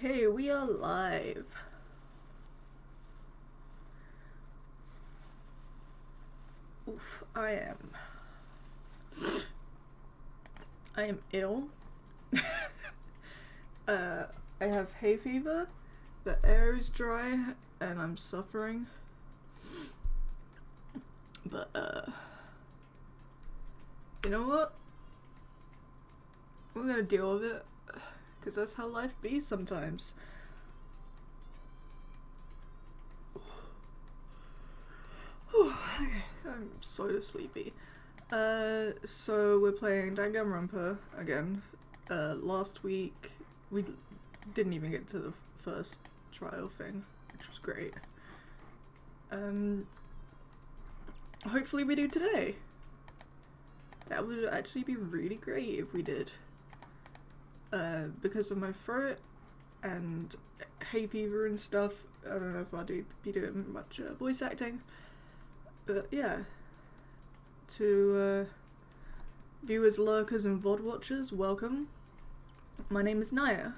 Okay, we are live. Oof, I am ill. I have hay fever, the air is dry, and I'm suffering. But, you know what? We're gonna deal with it, because that's how life be sometimes. I'm so sleepy. So we're playing Danganronpa again. Last week we didn't even get to the first trial thing, which was great. Hopefully we do today. That would actually be really great if we did. Because of my throat and hay fever and stuff, I don't know if I'll be doing much voice acting. But yeah, to viewers, lurkers and VOD watchers, welcome. My name is Naya.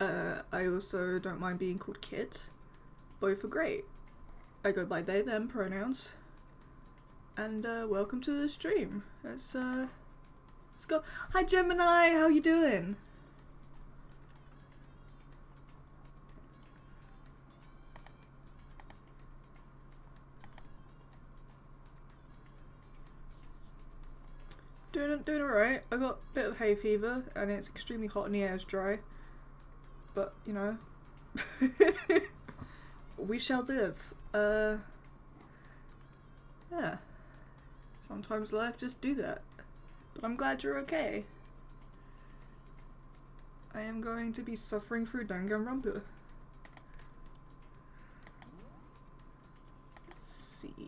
I also don't mind being called Kit. Both are great. I go by they, them pronouns. And welcome to the stream. Let's go. Hi Gemini, how you doing? Doing alright. I got a bit of hay fever and it's extremely hot and the air is dry. But, you know, we shall live. Yeah. Sometimes life just do that. But I'm glad you're okay. I am going to be suffering through Danganronpa. Let's see.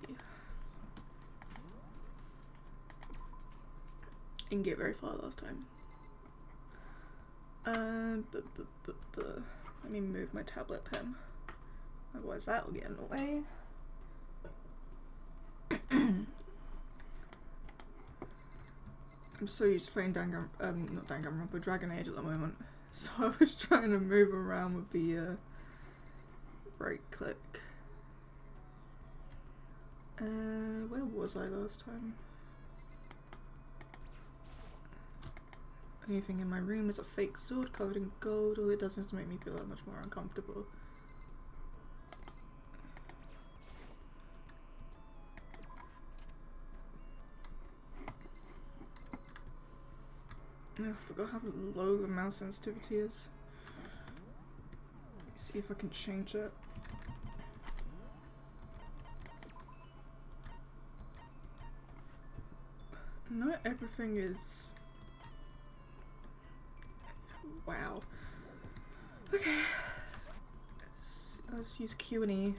Didn't get very far last time. Let me move my tablet pen. Otherwise that will get in the way. I'm so used to playing not Danganronpa, Dragon Age at the moment. So I was trying to move around with the right click. Where was I last time? Anything in my room is a fake sword covered in gold. All it does is make me feel that much more uncomfortable. I forgot how low the mouse sensitivity is. Let me see if I can change that. Not everything is... Wow. Okay. Let's use Q and E.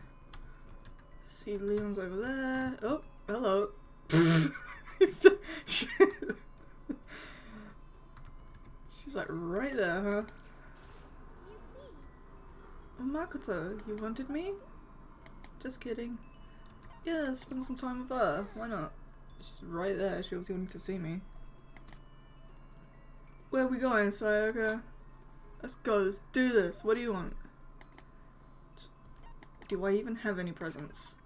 See, Leon's over there. Oh, hello. She's like right there, huh? Oh, Makoto, you wanted me? Just kidding. Yeah, spend some time with her. Why not? She's right there. She obviously wanted to see me. Where are we going, Sayaka? Let's go, let's do this. What do you want? Do I even have any presents?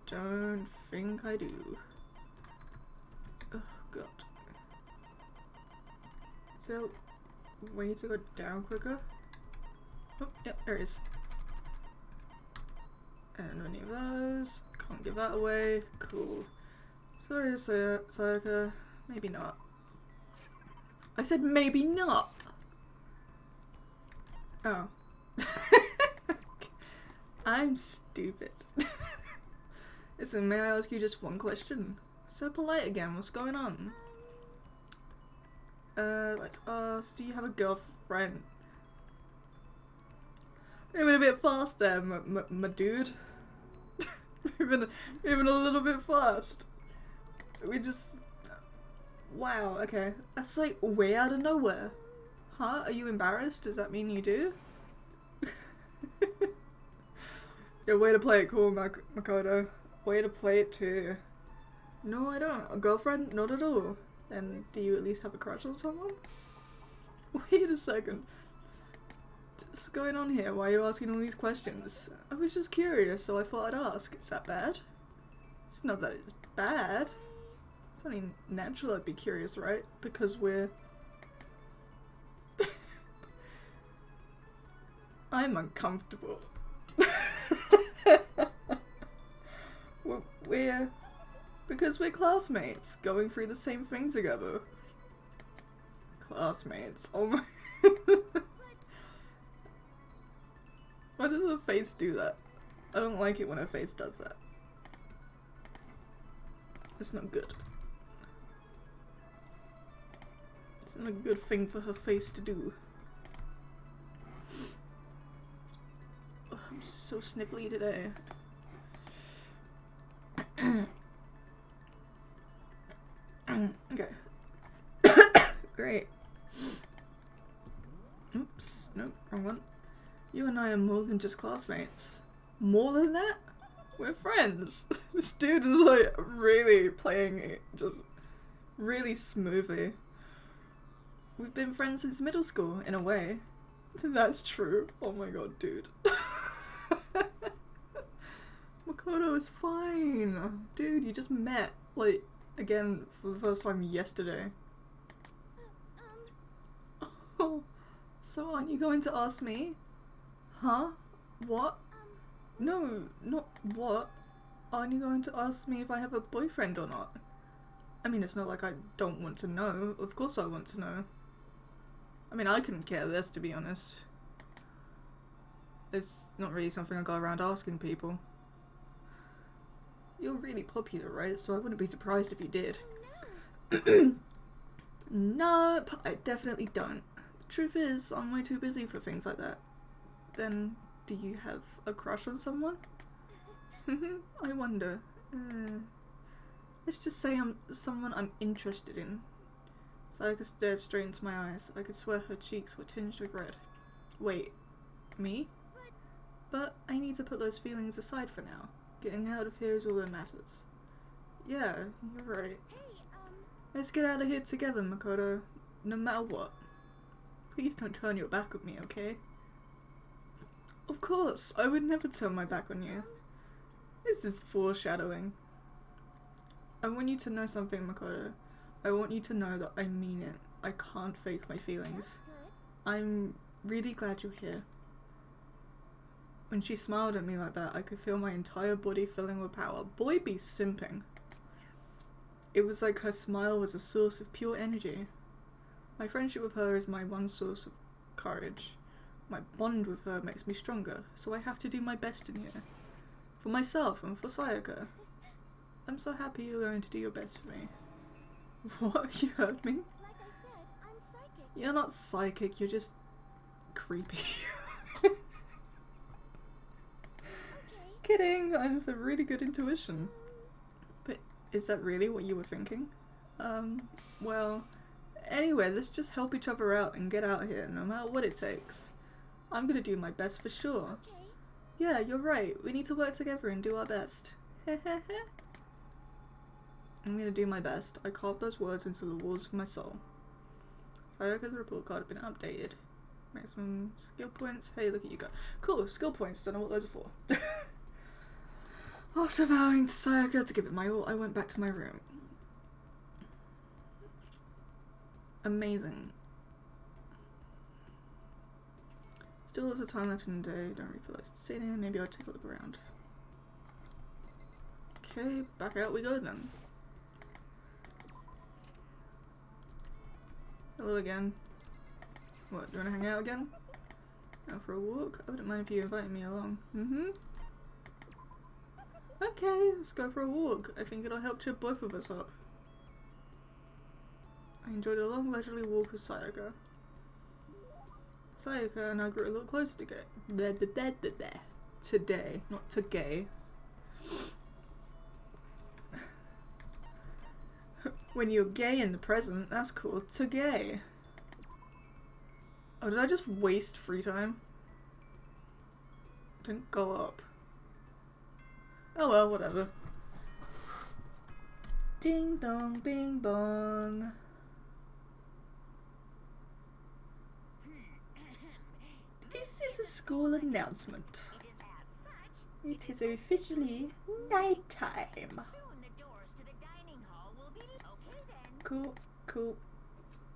Don't think I do. Oh god. Is there a way to go down quicker? Oh, yep, there it is. And any of those. Can't give that away. Cool. Sorry, Sayaka. Maybe not. I said maybe not! Oh. I'm stupid. Listen, may I ask you just one question? So polite again, what's going on? Let's ask, do you have a girlfriend? Moving a bit fast there, my dude. moving a little bit fast. We just... Wow, okay. That's like way out of nowhere. Huh? Are you embarrassed? Does that mean you do? Yeah, way to play it cool, Makoto. Way to play it too. No, I don't. A girlfriend? Not at all. Then do you at least have a crush on someone? Wait a second. What's going on here? Why are you asking all these questions? I was just curious, so I thought I'd ask. Is that bad? It's not that it's bad. It's only natural I'd be curious, right? Because we're... I'm uncomfortable. Because we're classmates, going through the same thing together. Classmates. Oh my... Why does her face do that? I don't like it when her face does that. It's not good. It's not a good thing for her face to do. Oh, I'm so sniffly today. Okay. Great. Oops. Nope. Wrong one. You and I are more than just classmates. More than that? We're friends. This dude is like really playing it just really smoothly. We've been friends since middle school, in a way. That's true. Oh my god, dude. Makoto is fine. Dude, you just met, like, again for the first time yesterday. Oh, so aren't you going to ask me? Huh? What? No, not what. Aren't you going to ask me if I have a boyfriend or not? I mean, it's not like I don't want to know. Of course I want to know. I mean, I couldn't care less, to be honest. It's not really something I go around asking people. You're really popular, right? So I wouldn't be surprised if you did. Nope, I definitely don't. The truth is, I'm way too busy for things like that. Then, do you have a crush on someone? I wonder. Let's just say I'm someone I'm interested in. Sayaka stared straight into my eyes. I could swear her cheeks were tinged with red. Wait, me? But I need to put those feelings aside for now. Getting out of here is all that matters. Yeah, you're right. Let's get out of here together, Makoto. No matter what. Please don't turn your back on me, okay? Of course, I would never turn my back on you. This is foreshadowing. I want you to know something, Makoto. I want you to know that I mean it. I can't fake my feelings. I'm really glad you're here. When she smiled at me like that, I could feel my entire body filling with power. Boy be simping. It was like her smile was a source of pure energy. My friendship with her is my one source of courage. My bond with her makes me stronger, so I have to do my best in here. For myself and for Sayaka. I'm so happy you're going to do your best for me. What? You heard me? Like I said, I'm psychic. You're not psychic, you're just creepy. Okay. Kidding, I just have really good intuition. But is that really what you were thinking? Well, anyway, let's just help each other out and get out of here, no matter what it takes. I'm gonna do my best for sure. Okay. Yeah, you're right, we need to work together and do our best. Hehehe. I'm gonna do my best. I carved those words into the walls of my soul. Sayaka's report card had been updated. Maximum skill points. Hey, look at you go. Cool, skill points. Don't know what those are for. After vowing to Sayaka to give it my all, I went back to my room. Amazing. Still lots of time left in the day. Don't really feel like sitting. Maybe I'll take a look around. Okay, back out we go then. Hello again. What, do you want to hang out again? Out for a walk? I wouldn't mind if you invited me along. Okay, let's go for a walk. I think it'll help cheer both of us up. I enjoyed a long leisurely walk with Sayaka. Sayaka and I grew a little closer today, not to gay. When you're gay in the present, that's cool. To gay. Oh, did I just waste free time? Don't go up. Oh well, whatever. Ding dong, bing bong. school announcement. It is officially nighttime. Cool.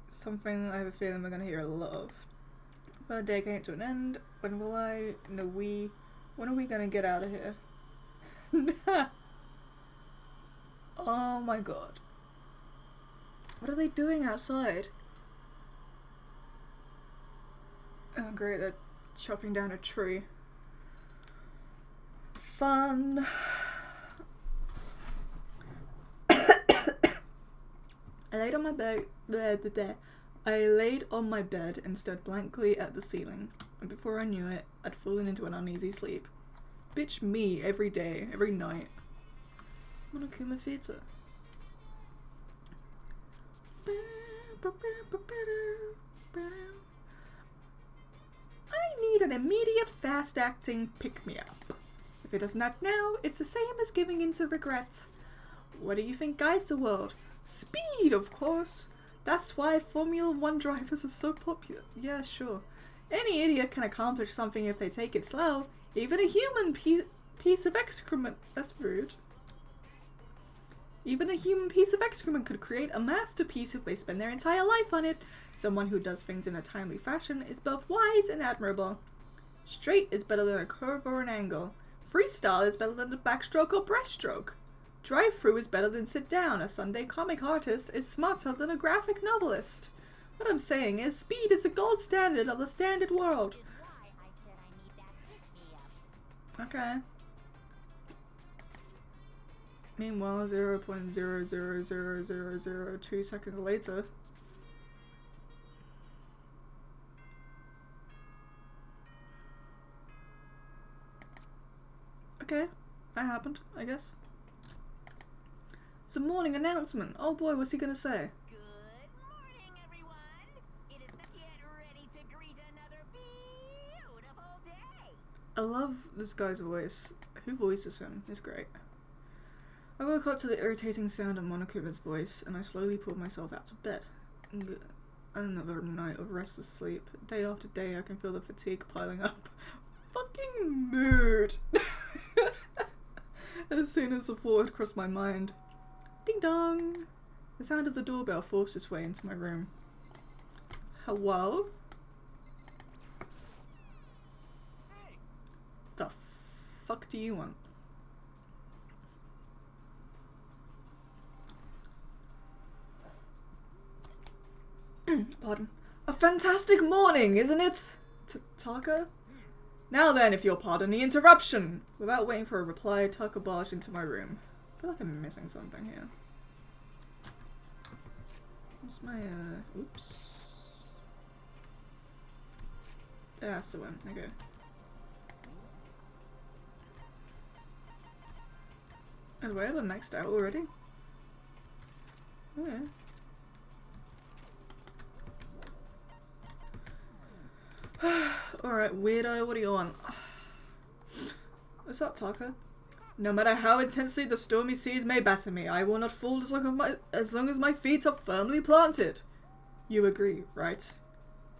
Something I have a feeling we're gonna hear a lot of. Well, the day came to an end. When are we gonna get out of here? Oh my god. What are they doing outside? Oh great, they're chopping down a tree. Fun. I laid on my bed and stared blankly at the ceiling, and before I knew it, I'd fallen into an uneasy sleep. Bitch me every day, every night. Monokuma Theatre. I need an immediate fast-acting pick-me-up. If it doesn't act now, it's the same as giving in to regret. What do you think guides the world? Speed, of course. That's why Formula 1 drivers are so popular. Yeah, sure. Any idiot can accomplish something if they take it slow. Even a human piece of excrement. That's rude. Even a human piece of excrement could create a masterpiece if they spend their entire life on it. Someone who does things in a timely fashion is both wise and admirable. Straight is better than a curve or an angle. Freestyle is better than a backstroke or breaststroke. Drive-through is better than sit down. A Sunday comic artist is smarter than a graphic novelist. What I'm saying is, speed is the gold standard of the standard world. Okay. Meanwhile, 0.000002 seconds later. Okay, that happened, I guess. It's a morning announcement. Oh boy, what's he gonna say? Good morning, everyone. It is get ready to greet another beautiful day. I love this guy's voice. Who voices him? He's great. I woke up to the irritating sound of Monokuma's voice, and I slowly pulled myself out of bed. Another night of restless sleep. Day after day, I can feel the fatigue piling up. Fucking mood! As soon as the thought crossed my mind. Ding dong! The sound of the doorbell forced its way into my room. Hello? The fuck do you want? Pardon. A fantastic morning, isn't it? Taka? Now then, if you'll pardon the interruption! Without waiting for a reply, Taka barged into my room. I feel like I'm missing something here. What's my, oops. That's the one, okay. Have I ever maxed out already? Okay. Alright, weirdo, what do you want? What's up, Taka? No matter how intensely the stormy seas may batter me, I will not fall as long as my feet are firmly planted. You agree, right?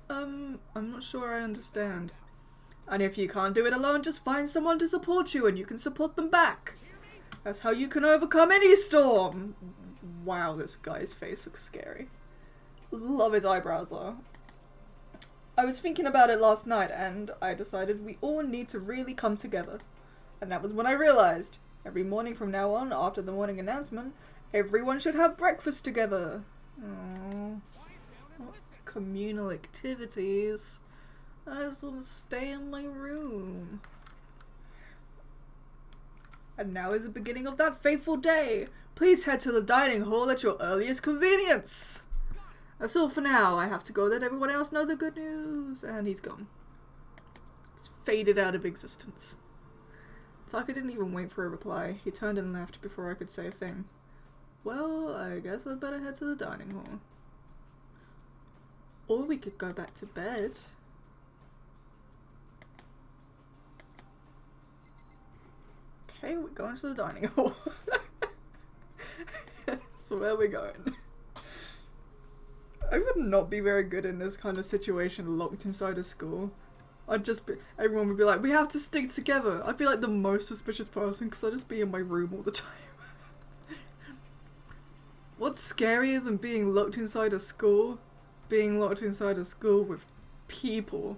I'm not sure I understand. And if you can't do it alone, just find someone to support you and you can support them back. That's how you can overcome any storm. Wow, this guy's face looks scary. Love his eyebrows though. I was thinking about it last night and I decided we all need to really come together. And that was when I realized, every morning from now on, after the morning announcement, everyone should have breakfast together. Aww. What communal activities. I just want to stay in my room. And now is the beginning of that fateful day. Please head to the dining hall at your earliest convenience. That's all for now. I have to go let everyone else know the good news. And he's gone. He's faded out of existence. Taka didn't even wait for a reply. He turned and left before I could say a thing. Well, I guess I'd better head to the dining hall. Or we could go back to bed. Okay, we're going to the dining hall. That's where we're going. I would not be very good in this kind of situation locked inside a school. everyone would be like, we have to stick together. I'd be like the most suspicious person because I'd just be in my room all the time. What's scarier than being locked inside a school? Being locked inside a school with people.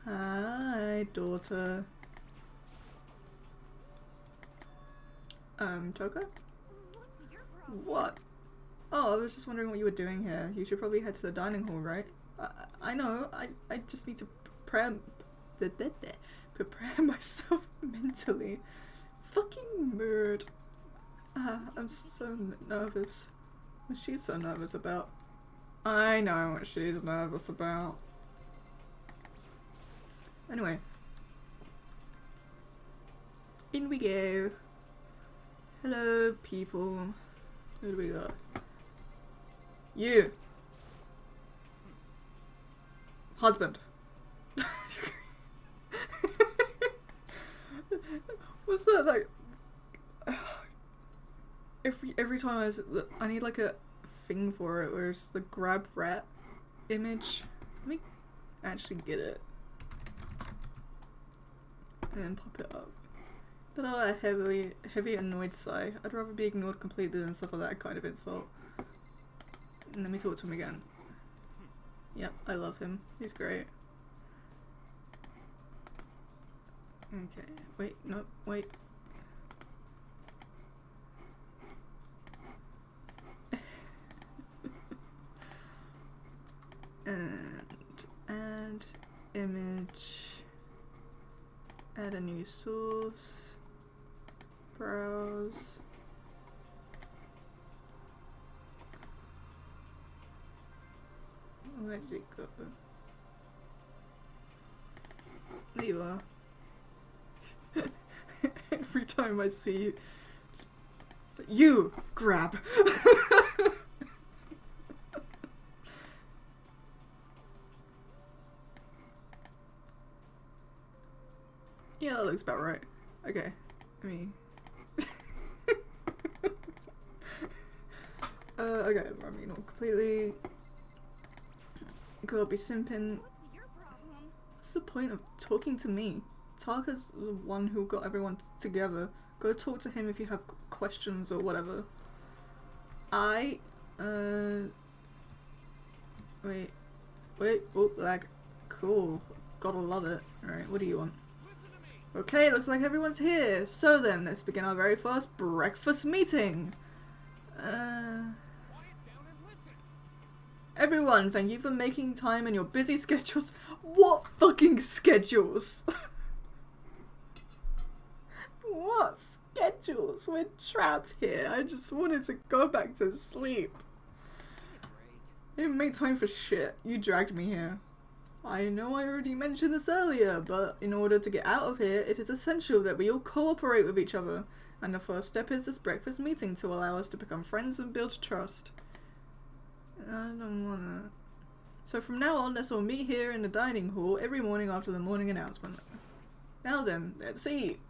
Hi, daughter. Toka? What's your problem? What? Oh, I was just wondering what you were doing here. You should probably head to the dining hall, right? I know. I just need to prepare myself mentally. Fucking mood. I'm so nervous. What's she so nervous about? I know what she's nervous about. Anyway. In we go. Hello, people. Who do we got? You. Husband. What's that like? Every time I need like a thing for it, where it's the grab rat image. Let me actually get it and then pop it up. But a heavy annoyed sigh. I'd rather be ignored completely than suffer that kind of insult. And let me talk to him again. Yep, I love him. He's great. Okay, wait, no, wait. And add image. Add a new source. Browse. Where did it go? There you are. Every time I see you, it's like, you grab. Yeah, that looks about right. Okay, I mean. Okay, I mean, not completely. Go be simping. What's your problem? What's the point of talking to me? Tarka's the one who got everyone together. Go talk to him if you have questions or whatever. Wait, oh, lag. Cool. Gotta love it. Alright, what do you want? Okay, looks like everyone's here. So then, let's begin our very first breakfast meeting. Everyone, thank you for making time in your busy schedules. What fucking schedules? What schedules? We're trapped here. I just wanted to go back to sleep. I didn't make time for shit. You dragged me here. I know I already mentioned this earlier, but in order to get out of here, it is essential that we all cooperate with each other. And the first step is this breakfast meeting to allow us to become friends and build trust. I don't wanna. So from now on, let's all meet here in the dining hall every morning after the morning announcement. Now then, let's eat.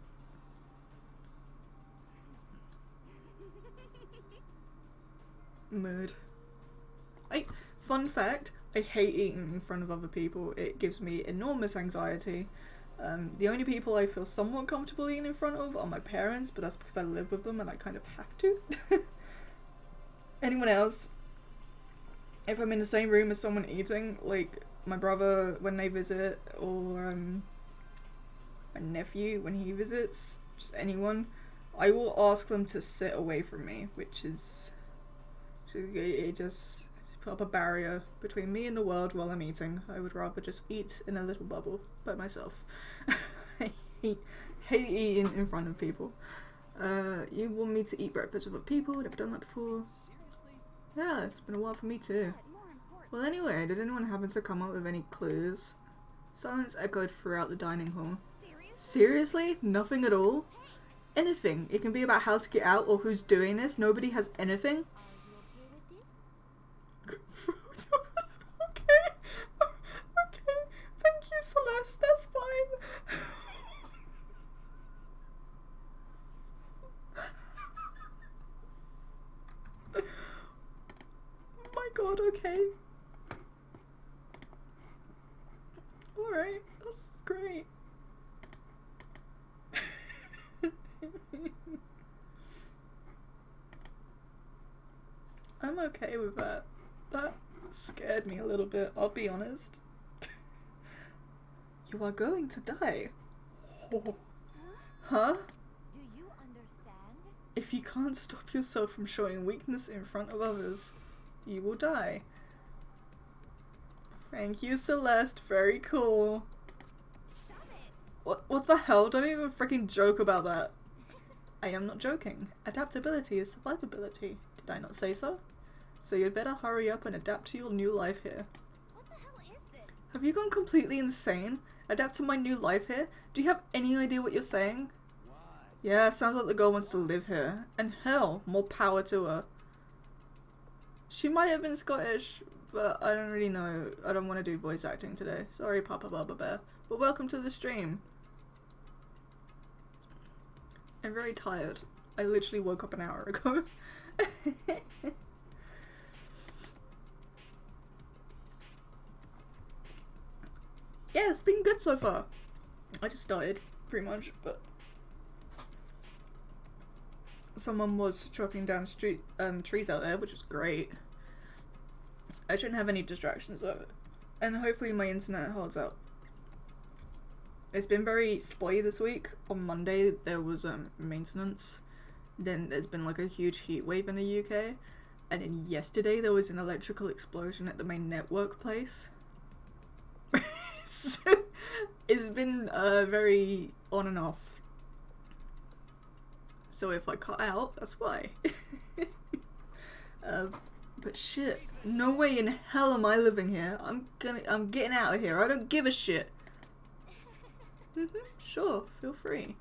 Mood. Fun fact, I hate eating in front of other people. It gives me enormous anxiety. The only people I feel somewhat comfortable eating in front of are my parents, but that's because I live with them and I kind of have to. Anyone else? If I'm in the same room as someone eating, like my brother when they visit, or my nephew when he visits, just anyone, I will ask them to sit away from me, which is it just put up a barrier between me and the world while I'm eating. I would rather just eat in a little bubble by myself. I hate eating in front of people. You want me to eat breakfast with other people? Never done that before. Yeah, it's been a while for me too. Well anyway, did anyone happen to come up with any clues? Silence echoed throughout the dining hall. Seriously? Nothing at all? Anything. It can be about how to get out or who's doing this. Nobody has anything? Okay. Okay. Thank you, Celeste. That's fine. My god, okay. okay with that. That scared me a little bit, I'll be honest. You are going to die. Oh. Huh? Do you understand? If you can't stop yourself from showing weakness in front of others, you will die. Thank you, Celeste. Very cool. Stop it! What the hell? Don't even freaking joke about that. I am not joking. Adaptability is survivability. Did I not say so? So you'd better hurry up and adapt to your new life here. What the hell is this? Have you gone completely insane? Adapt to my new life here? Do you have any idea what you're saying? Yeah, sounds like the girl wants to live here. And hell, more power to her. She might have been Scottish, but I don't really know. I don't want to do voice acting today. Sorry, Papa Baba Bear. But welcome to the stream. I'm very tired. I literally woke up an hour ago. Yeah, it's been good so far. I just started, pretty much, but someone was chopping down trees out there, which was great. I shouldn't have any distractions of it. And hopefully my internet holds up. It's been very spotty this week. On Monday there was maintenance. Then there's been like a huge heat wave in the UK. And then yesterday there was an electrical explosion at the main network place. It's been very on and off. So if I cut out, that's why. But shit, no way in hell am I living here. I'm getting out of here. I don't give a shit. Sure, feel free.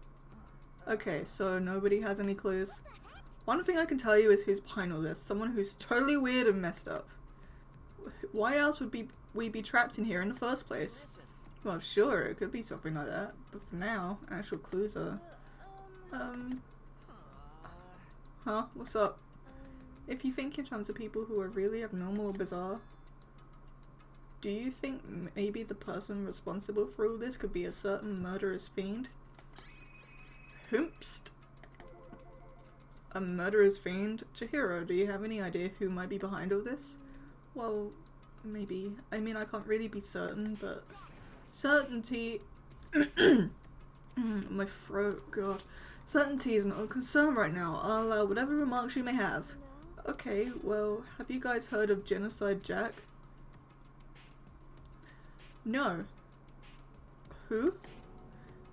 Okay, so nobody has any clues. One thing I can tell you is who's behind all this. Someone who's totally weird and messed up. Why else would we be trapped in here in the first place? Well, sure, it could be something like that. But for now, actual clues are... Huh? What's up? If you think in terms of people who are really abnormal or bizarre, do you think maybe the person responsible for all this could be a certain murderous fiend? Hoomst? A murderous fiend? Chihiro, do you have any idea who might be behind all this? Well, maybe. I mean, I can't really be certain, but... Certainty... My throat, god. Certainty is not a concern right now. I'll allow whatever remarks you may have. Okay, well, have you guys heard of Genocide Jack? No. Who?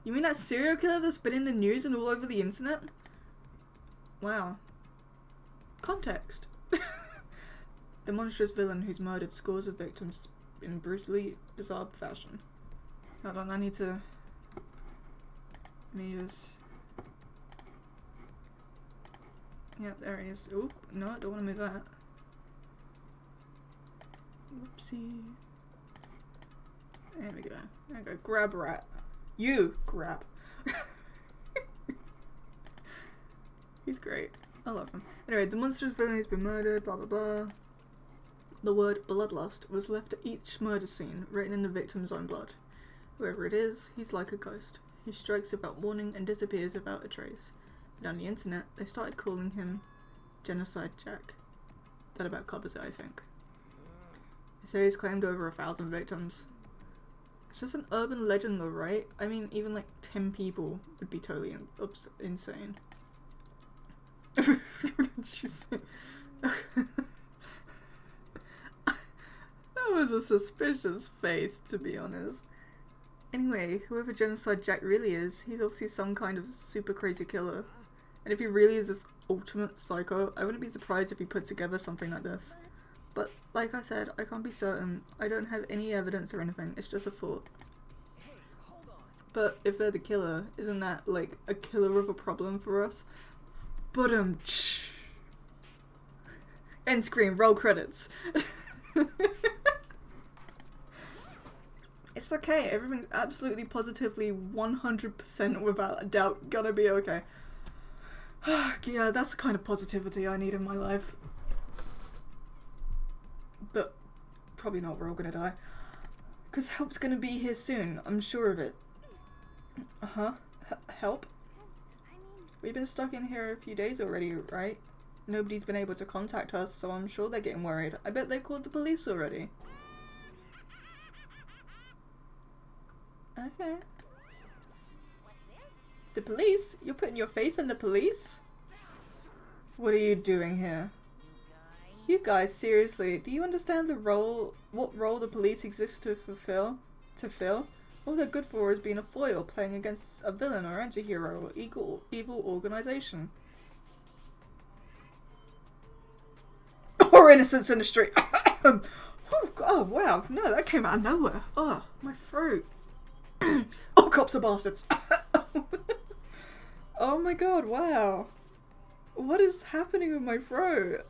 You mean that serial killer that's been in the news and all over the internet? Wow. Context. The monstrous villain who's murdered scores of victims in brutally bizarre fashion. Hold on, I need to... Let me just... Yep, there he is. Oop, no, I don't want to move that. Whoopsie. There we go. There we go. Grab rat. You grab. He's great. I love him. Anyway, the monstrous villain has been murdered, blah blah blah. The word bloodlust was left at each murder scene, written in the victim's own blood. Whoever it is, he's like a ghost. He strikes without warning and disappears without a trace. And on the internet, they started calling him Genocide Jack. That about covers it, I think. They say he's claimed over 1,000 victims. It's just an urban legend though, right? I mean, even like 10 people would be totally insane. What did she say? That was a suspicious face, to be honest. Anyway, whoever Genocide Jack really is, he's obviously some kind of super crazy killer. And if he really is this ultimate psycho, I wouldn't be surprised if he put together something like this. But, like I said, I can't be certain. I don't have any evidence or anything, it's just a thought. But if they're the killer, isn't that, like, a killer of a problem for us? But, end screen, roll credits. It's okay, everything's absolutely positively 100% without a doubt gonna be okay. Yeah, that's the kind of positivity I need in my life. But probably not, we're all gonna die. Because help's gonna be here soon, I'm sure of it. Uh-huh. Help? We've been stuck in here a few days already, right? Nobody's been able to contact us, so I'm sure they're getting worried. I bet they called the police already. Okay. What's this? The police? You're putting your faith in the police? What are you doing here? You guys, seriously, do you understand what role the police exist to fulfill? All they're good for is being a foil, playing against a villain or anti-hero or evil organization. Or innocents in the street. Oh, wow. No, that came out of nowhere. Oh, my throat. Oh, cops are bastards. Oh my god, wow. What is happening with my throat?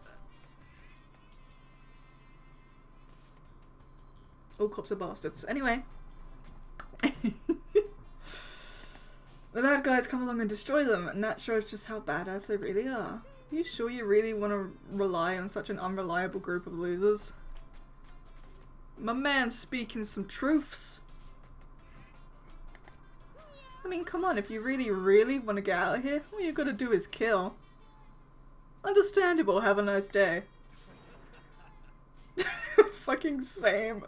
All cops are bastards. Anyway. The bad guys come along and destroy them, and that shows just how badass they really are. Are you sure you really want to rely on such an unreliable group of losers? My man's speaking some truths. I mean, come on, if you really want to get out of here, all you gotta do is kill. Understandable, have a nice day. Fucking same.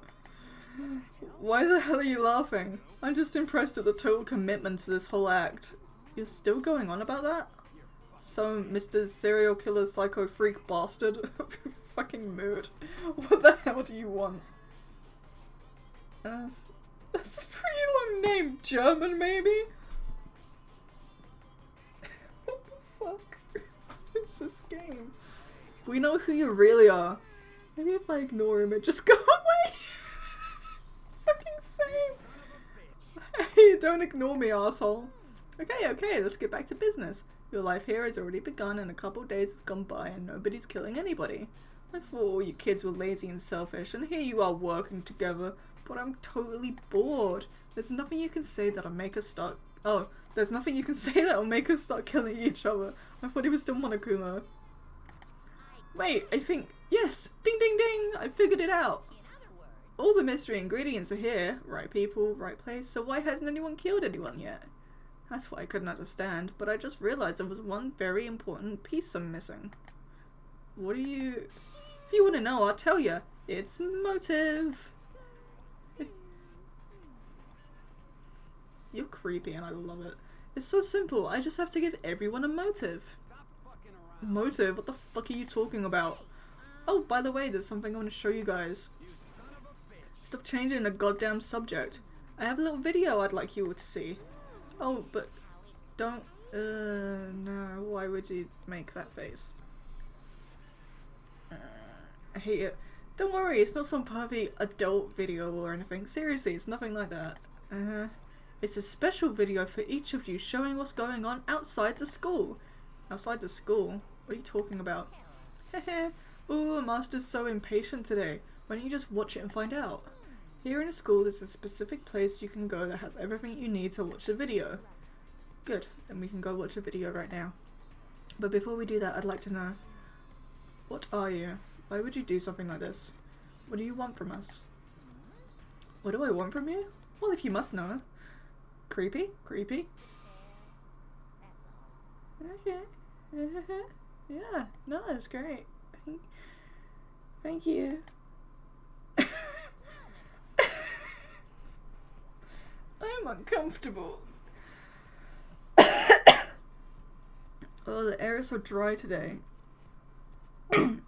Why the hell are you laughing? I'm just impressed at the total commitment to this whole act. You're still going on about that? So, Mr. Serial Killer Psycho Freak Bastard. Fucking mood. What the hell do you want? That's a pretty long name. German, maybe? What the fuck? It's this game. We know who you really are. Maybe if I ignore him, it just go away. Fucking same. Hey, don't ignore me, asshole. Okay, let's get back to business. Your life here has already begun and a couple days have gone by and nobody's killing anybody. I thought all you kids were lazy and selfish, and here you are working together, but I'm totally bored. There's nothing you can say that'll make us start— oh, there's nothing you can say that'll make us start killing each other. I thought he was still Monokuma. Wait, I think— yes! Ding ding ding! I figured it out! All the mystery ingredients are here. Right people, right place, so why hasn't anyone killed anyone yet? That's what I couldn't understand, but I just realized there was one very important piece I'm missing. What are you— if you want to know, I'll tell you. It's motive! You're creepy and I love it. It's so simple, I just have to give everyone a motive. Motive? What the fuck are you talking about? Oh, by the way, there's something I want to show you guys. Stop changing the goddamn subject. I have a little video I'd like you all to see. Oh, but don't— no, why would you make that face? I hate it. Don't worry, it's not some perfect adult video or anything. Seriously, it's nothing like that. It's a special video for each of you showing what's going on outside the school. Outside the school? What are you talking about? Hehe. Ooh, Master's so impatient today. Why don't you just watch it and find out? Here in the school, there's a specific place you can go that has everything you need to watch the video. Good, then we can go watch the video right now. But before we do that, I'd like to know, what are you? Why would you do something like this? What do you want from us? What do I want from you? Well, if you must know. Creepy? Creepy? Okay. Yeah, no, that's great. Thank you. I'm uncomfortable. Oh, the air is so dry today. If you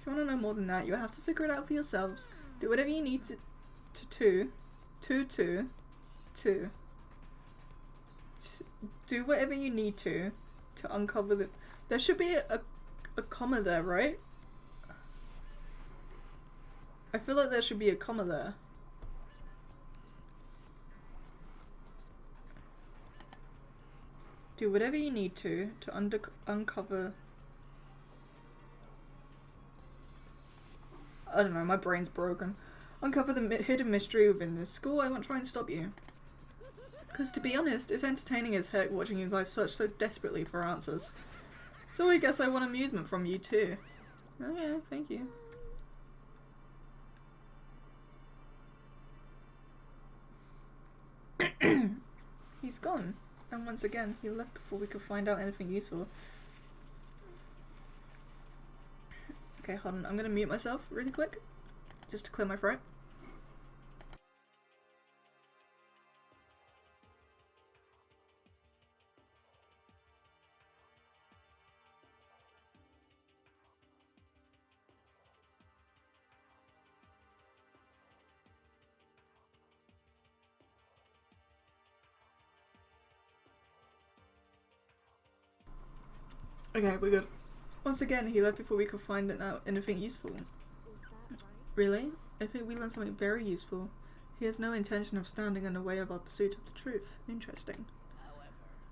want to know more than that, you'll have to figure it out for yourselves. Do whatever you need do whatever you need to uncover the— there should be a comma there, right? I feel like there should be a comma there. Do whatever you need to uncover— I don't know, my brain's broken. Uncover the hidden mystery within this school. I won't try and stop you. Because to be honest, it's entertaining as heck watching you guys search so desperately for answers. So I guess I want amusement from you too. Oh yeah, thank you. He's gone. And once again, he left before we could find out anything useful. Okay, hold on. I'm gonna mute myself really quick, just to clear my throat. Okay, we're good. Once again, he left before we could find out anything useful. Is that right? Really? I think we learned something very useful. He has no intention of standing in the way of our pursuit of the truth. Interesting.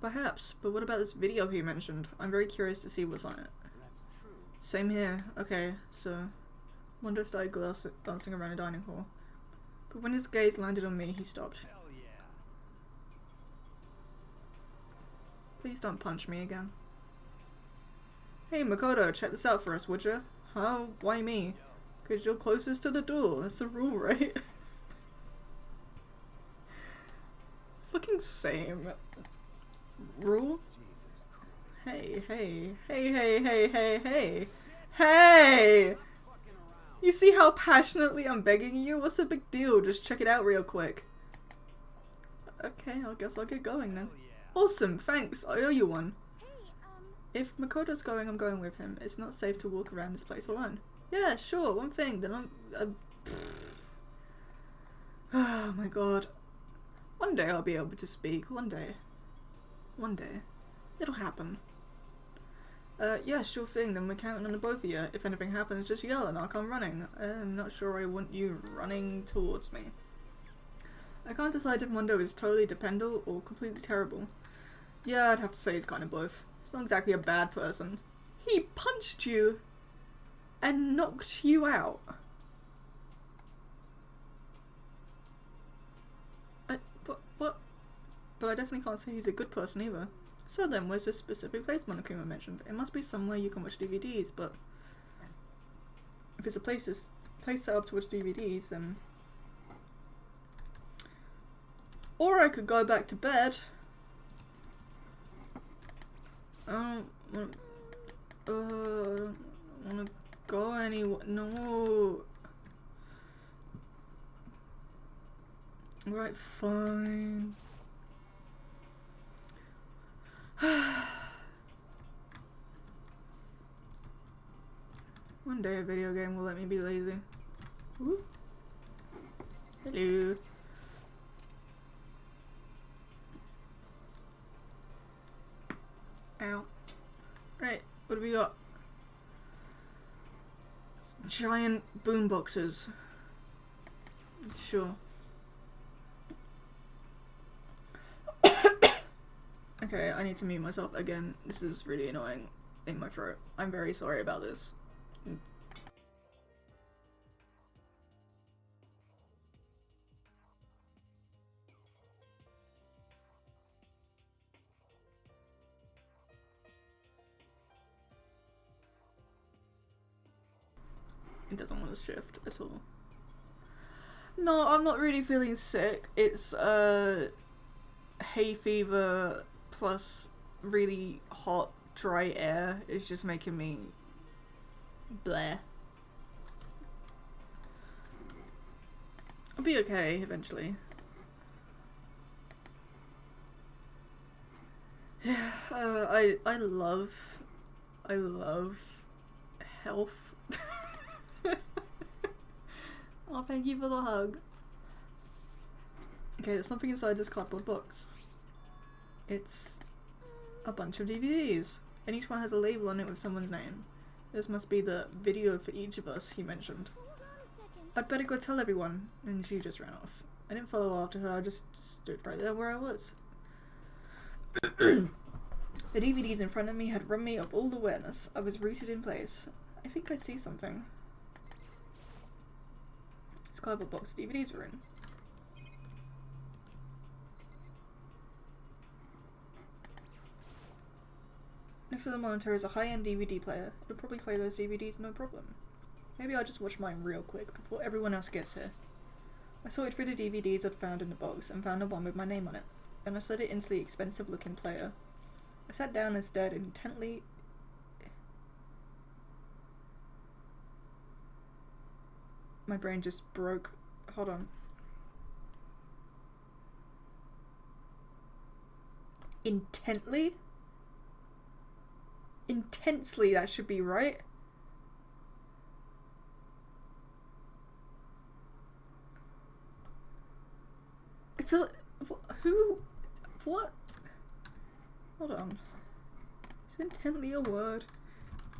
Perhaps, but what about this video he mentioned? I'm very curious to see what's on it. That's true. Same here. Okay, so... Mondo started glancing around the dining hall. But when his gaze landed on me, he stopped. Hell yeah. Please don't punch me again. Hey Makoto, check this out for us, would ya? Huh? Why me? Cause you're closest to the door. That's the rule, right? Fucking same. Rule? Jesus Christ. Hey, hey, hey, hey, hey, hey, hey. Hey! Fucking around. You see how passionately I'm begging you? What's the big deal? Just check it out real quick. Okay, I guess I'll get going then. Hell yeah. Awesome, thanks. I owe you one. Hey, If Makoto's going, I'm going with him. It's not safe to walk around this place alone. Yeah, sure, one thing, then I'm... Oh my god. One day I'll be able to speak. One day. One day. It'll happen. Yeah, sure thing, then we're counting on the both of you. If anything happens, just yell and I'll come running. I'm not sure I want you running towards me. I can't decide if Mondo is totally dependable or completely terrible. Yeah, I'd have to say he's kind of both. He's not exactly a bad person. He punched you and knocked you out. What? But I definitely can't say he's a good person either. So then, where's this specific place Monokuma mentioned? It must be somewhere you can watch DVDs, but if it's a place set up to watch DVDs, then... Or I could go back to bed. I don't wanna go anywhere. No. Right, fine. One day a video game will let me be lazy. Woo. Hello. Ow. Right, what do we got? It's giant boom boxes. Sure. Okay, I need to mute myself again. This is really annoying in my throat. I'm very sorry about this. It doesn't want to shift at all. No, I'm not really feeling sick. It's hay fever plus really hot, dry air is just making me bleh. I'll be okay eventually. Yeah, I love health. Oh, thank you for the hug. Okay, there's something inside this cardboard box. It's a bunch of DVDs, and each one has a label on it with someone's name. This must be the video for each of us, he mentioned. hold on a second. I'd better go tell everyone, and she just ran off. I didn't follow after her, I just stood right there where I was. The DVDs in front of me had robbed me of all awareness. I was rooted in place. I think I see something. This cardboard box DVDs were in. Next to the monitor is a high-end DVD player. It'll probably play those DVDs no problem. Maybe I'll just watch mine real quick before everyone else gets here. I sorted through the DVDs I'd found in the box and found the one with my name on it. Then I slid it into the expensive-looking player. I sat down and stared intently My brain just broke. Hold on. Intently? Intensely, that should be right. I feel who? What? Hold on. Is intently a word?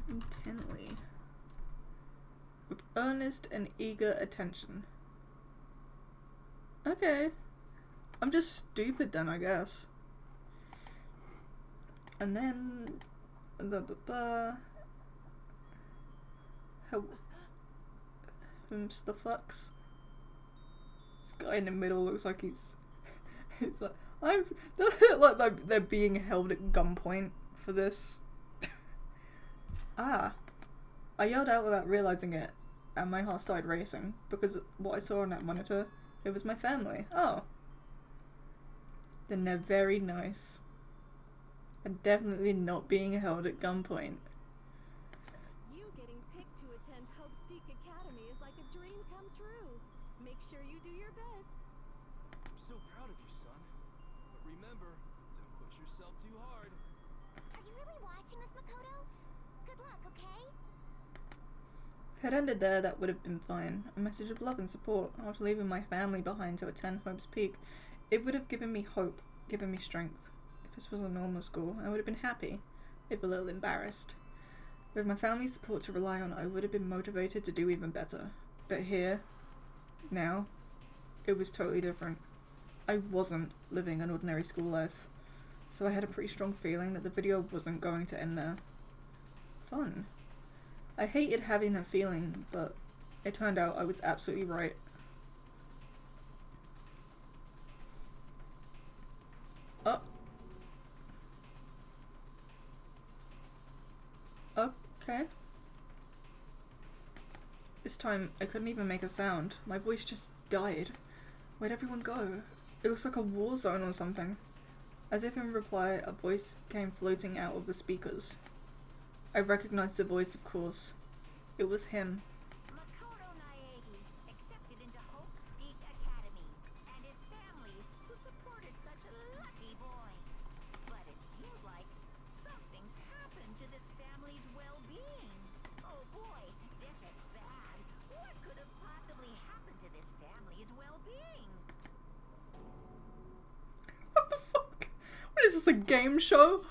Intently. With earnest and eager attention. Okay. I'm just stupid then, I guess. And then whom's the fucks? This guy in the middle looks like he's like I'm like they're being held at gunpoint for this. Ah. I yelled out without realizing it, and my heart started racing because what I saw on that monitor, it was my family. Oh. Then they're very nice. And definitely not being held at gunpoint. You getting picked to attend Hope's Peak Academy is like a dream come true. Make sure you do your best. I'm so proud of you, son. But remember, don't push yourself too hard. Are you really watching us, Makoto? Good luck, okay? If it ended there, that would have been fine. A message of love and support after leaving my family behind to attend Hope's Peak. It would have given me hope, given me strength. If this was a normal school, I would have been happy, if a little embarrassed. With my family's support to rely on, I would have been motivated to do even better. But here, now, it was totally different. I wasn't living an ordinary school life, so I had a pretty strong feeling that the video wasn't going to end there. Fun. I hated having that feeling, but it turned out I was absolutely right. Oh. Okay. This time, I couldn't even make a sound. My voice just died. Where'd everyone go? It looks like a war zone or something. As if in reply, a voice came floating out of the speakers. I recognized the voice, of course. It was him. Makoto Naegi accepted into Hope's Peak Academy, and his family who supported such a lucky boy. But it seems like something's happened to this family's well-being. Oh boy, this is bad. What could have possibly happened to this family's well-being? What the fuck? What is this, a game show?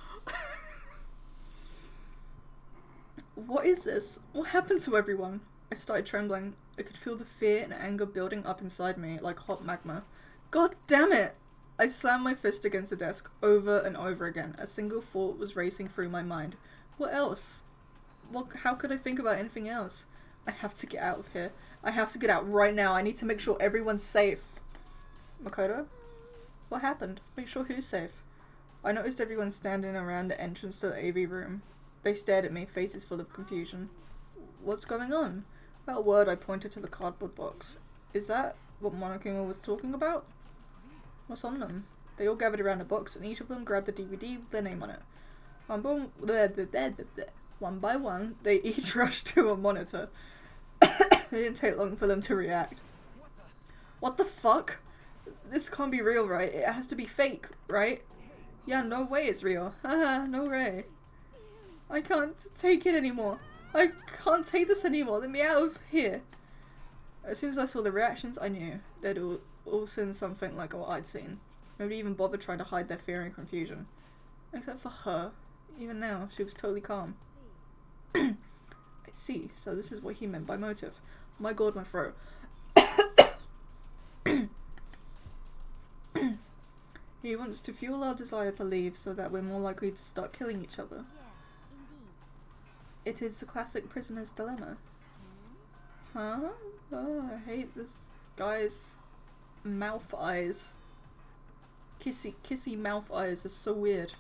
What is this? What happened to everyone? I started trembling. I could feel the fear and anger building up inside me like hot magma. God damn it! I slammed my fist against the desk over and over again. A single thought was racing through my mind. What else? How could I think about anything else? I have to get out of here. I have to get out right now. I need to make sure everyone's safe. Makoto? What happened? Make sure who's safe. I noticed everyone standing around the entrance to the AV room. They stared at me, faces full of confusion. What's going on? Without a word, I pointed to the cardboard box. Is that what Monokuma was talking about? What's on them? They all gathered around the box, and each of them grabbed the DVD with their name on it. One by one, they each rushed to a monitor. It didn't take long for them to react. What the fuck? This can't be real, right? It has to be fake, right? Yeah, no way it's real. Haha, no way. I can't take it anymore. I can't take this anymore. Let me out of here. As soon as I saw the reactions, I knew they'd all seen something like what I'd seen. Nobody even bothered trying to hide their fear and confusion. Except for her. Even now, she was totally calm. I see. So this is what he meant by motive. My god, my throat. He wants to fuel our desire to leave so that we're more likely to start killing each other. Yes, indeed. It is the classic prisoner's dilemma. Huh? Oh, I hate this guy's mouth eyes. Kissy mouth eyes are so weird.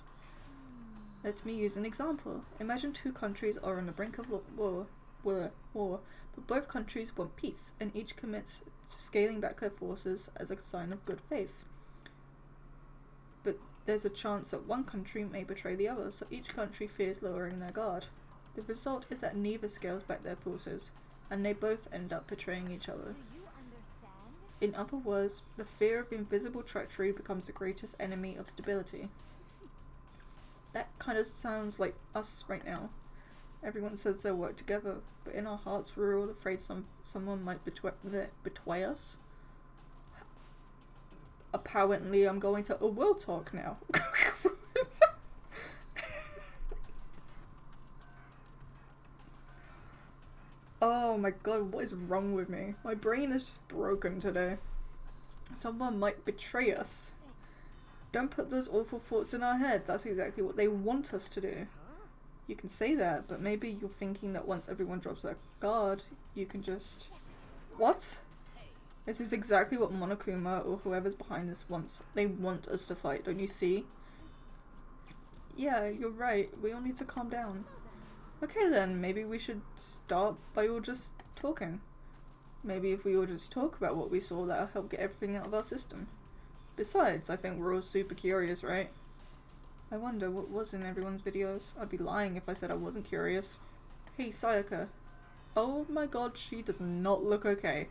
Let me use an example. Imagine two countries are on the brink of war, but both countries want peace, and each commits to scaling back their forces as a sign of good faith. But there's a chance that one country may betray the other, so each country fears lowering their guard. The result is that neither scales back their forces. and they both end up betraying each other. Do you understand? In other words, the fear of invisible treachery becomes the greatest enemy of stability. That kind of sounds like us right now. Everyone says they'll work together, but in our hearts we're all afraid someone might betray us. Apparently I'm going to will talk now. Oh my god, what is wrong with me? My brain is just broken today. Someone might betray us. Don't put those awful thoughts in our head. That's exactly what they want us to do. You can say that, but maybe you're thinking that once everyone drops their guard, you can just... What? This is exactly what Monokuma or whoever's behind this wants. They want us to fight, don't you see? Yeah, you're right. We all need to calm down. Okay then, maybe we should start by all just talking. Maybe if we all just talk about what we saw, that'll help get everything out of our system. Besides, I think we're all super curious, right? I wonder what was in everyone's videos. I'd be lying if I said I wasn't curious. Hey, Sayaka. Oh my god, she does not look okay.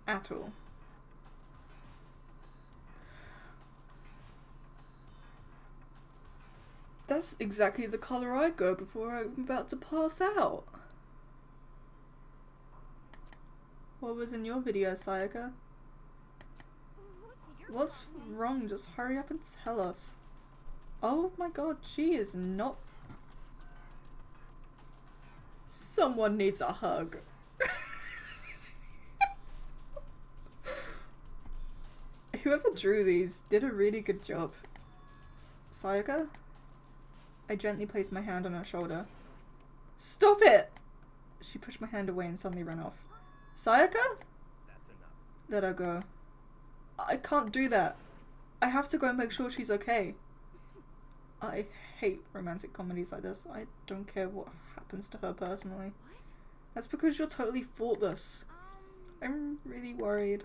At all. That's exactly the colour I go before I'm about to pass out. What was in your video, Sayaka? What's wrong? Just hurry up and tell us. Oh my god, she is not... Someone needs a hug. Whoever drew these did a really good job. Sayaka? I gently placed my hand on her shoulder. Stop it! She pushed my hand away and suddenly ran off. Sayaka? That's enough. Let her go. I can't do that. I have to go and make sure she's okay. I hate romantic comedies like this. I don't care what happens to her personally. That's because you're totally thoughtless. I'm really worried.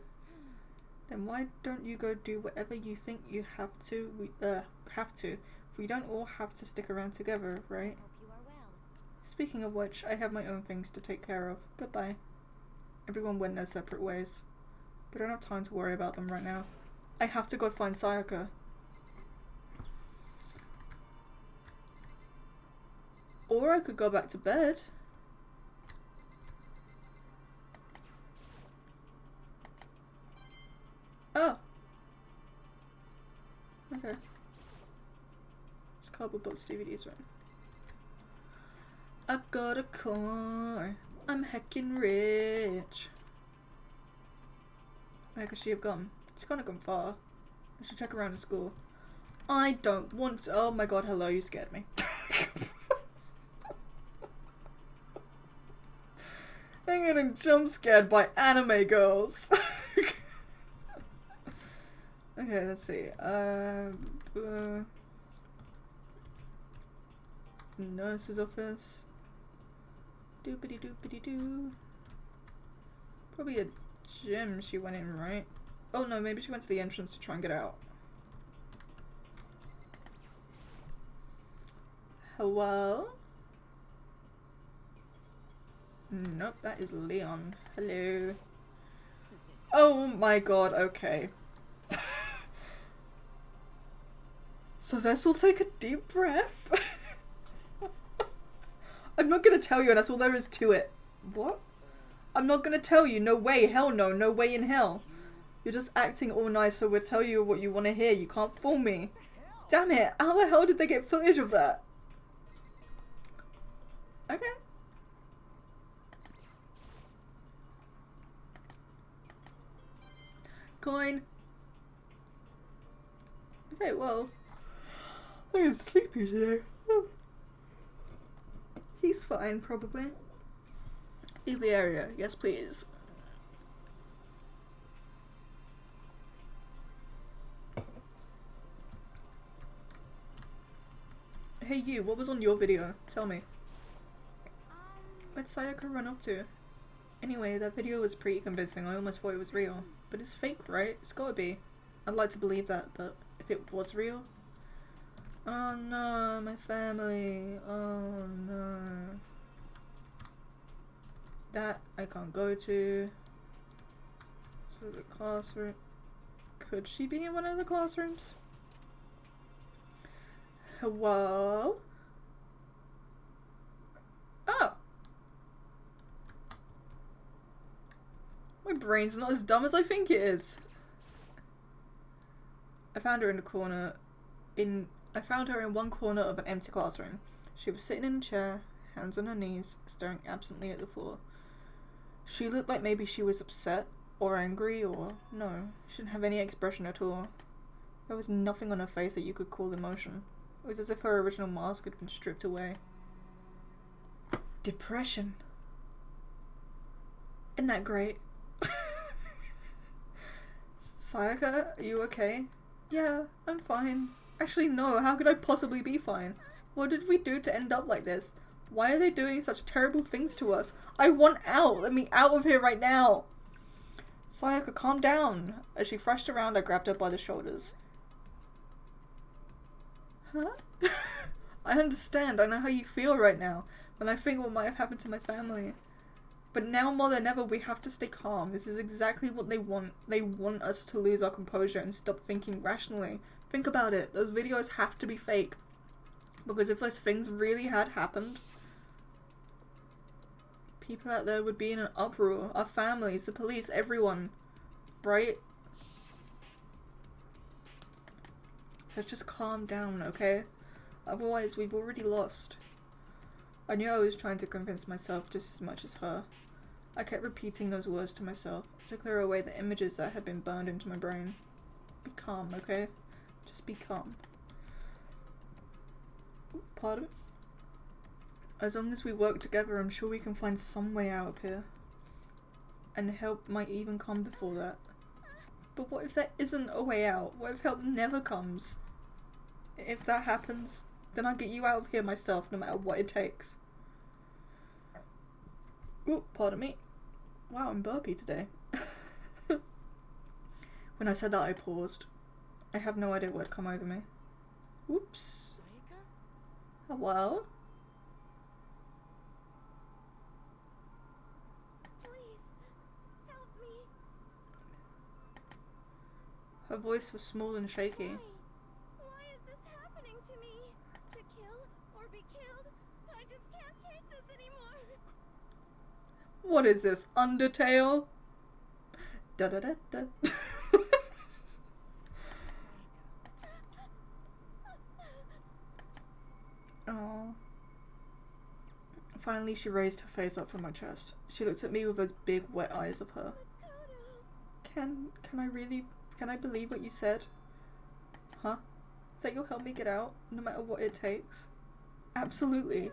Then why don't you go do whatever you think you have to? We don't all have to stick around together, right? Hope you are well. Speaking of which, I have my own things to take care of. Goodbye. Everyone went their separate ways. We don't have time to worry about them right now. I have to go find Sayaka. Or I could go back to bed. Oh. Okay. It's cardboard box DVDs, right? I got a car. I'm heckin' rich. Where could she have gone? She can't have gone far. I should check around the school. I don't want to. Oh my god, hello, you scared me. I'm getting jump scared by anime girls. Okay, let's see. Nurse's office. Doopity doopity doo. Probably a gym she went in, right? Oh no, maybe she went to the entrance to try and get out. Hello? Nope, that is Leon. Hello. Oh my god, okay. So this will take a deep breath. I'm not gonna tell you, and that's all there is to it. What? I'm not gonna tell you. No way. Hell no. No way in hell. You're just acting all nice, so we'll tell you what you want to hear. You can't fool me. Damn it. How the hell did they get footage of that? Okay. Coin. Okay, well. I am sleepy today. He's fine, probably. Leave the area. Yes, please. Hey you, what was on your video? Tell me. Where'd Sayaka run off to? Anyway, that video was pretty convincing. I almost thought it was real. But it's fake, right? It's gotta be. I'd like to believe that, but if it was real... Oh no, my family. Oh no. That I can't go to. So the classroom. Could she be in one of the classrooms? Hello? Oh! My brain's not as dumb as I think it is. I found her in the corner. I found her in one corner of an empty classroom. She was sitting in a chair, hands on her knees, staring absently at the floor. She looked like maybe she was upset or angry, or no, she didn't have any expression at all. There was nothing on her face that you could call emotion. It was as if her original mask had been stripped away. Depression. Isn't that great? Sayaka, are you okay? Yeah, I'm fine. Actually, no, how could I possibly be fine? What did we do to end up like this? Why are they doing such terrible things to us? I want out! Let me out of here right now! Sayaka, calm down! As she thrashed around, I grabbed her by the shoulders. Huh? I understand. I know how you feel right now, when I think what might have happened to my family. But now more than ever, we have to stay calm. This is exactly what they want. They want us to lose our composure and stop thinking rationally. Think about it. Those videos have to be fake. Because if those things really had happened, people out there would be in an uproar. Our families, the police, everyone. Right? So let's just calm down, okay? Otherwise, we've already lost. I knew I was trying to convince myself just as much as her. I kept repeating those words to myself to clear away the images that had been burned into my brain. Be calm, okay? Just be calm. Pardon? As long as we work together, I'm sure we can find some way out of here. And help might even come before that. But what if there isn't a way out? What if help never comes? If that happens, then I'll get you out of here myself, no matter what it takes. Ooh, pardon me. Wow, I'm burpy today. When I said that, I paused. I had no idea what had come over me. Whoops. Hello? Please, help me. Her voice was small and shaky. Why is this happening to me? To kill or be killed? I just can't take this anymore. What is this, Undertale? Da da da da. Oh. Finally, she raised her face up from my chest. She looked at me with those big, wet eyes of her. Can I believe what you said? Huh? That you'll help me get out, no matter what it takes? Absolutely.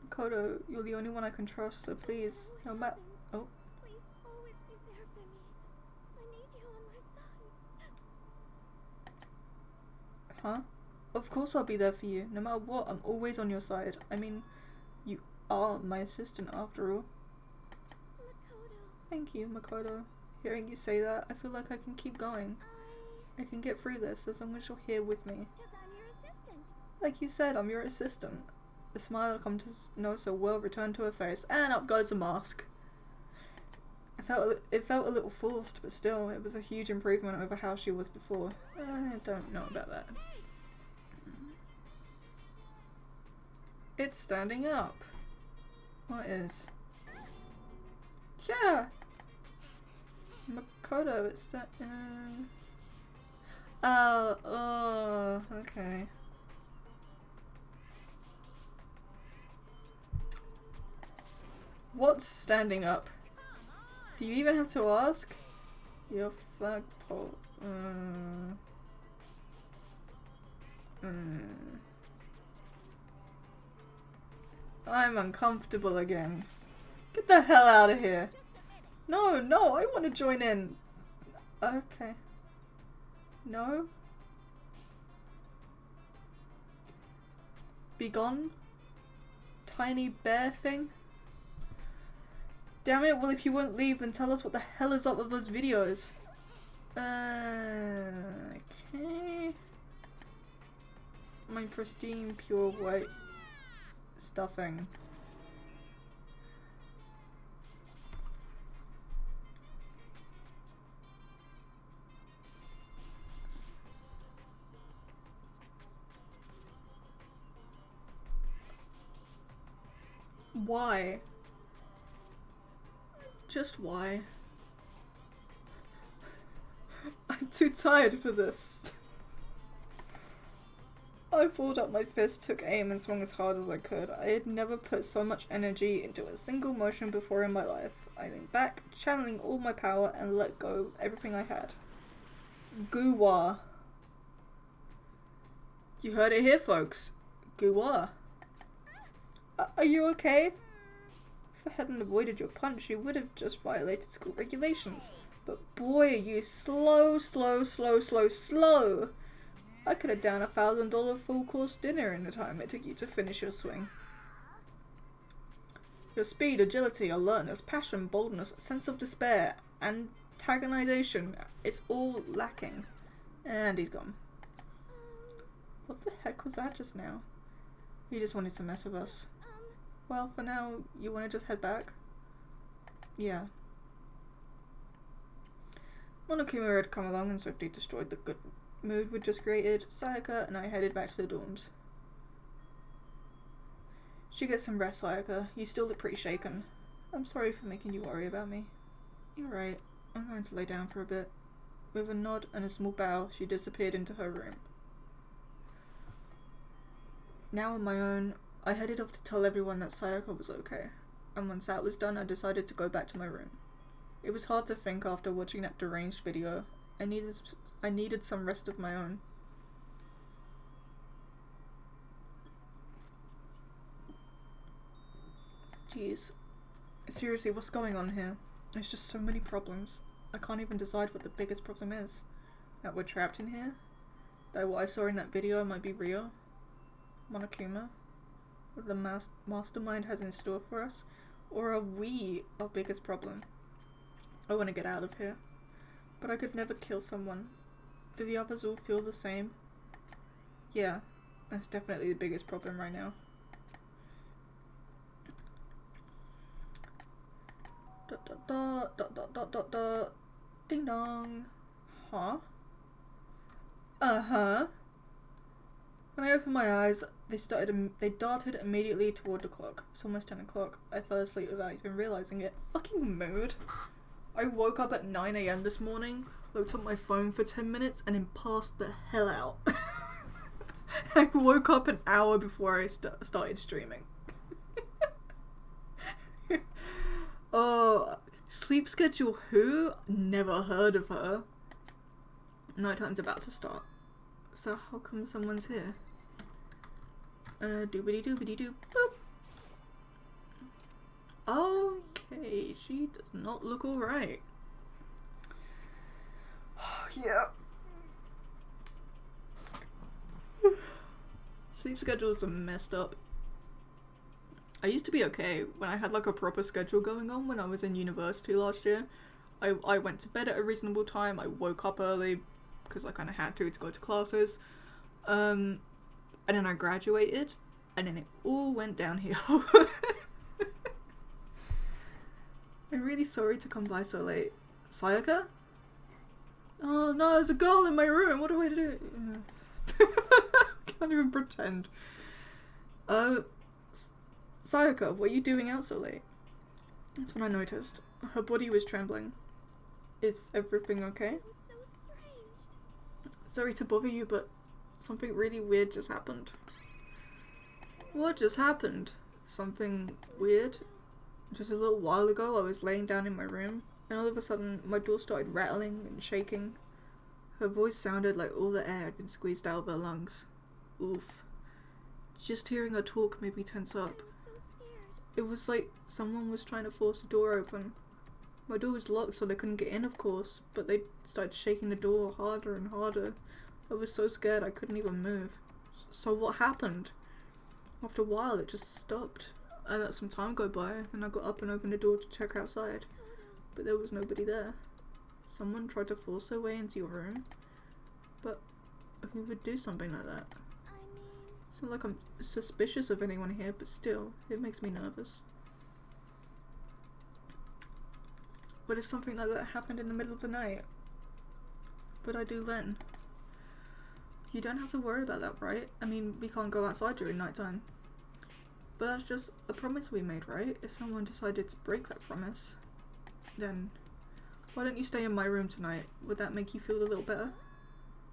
Makoto, you're the only one I can trust, so please, no matter— Oh. Please always be there for me. I need you on my side. Huh? Of course I'll be there for you. No matter what, I'm always on your side. I mean, you are my assistant after all. Makoto, Thank you, Makoto. Hearing you say that, I feel like I can keep going. I can get through this as long as you're here with me. because I'm your assistant. Like you said, I'm your assistant. The smile I've come to know so well returned to her face, and up goes the mask. It felt a little forced, but still, it was a huge improvement over how she was before. I don't know about that. It's standing up. What is? Yeah! Makoto, it's oh, okay. What's standing up? Do you even have to ask? Your flagpole. I'm uncomfortable again. Get the hell out of here. No, no, I want to join in. Okay. No? Be gone? Tiny bear thing? Damn it, well if you won't leave, then tell us what the hell is up with those videos. Okay. my pristine, pure white stuffing. Why? Just why? I'm too tired for this. I pulled up my fist, took aim, and swung as hard as I could. I had never put so much energy into a single motion before in my life. I leaned back, channeling all my power, and let go of everything I had. Goo-wah. You heard it here, folks. Goo-wah. Are you okay? If I hadn't avoided your punch, you would have just violated school regulations. But boy, are you slow. I could have downed $1,000 full course dinner in the time it took you to finish your swing. Your speed, agility, alertness, passion, boldness, sense of despair, antagonization, it's all lacking. And he's gone. What the heck was that just now? He just wanted to mess with us. Well, for now, you want to just head back? Yeah. Monokuma had come along and swiftly destroyed the good mood we'd just created. Sayaka and I headed back to the dorms. She gets some rest, Sayaka. You still look pretty shaken. I'm sorry for making you worry about me. You're right. I'm going to lay down for a bit. With a nod and a small bow, she disappeared into her room. Now on my own, I headed off to tell everyone that Sayaka was okay, and once that was done, I decided to go back to my room. It was hard to think after watching that deranged video. I needed some rest of my own. Jeez. Seriously, what's going on here? There's just so many problems. I can't even decide what the biggest problem is. That we're trapped in here? That what I saw in that video might be real? Monokuma? What the mastermind has in store for us? Or are we our biggest problem? I want to get out of here. But I could never kill someone. Do the others all feel the same? Yeah, that's definitely the biggest problem right now. Ding dong. Huh? Uh-huh. When I opened my eyes, they darted immediately toward the clock. It's almost 10 o'clock. I fell asleep without even realizing it. Fucking mood. I woke up at 9 AM this morning, looked at my phone for 10 minutes, and then passed the hell out. I woke up an hour before I started streaming. Oh, sleep schedule who? Never heard of her. Nighttime's about to start. So how come someone's here? Doobity doobity doo boop. Okay, she does not look alright. Yeah. Sleep schedules are messed up. I used to be okay when I had like a proper schedule going on when I was in university last year. I went to bed at a reasonable time. I woke up early because I kind of had to go to classes. And then I graduated and then it all went downhill. I'm really sorry to come by so late. Sayaka? Oh no, there's a girl in my room. What do I do? Can't even pretend. Sayaka, what are you doing out so late? That's when I noticed. Her body was trembling. Is everything okay? So strange. Sorry to bother you, but something really weird just happened. What just happened? Something weird? Just a little while ago, I was laying down in my room, and all of a sudden, my door started rattling and shaking. Her voice sounded like all the air had been squeezed out of her lungs. Oof. Just hearing her talk made me tense up. I was so scared. It was like someone was trying to force the door open. My door was locked so they couldn't get in, of course, but they started shaking the door harder and harder. I was so scared I couldn't even move. So what happened? After a while it just stopped. I let some time go by and I got up and opened the door to check outside. But there was nobody there. Someone tried to force their way into your room. But who would do something like that? I mean, It's not like I'm suspicious of anyone here, but still, it makes me nervous. What if something like that happened in the middle of the night? What would I do then? You don't have to worry about that, right? I mean, we can't go outside during nighttime. But that's just a promise we made, right? If someone decided to break that promise, then why don't you stay in my room tonight? Would that make you feel a little better?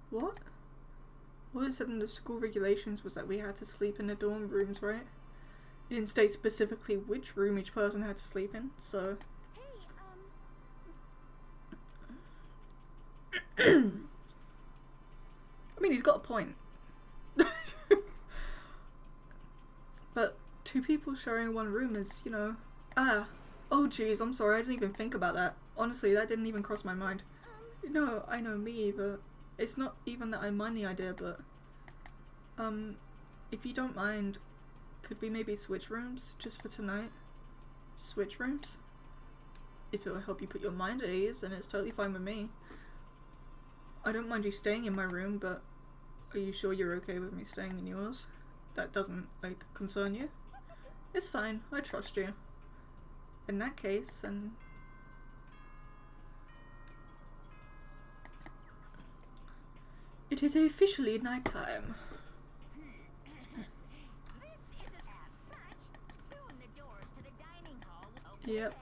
What? All it said in the school regulations was that we had to sleep in the dorm rooms, right? It didn't state specifically which room each person had to sleep in, so... Hey, I mean, he's got a point. But 2 people sharing one room is, you know... Oh jeez, I'm sorry, I didn't even think about that. Honestly, that didn't even cross my mind. No, I know me, but... It's not even that I mind the idea, but... if you don't mind, could we maybe switch rooms, just for tonight? Switch rooms? If it will help you put your mind at ease, then it's totally fine with me. I don't mind you staying in my room, but are you sure you're okay with me staying in yours? That doesn't, like, concern you? It's fine, I trust you. In that case, then... It is officially nighttime. Yep.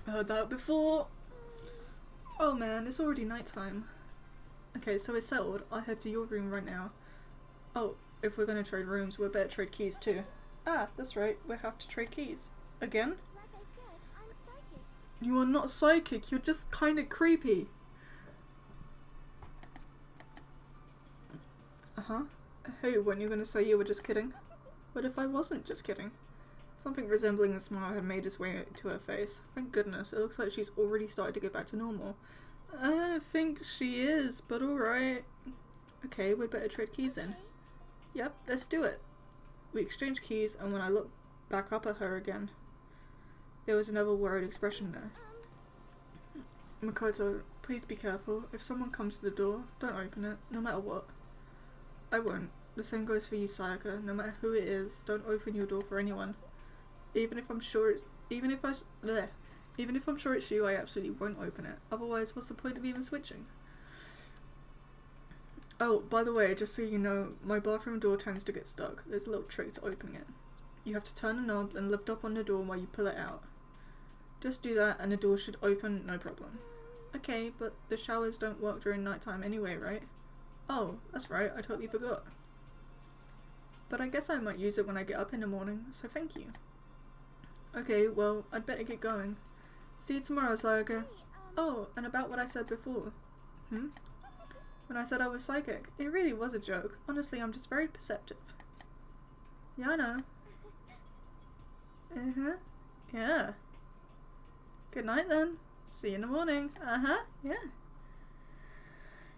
Heard that before. Oh man, it's already nighttime. Okay, so it's settled. I'll head to your room right now. Oh, if we're gonna trade rooms, we better trade keys too. Ah, that's right, we have to trade keys. Again? like I said, I'm psychic. You are not psychic, you're just kinda creepy. Uh-huh. Hey, weren't you gonna say you were just kidding? What if I wasn't just kidding? Something resembling a smile had made its way to her face. Thank goodness, it looks like she's already started to get back to normal. I think she is, but alright. Okay, we'd better trade keys then. Yep, let's do it. We exchanged keys, and when I looked back up at her again, there was another worried expression there. Makoto, please be careful. If someone comes to the door, don't open it, no matter what. I won't. The same goes for you, Sayaka. No matter who it is, don't open your door for anyone. Even if I'm sure it's you, I absolutely won't open it. Otherwise, what's the point of even switching? Oh, by the way, just so you know, my bathroom door tends to get stuck. There's a little trick to opening it. You have to turn the knob and lift up on the door while you pull it out. Just do that and the door should open, no problem. Okay, but the showers don't work during nighttime anyway, right? Oh, that's right, I totally forgot. But I guess I might use it when I get up in the morning, so thank you. Okay, well, I'd better get going. See you tomorrow, Sayaka. Oh, and about what I said before. When I said I was psychic, it really was a joke. Honestly, I'm just very perceptive. Yeah, I know. Yeah. Good night then. See you in the morning. Yeah.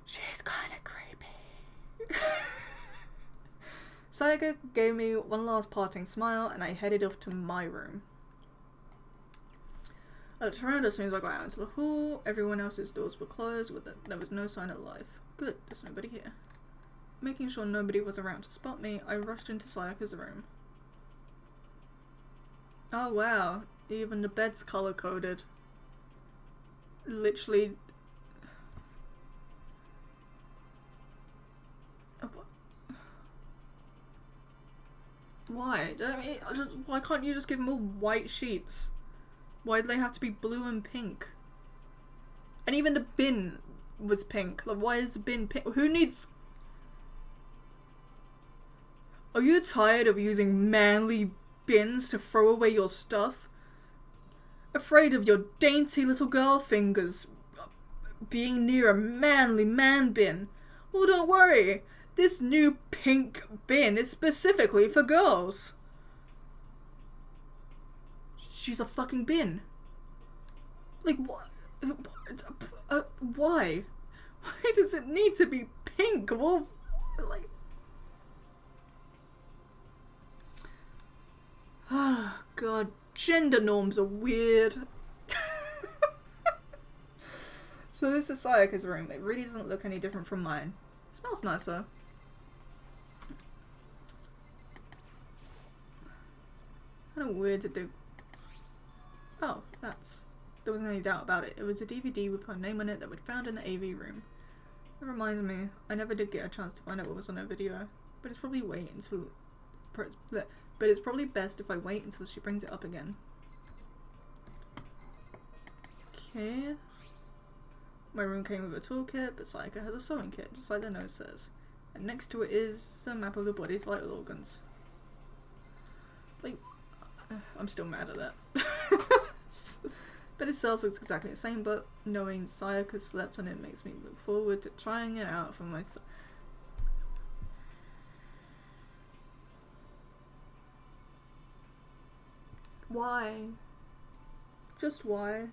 She's kinda creepy. Sayaka gave me one last parting smile and I headed off to my room. I looked around as soon as I got out into the hall. Everyone else's doors were closed, there was no sign of life. Good, there's nobody here. Making sure nobody was around to spot me, I rushed into Sayaka's room. Oh wow, even the bed's color-coded. Literally... Why? Why can't you just give them all white sheets? Why do they have to be blue and pink? And even the bin was pink. Like, why is the bin pink? Who needs... Are you tired of using manly bins to throw away your stuff? Afraid of your dainty little girl fingers being near a manly man bin? Well, don't worry. This new pink bin is specifically for girls. She's a fucking bin. Like, what? Why? Why does it need to be pink? Well, like... Oh, God. Gender norms are weird. So this is Sayaka's room. It really doesn't look any different from mine. It smells nice though. Kind of weird to do. Oh, there wasn't any doubt about it. It was a DVD with her name on it that we'd found in the AV room. That reminds me, I never did get a chance to find out what was on her video, but it's probably it's probably best if I wait until she brings it up again. Okay. My room came with a toolkit, but Sayaka has a sewing kit, just like the note says. And next to it is a map of the body's vital organs. Like, I'm still mad at that. Bed itself looks exactly the same, but knowing Sayaka slept on it makes me look forward to trying it out for myself. Why? Just why?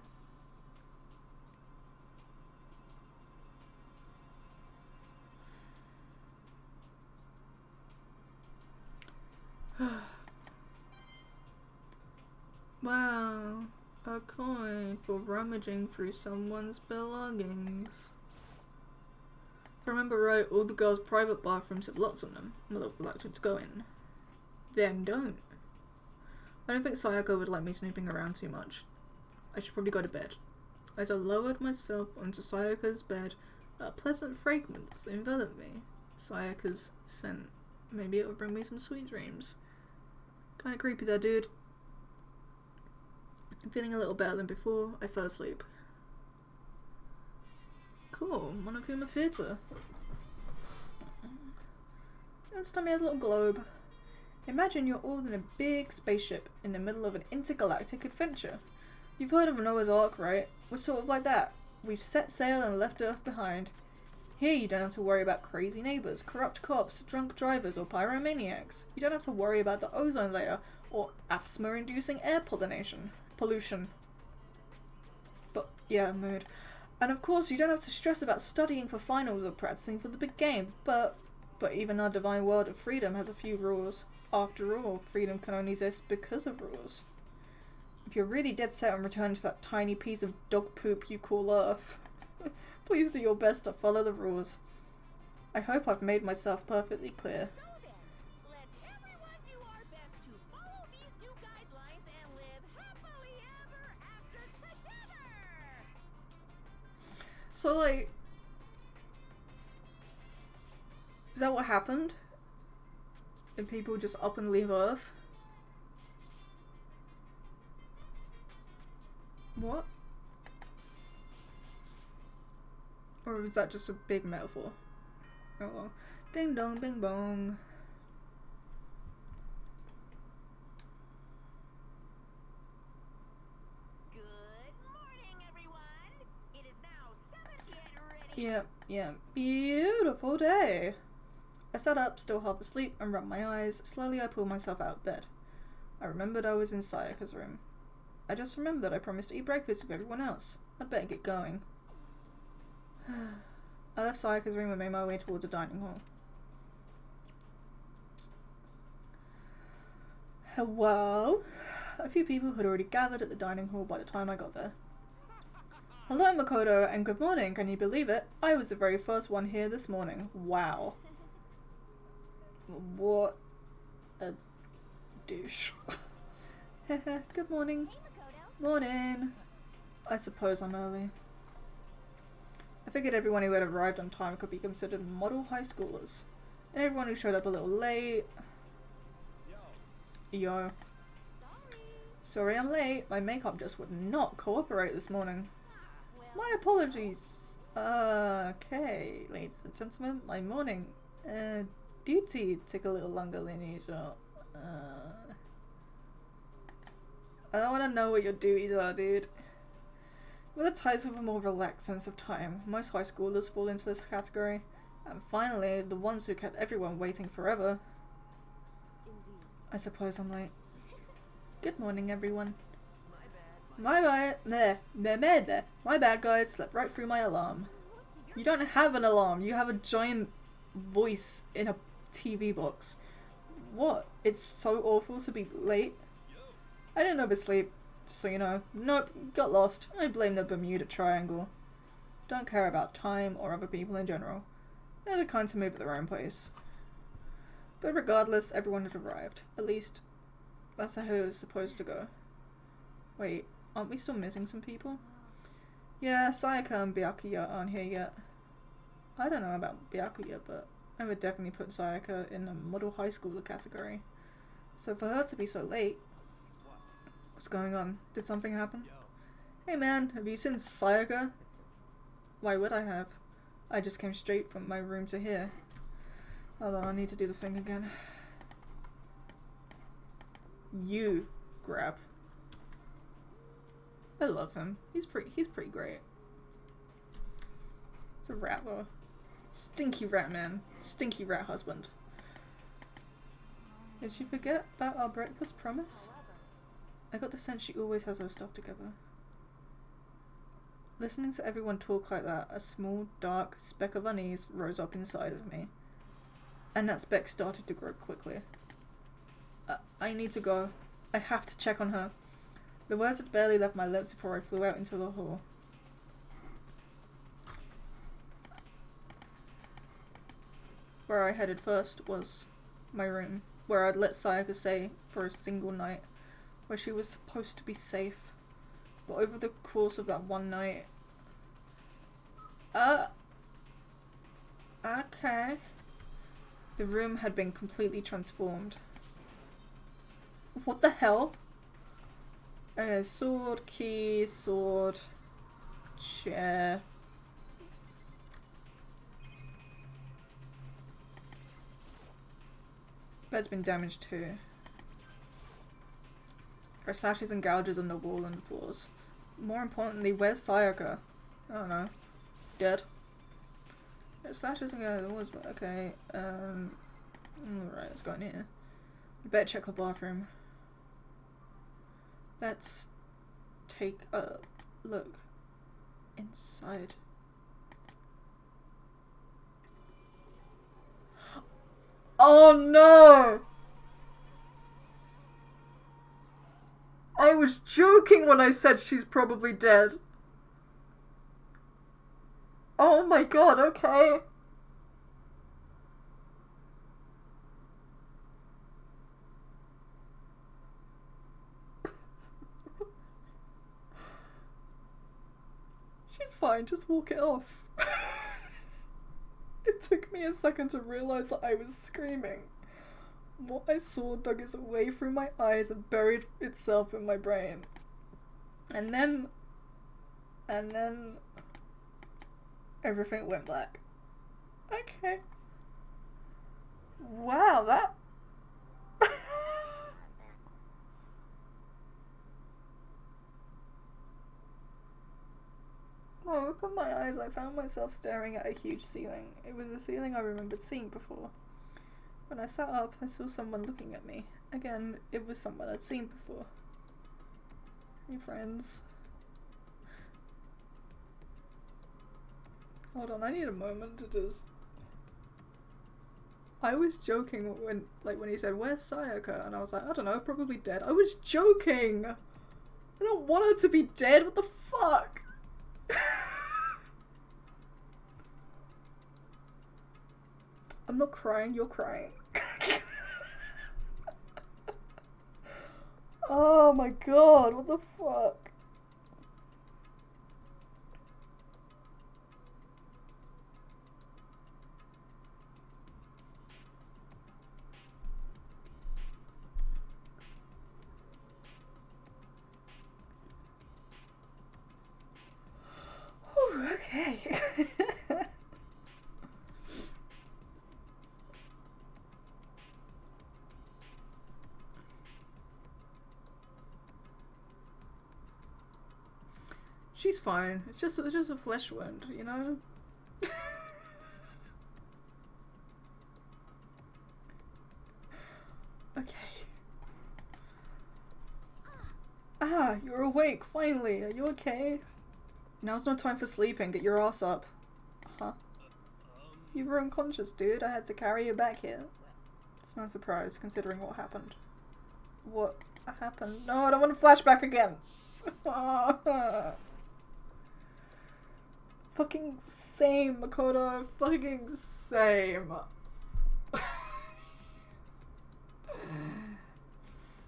Wow, a coin for rummaging through someone's belongings. If I remember right, all the girls' private bathrooms have locks on them. I'm a little reluctant to go in. Then don't. I don't think Sayaka would like me snooping around too much. I should probably go to bed. As I lowered myself onto Sayaka's bed, a pleasant fragrance enveloped me. Sayaka's scent. Maybe it would bring me some sweet dreams. Kinda creepy there, dude. I'm feeling a little better than before I fell asleep. Cool, Monokuma Theatre. This time he has a little globe. Imagine you're all in a big spaceship in the middle of an intergalactic adventure. You've heard of Noah's Ark, right? We're sort of like that. We've set sail and left Earth behind. Here you don't have to worry about crazy neighbours, corrupt cops, drunk drivers or pyromaniacs. You don't have to worry about the ozone layer or asthma-inducing air pollution. But yeah, mood. And of course you don't have to stress about studying for finals or practicing for the big game, but even our divine world of freedom has a few rules. After all, freedom can only exist because of rules. If you're really dead set on returning to that tiny piece of dog poop you call Earth, please do your best to follow the rules. I hope I've made myself perfectly clear. So then, let's everyone do our best to follow these new guidelines and live happily ever after together! So like, is that what happened? If people just up and leave Earth? What? Or is that just a big metaphor? Oh well. Ding dong, bing bong. Good morning, everyone. It is now 7 Get ready. Yeah, beautiful day. I sat up, still half asleep, and rubbed my eyes. Slowly I pulled myself out of bed. I remembered I was in Sayaka's room. I just remembered I promised to eat breakfast with everyone else. I'd better get going. I left Sayaka's room and made my way towards the dining hall. Hello? A few people had already gathered at the dining hall by the time I got there. Hello, Makoto, and good morning. Can you believe it? I was the very first one here this morning. Wow. What a douche. Good morning. Hey, Makoto. Morning. I suppose I'm early. I figured everyone who had arrived on time could be considered model high schoolers. And everyone who showed up a little late... Yo. Sorry I'm late. My makeup just would not cooperate this morning. My apologies. Okay, ladies and gentlemen, my morning duty took a little longer than usual. I don't want to know what your duties are, dude. With the types with a more relaxed sense of time, most high schoolers fall into this category. And finally, the ones who kept everyone waiting forever. Indeed. I suppose I'm late. Good morning, everyone. My bad, guys. Slept right through my alarm. You don't have an alarm. You have a giant voice in a TV box. What? It's so awful to be late? I didn't oversleep, just so you know. Nope, got lost. I blame the Bermuda Triangle. Don't care about time or other people in general. They're the kind to move at their own pace. But regardless, everyone had arrived. At least, That's how it was supposed to go. Wait, aren't we still missing some people? Yeah, Sayaka and Byakuya aren't here yet. I don't know about Byakuya, but I would definitely put Sayaka in the model high schooler category. So for her to be so late... What's going on? Did something happen? Hey man, have you seen Sayaka? Why would I have? I just came straight from my room to here. Hold on, I need to do the thing again. You grab. I love him. He's pretty great. It's a rat though. Stinky rat man. Stinky rat husband. Did she forget about our breakfast promise? I got the sense she always has her stuff together. Listening to everyone talk like that, a small, dark speck of unease rose up inside of me. And that speck started to grow quickly. I need to go. I have to check on her. The words had barely left my lips before I flew out into the hall. Where I headed first was my room, where I'd let Sayaka stay for a single night, where she was supposed to be safe. But over the course of that one night... Okay. The room had been completely transformed. What the hell? Okay, sword, key, sword, chair. Bed's been damaged too. There are slashes and gouges on the wall and the floors. More importantly, where's Sayaka? I don't know. Dead. There's slashes and gouges on the walls. Okay, alright, let's go in here. We better check the bathroom. Let's take a look inside. Oh no! I was joking when I said she's probably dead. Oh my god, okay. She's fine, just walk it off. It took me a second to realize that I was screaming. What I saw dug its way through my eyes and buried itself in my brain. And then everything went black. Okay. Wow, that... When I opened my eyes, I found myself staring at a huge ceiling. It was a ceiling I remembered seeing before. When I sat up, I saw someone looking at me. Again, it was someone I'd seen before. Hey friends. Hold on, I need a moment to just... I was joking when he said, "Where's Sayaka?" And I was like, I don't know, probably dead. I was joking! I don't want her to be dead, what the fuck? I'm not crying, you're crying. Oh my god, what the fuck? Whew, okay. She's fine. It's just a flesh wound, you know? Okay. Ah, you're awake, finally. Are you okay? Now's no time for sleeping. Get your ass up. Huh? You were unconscious, dude. I had to carry you back here. It's no surprise, considering what happened. What happened? No, I don't want to flashback again. Fucking same, Makoto. Fucking same.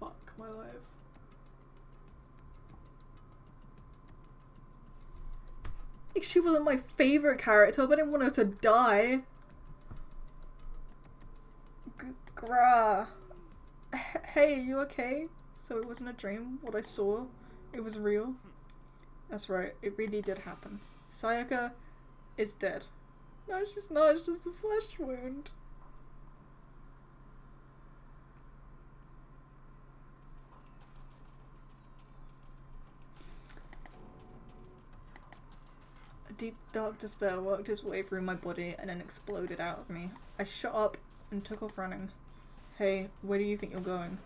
Fuck my life. Like, she wasn't my favorite character, but I didn't want her to die. Grah. Hey, you okay? So it wasn't a dream, what I saw? It was real? That's right, it really did happen. Sayaka is dead. No, she's not, it's just a flesh wound. A deep, dark despair worked its way through my body and then exploded out of me. I shut up and took off running. Hey, where do you think you're going?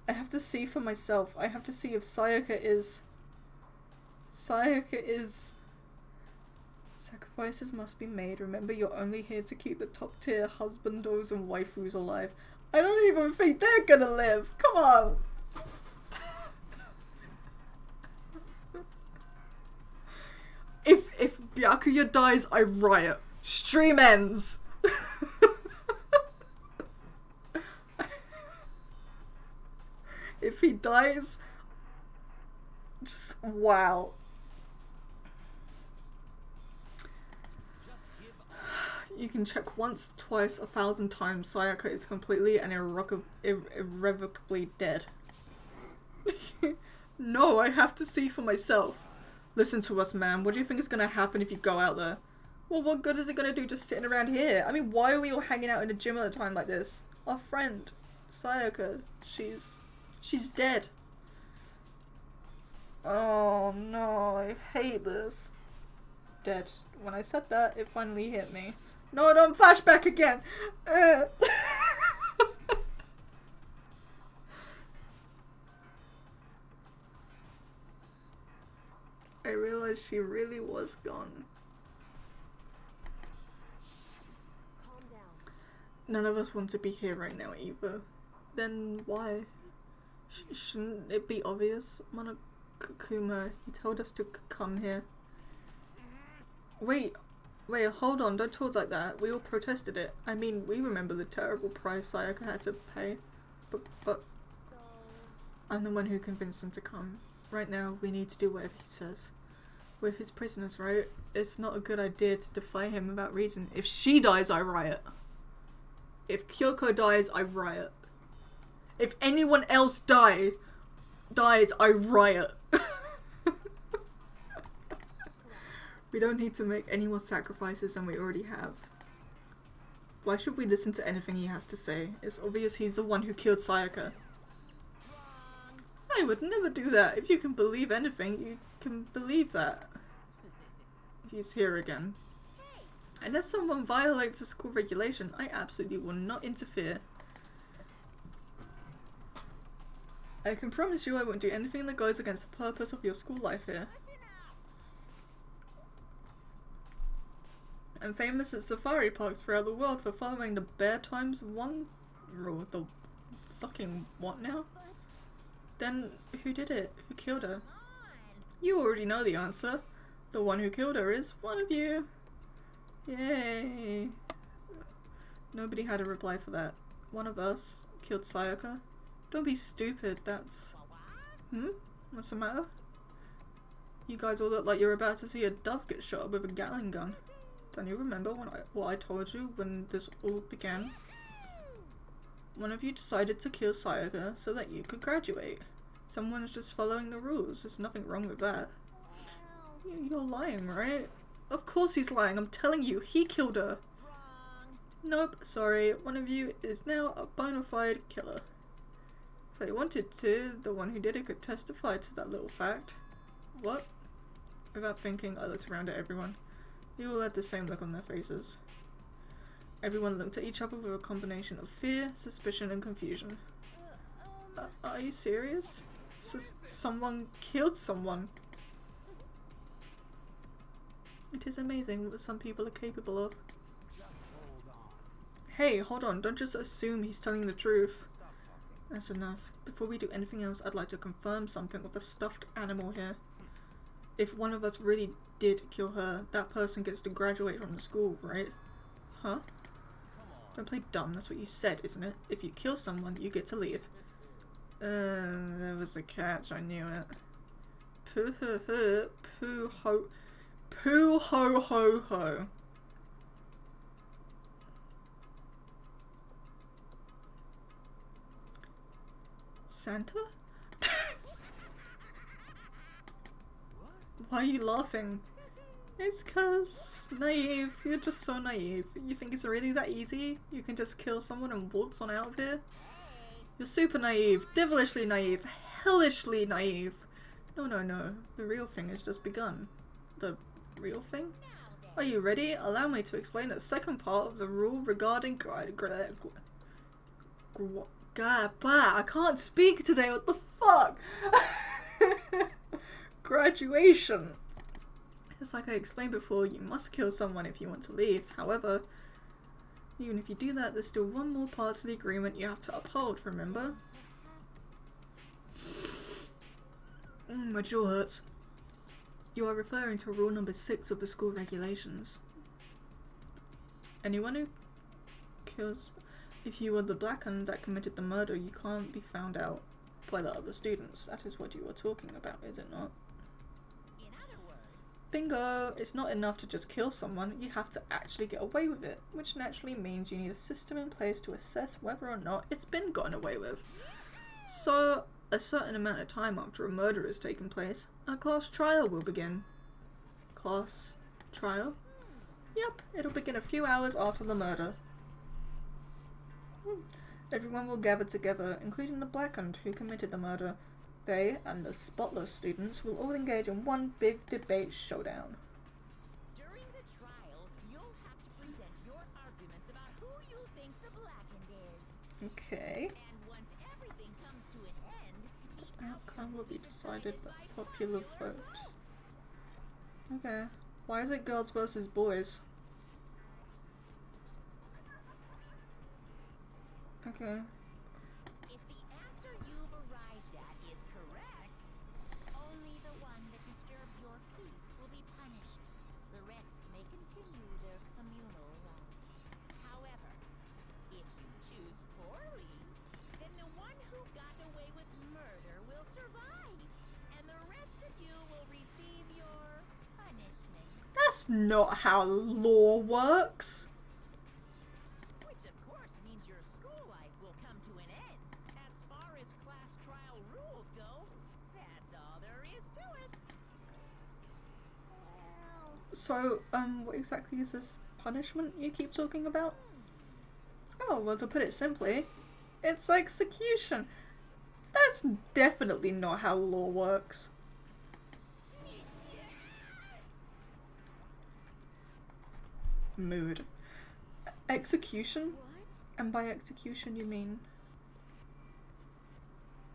I have to see for myself. I have to see if Sayaka is... Sacrifices must be made. Remember, you're only here to keep the top tier husbandos and waifus alive. I don't even think they're gonna live. Come on. If Byakuya dies, I riot. Stream ends. If he dies, just wow. You can check once, twice, 1,000 times. Sayaka is completely and irrevocably dead. No, I have to see for myself. Listen to us, man. What do you think is gonna happen if you go out there? Well, what good is it gonna do just sitting around here? I mean, why are we all hanging out in the gym at a time like this? Our friend, Sayaka, she's dead. Oh no, I hate this. Dead. When I said that, it finally hit me. No, don't flashback again! I realized she really was gone. Calm down. None of us want to be here right now either. Then why? Shouldn't it be obvious? Monokuma, he told us to come here. Wait, hold on, don't talk like that. We all protested it. I mean, we remember the terrible price Sayaka had to pay. But So... I'm the one who convinced him to come. Right now, we need to do whatever he says. We're his prisoners, right? It's not a good idea to defy him without reason. If she dies, I riot. If Kyoko dies, I riot. If anyone else dies, I riot. We don't need to make any more sacrifices than we already have. Why should we listen to anything he has to say? It's obvious he's the one who killed Sayaka. I would never do that. If you can believe anything, you can believe that. He's here again. Unless someone violates a school regulation, I absolutely will not interfere. I can promise you I won't do anything that goes against the purpose of your school life here. I'm famous at safari parks throughout the world for following the Bear Times 1 rule. The fucking what now? Then who did it? Who killed her? You already know the answer. The one who killed her is one of you. Yay. Nobody had a reply for that. One of us killed Sayaka. Don't be stupid, that's... What's the matter? You guys all look like you're about to see a dove get shot with a Gatling gun. Don't you remember what I told you when this all began? One of you decided to kill Sayaka so that you could graduate. Someone's just following the rules. There's nothing wrong with that. You're lying, right? Of course he's lying. I'm telling you, he killed her. Nope, sorry. One of you is now a bona fide killer. If they wanted to, the one who did it could testify to that little fact. What? Without thinking, I looked around at everyone. They all had the same look on their faces. Everyone looked at each other with a combination of fear, suspicion, and confusion. Are you serious? Someone killed someone. It is amazing what some people are capable of. Hey, hold on, don't just assume he's telling the truth. That's enough. Before we do anything else, I'd like to confirm something with the stuffed animal here. If one of us really did kill her, that person gets to graduate from the school, right? Huh? Don't play dumb, that's what you said, isn't it? If you kill someone, you get to leave. There was a catch, I knew it. Poo ho ho, poo ho, poo ho ho ho. Santa? Why are you laughing? It's cause naive. You're just so naive. You think it's really that easy? You can just kill someone and waltz on out of here? You're super naive, devilishly naive, hellishly naive. No, no, no. The real thing has just begun. The real thing? Are you ready? Allow me to explain the second part of the rule regarding I can't speak today, what the fuck? Graduation. Just like I explained before, you must kill someone if you want to leave. However, even if you do that, there's still one more part to the agreement you have to uphold, remember? My jaw hurts. You are referring to rule number 6 of the school regulations. Anyone who kills... If you were the black one that committed the murder, you can't be found out by the other students. That is what you were talking about, is it not? In other words, Bingo! It's not enough to just kill someone, you have to actually get away with it, which naturally means you need a system in place to assess whether or not it's been gotten away with. So, a certain amount of time after a murder has taken place, a class trial will begin. Class trial? Yep, it'll begin a few hours after the murder. Everyone will gather together, including the blackened who committed the murder. They and the spotless students will all engage in one big debate showdown. during the trial, you'll have to present your arguments about who you think the blackened is. Okay. And once everything comes to an end, the Outcome will be decided by popular vote. Okay. Why is it girls versus boys? Okay. if the answer you've arrived at is correct, only the one that disturbed your peace will be punished. The rest may continue their communal life. However, if you choose poorly, then the one who got away with murder will survive, and the rest of you will receive your punishment. That's not how law works. Which of course means your school life will come to an end. As far as class trial rules go, that's all there is to it. So, what exactly is this punishment you keep talking about? Oh, well, to put it simply, it's execution. That's definitely not how law works. Mood. Execution? What? And by execution you mean...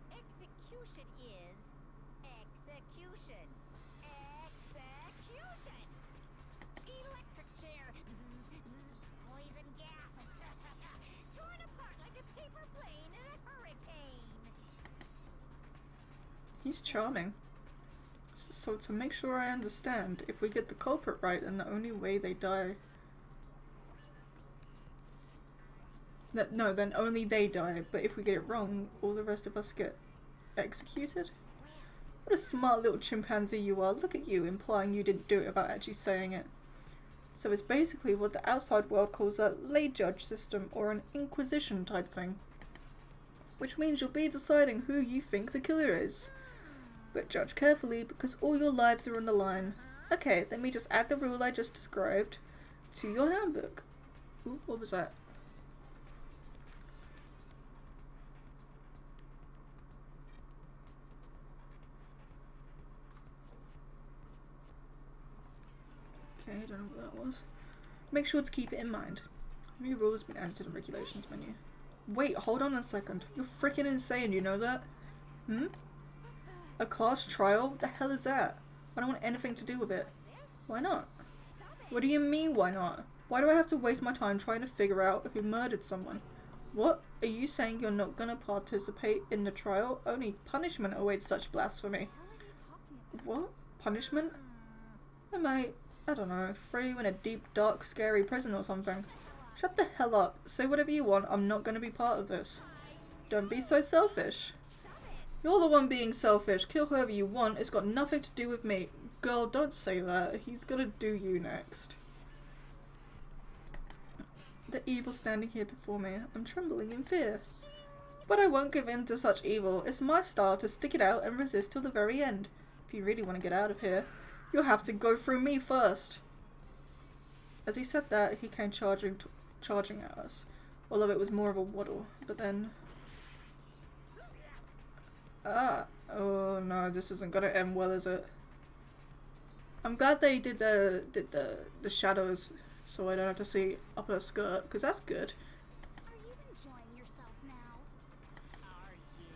Execution is execution. Execution. Electric chair. Zzz, zzz, poison gas. Torn apart like a paper plane in a hurricane. He's charming. So to make sure I understand, if we get the culprit right, then the only way they die... No, then only they die, but if we get it wrong, all the rest of us get executed? What a smart little chimpanzee you are. Look at you, implying you didn't do it without actually saying it. So it's basically what the outside world calls a lay judge system, or an inquisition type thing. Which means you'll be deciding who you think the killer is. But judge carefully, because all your lives are on the line. Okay, let me just add the rule I just described to your handbook. Ooh, what was that? Okay, I don't know what that was. Make sure to keep it in mind. New rules been added to the regulations menu. Wait, hold on a second. You're freaking insane, you know that? Hmm? A class trial? What the hell is that? I don't want anything to do with it. Why not? What do you mean, why not? Why do I have to waste my time trying to figure out who murdered someone? What? Are you saying you're not gonna participate in the trial? Only punishment awaits such blasphemy. What? Punishment? Am I don't know, throw you in a deep, dark, scary prison or something. Shut the hell up. Say whatever you want, I'm not gonna be part of this. Don't be so selfish. You're the one being selfish. Kill whoever you want. It's got nothing to do with me. Girl, don't say that. He's gonna do you next. The evil standing here before me. I'm trembling in fear. But I won't give in to such evil. It's my style to stick it out and resist till the very end. If you really want to get out of here, you'll have to go through me first. As he said that, he came charging at us. Although it was more of a waddle. But then... oh no, this isn't gonna end well, is it? I'm glad they did the shadows so I don't have to see up her skirt, because that's good. Are you enjoying yourself now? Are you?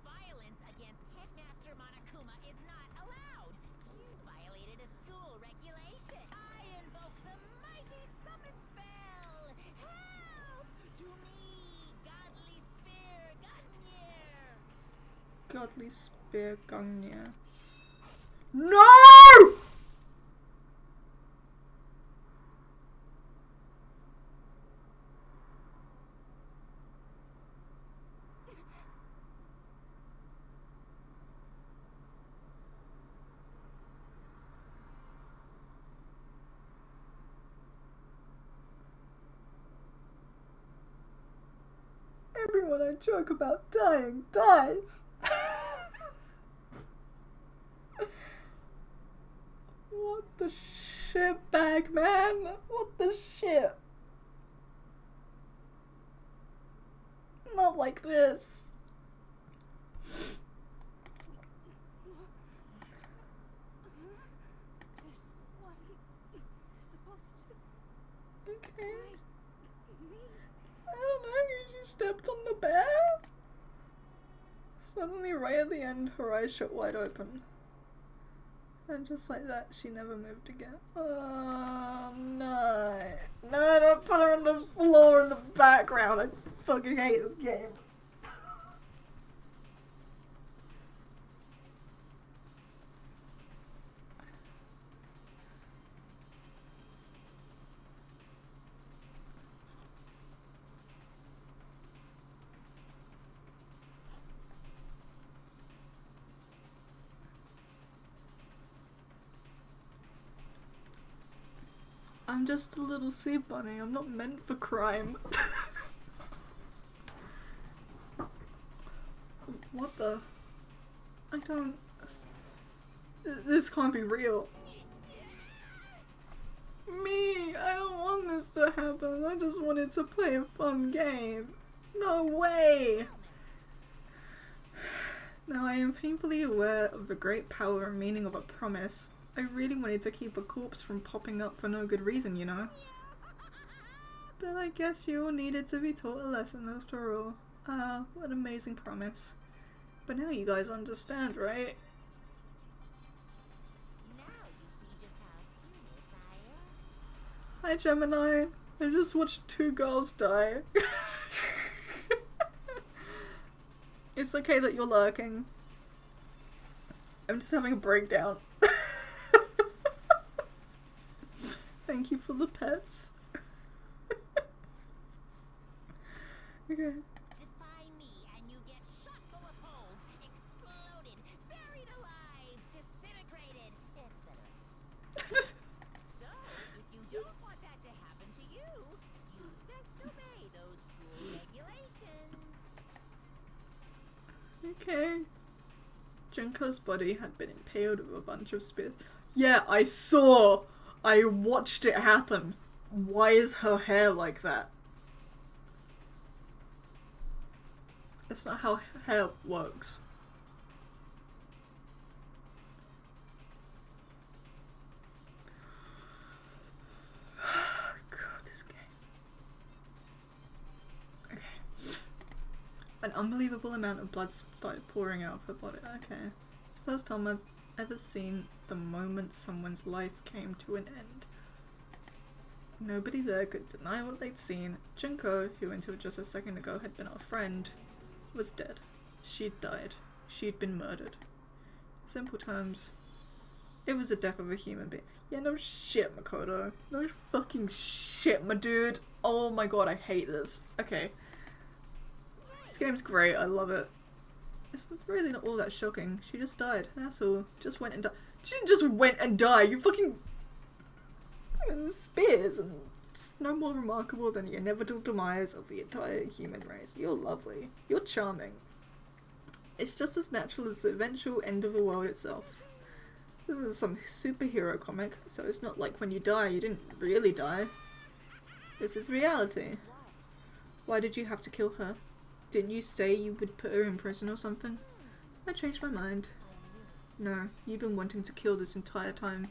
Violence against Headmaster Monokuma is not allowed. You violated a school regulation. I invoke the mighty summon spell. Help! To me, godly spear, Gungnir. Godly spear Gungnir. No! Everyone I joke about dying dies. What the shit bag, man? What the shit? Not like this. This wasn't supposed to. Okay. Me. I don't know, you just stepped on the bear? Suddenly, right at the end, her eyes shut wide open. And just like that, she never moved again. Oh no. No, don't put her on the floor in the background. I fucking hate this game. I'm just a little sea bunny. I'm not meant for crime. What the? I don't... This can't be real. Me! I don't want this to happen. I just wanted to play a fun game. No way! Now I am painfully aware of the great power and meaning of a promise. I really wanted to keep a corpse from popping up for no good reason, you know? But I guess you all needed to be taught a lesson after all. Ah, what an amazing promise. But now you guys understand, right? Now you see just how serious I am. Hi Gemini, I just watched 2 girls die. It's okay that you're lurking. I'm just having a breakdown. Thank you for the pets. Okay. Defy me and you get shot full of holes, exploded, buried alive, disintegrated, etc. So, if you don't want that to happen to you, you best obey those school regulations. Okay. Junko's body had been impaled with a bunch of spears. Yeah, I saw! I watched it happen. Why is her hair like that? That's not how hair works. God, this game. Okay. An unbelievable amount of blood started pouring out of her body. Okay. It's the first time I've ever seen the moment someone's life came to an end. Nobody there could deny what they'd seen. Junko, who until just a second ago had been our friend, was dead. She'd died. She'd been murdered. Simple terms, it was the death of a human being. Yeah, no shit, Makoto. No fucking shit, my dude. Oh my god, I hate this. Okay. Right, This game's great, I love it. It's really not all that shocking. She just died, that's all. Just went and died. She didn't just went and die, you fucking spears, and it's no more remarkable than the inevitable demise of the entire human race. You're lovely. You're charming. It's just as natural as the eventual end of the world itself. This is some superhero comic, so it's not like when you die, you didn't really die. This is reality. Why did you have to kill her? Didn't you say you would put her in prison or something? I changed my mind. No, you've been wanting to kill this entire time.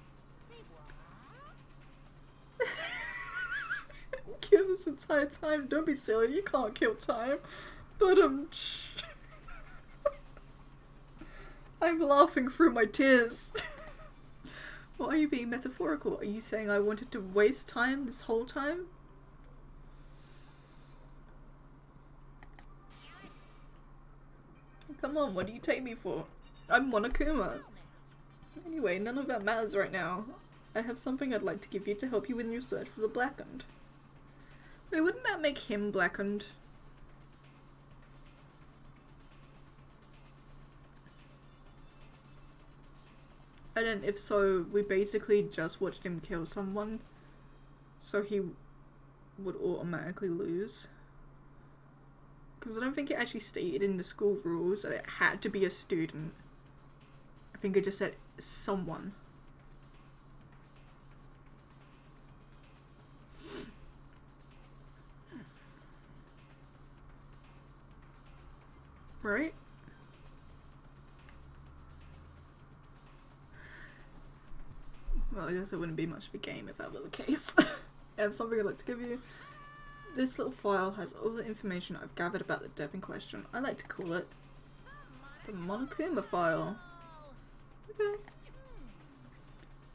Kill this entire time? Don't be silly, you can't kill time. But I'm laughing through my tears. Why are you being metaphorical? Are you saying I wanted to waste time this whole time? Come on, what do you take me for? I'm Monokuma. Anyway, none of that matters right now. I have something I'd like to give you to help you in your search for the Blackened. Wait, wouldn't that make him Blackened? And then if so, we basically just watched him kill someone, so he would automatically lose. Because I don't think it actually stated in the school rules that it had to be a student. I think it just said someone. Right? Well, I guess it wouldn't be much of a game if that were the case. I have something I'd like to give you. This little file has all the information I've gathered about the death in question. I like to call it the Monokuma file. Okay.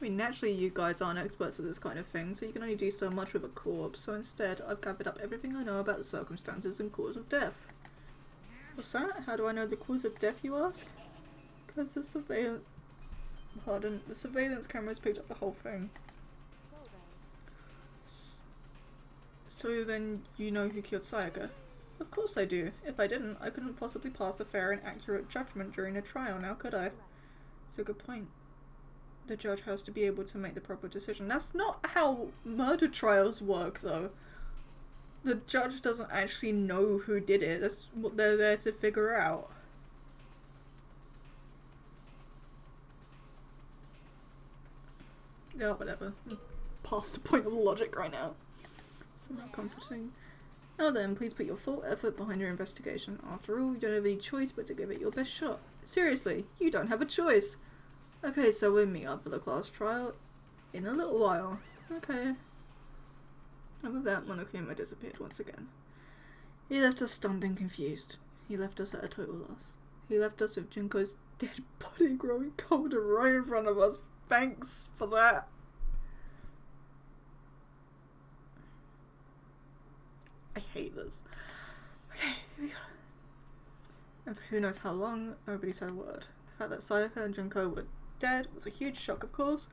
I mean, naturally you guys aren't experts at this kind of thing, so you can only do so much with a corpse, so instead I've gathered up everything I know about the circumstances and cause of death. What's that? How do I know the cause of death, you ask? Because the surveillance... Pardon, the surveillance cameras picked up the whole thing. So then you know who killed Sayaka? Of course I do. If I didn't, I couldn't possibly pass a fair and accurate judgment during a trial now, could I? It's a good point. The judge has to be able to make the proper decision. That's not how murder trials work, though. The judge doesn't actually know who did it. That's what they're there to figure out. Yeah, whatever. I'm past the point of logic right now. Somehow comforting. Now then, please put your full effort behind your investigation. After all, you don't have any choice but to give it your best shot. Seriously, you don't have a choice. Okay, so we'll meet up for the class trial in a little while. Okay. And with that, Monokuma disappeared once again. He left us stunned and confused. He left us at a total loss. He left us with Junko's dead body growing colder right in front of us. Thanks for that. I hate this. Okay, here we go. And for who knows how long, nobody said a word. The fact that Sayaka and Junko were dead was a huge shock, of course.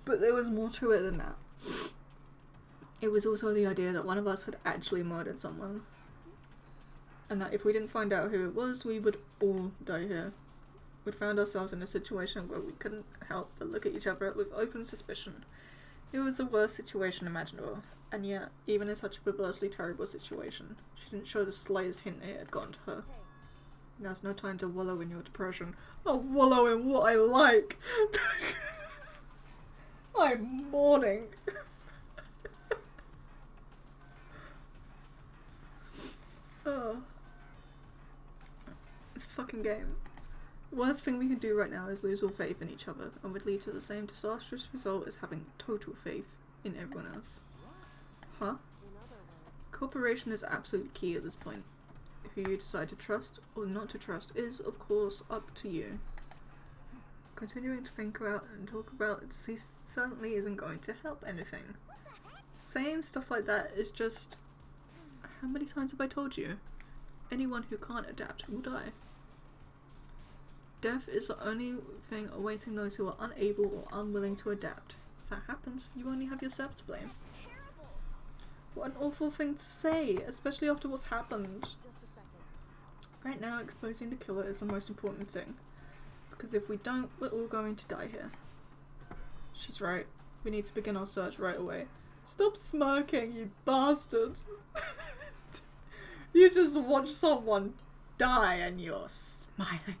But there was more to it than that. It was also the idea that one of us had actually murdered someone. And that if we didn't find out who it was, we would all die here. We'd found ourselves in a situation where we couldn't help but look at each other with open suspicion. It was the worst situation imaginable, and yet, even in such a perversely terrible situation, she didn't show the slightest hint it had gotten to her. Now's no time to wallow in your depression. I'll wallow in what I like! I'm mourning. Oh. It's a fucking game. Worst thing we can do right now is lose all faith in each other, and would lead to the same disastrous result as having total faith in everyone else. Huh? Cooperation is absolutely key at this point. Who you decide to trust or not to trust is, of course, up to you. Continuing to think about and talk about it certainly isn't going to help anything. Saying stuff like that is just... How many times have I told you? Anyone who can't adapt will die. Death is the only thing awaiting those who are unable or unwilling to adapt. If that happens, you only have yourself to blame. What an awful thing to say, especially after what's happened. Just a second. Right now, exposing the killer is the most important thing. Because if we don't, we're all going to die here. She's right. We need to begin our search right away. Stop smirking, you bastard! You just watch someone die and you're smiling.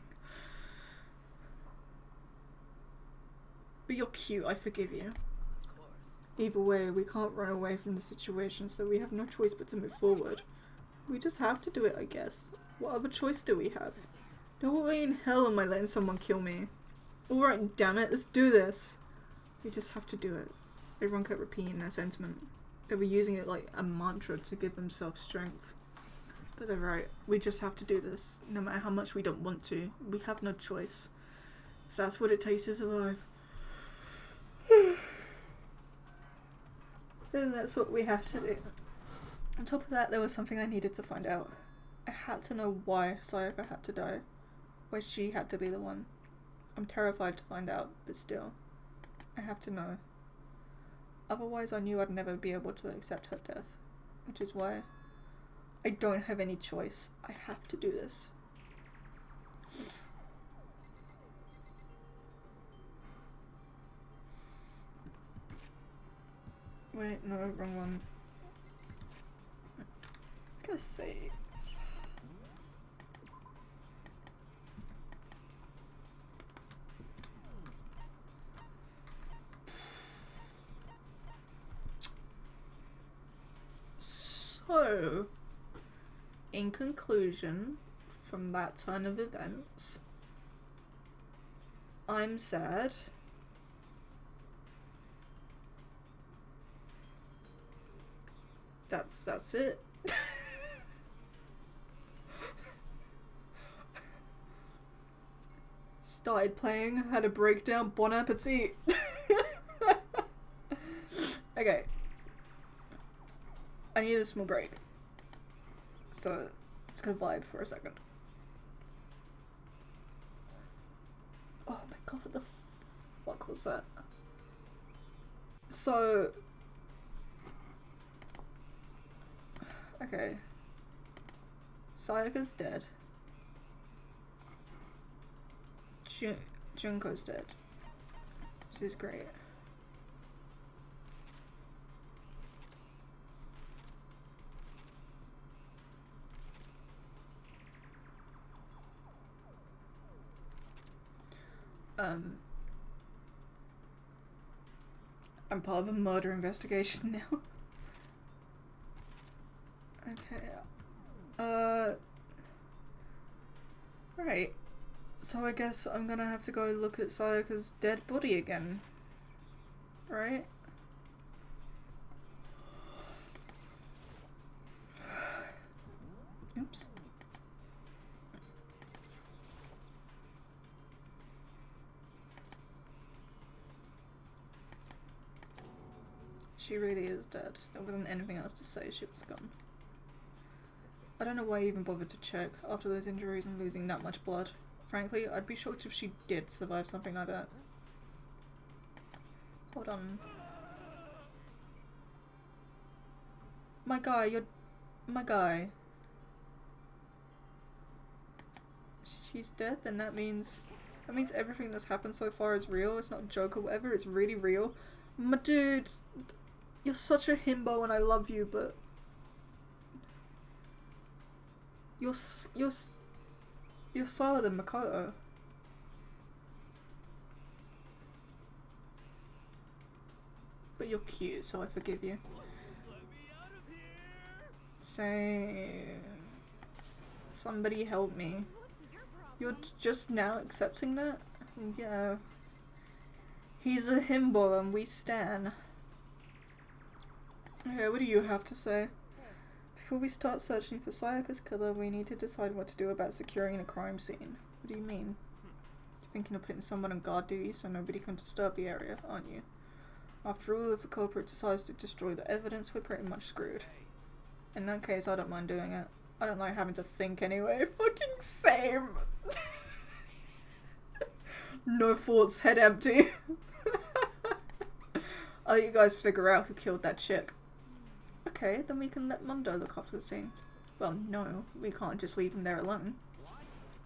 But you're cute, I forgive you. Of course. Either way, we can't run away from the situation, so we have no choice but to move forward. We just have to do it, I guess. What other choice do we have? No way in hell am I letting someone kill me. Alright, damn it, let's do this. We just have to do it. Everyone kept repeating that sentiment. They were using it like a mantra to give themselves strength. But they're right, we just have to do this. No matter how much we don't want to, we have no choice. If that's what it takes to survive, then that's what we have to do. On top of that, there was something I needed to find out. I had to know why Sayaka had to die. Why she had to be the one. I'm terrified to find out, but still. I have to know. Otherwise I knew I'd never be able to accept her death. Which is why I don't have any choice. I have to do this. Wait, no, wrong one. I was gonna say... So, in conclusion, from that turn of events, I'm sad. That's it. Started playing, had a breakdown, bon appetit. Okay. I need a small break. So, just gonna vibe for a second. Oh my god, what the fuck was that? So... Okay. Sayaka's dead. Junko's dead. She's great. I'm part of a murder investigation now. Okay. Right. So I guess I'm gonna have to go look at Sayaka's dead body again. Right? Oops. She really is dead. There wasn't anything else to say, she was gone. I don't know why I even bothered to check after those injuries and losing that much blood. Frankly, I'd be shocked if she did survive something like that. Hold on. My guy, you're... my guy. She's dead, then that means everything that's happened so far is real. It's not a joke or whatever, it's really real. My dude, you're such a himbo and I love you, but... You're slower than Makoto. But you're cute, so I forgive you. Same. Somebody help me. You're just now accepting that? Yeah. He's a himbo and we stan. Okay, what do you have to say? Before we start searching for Sayaka's killer, we need to decide what to do about securing a crime scene. What do you mean? You're thinking of putting someone on guard duty so nobody can disturb the area, aren't you? After all, if the culprit decides to destroy the evidence, we're pretty much screwed. In that case, I don't mind doing it. I don't like having to think anyway. Fucking same! No thoughts, head empty. I'll let you guys figure out who killed that chick. Okay, then we can let Mondo look after the scene. Well, no, we can't just leave him there alone.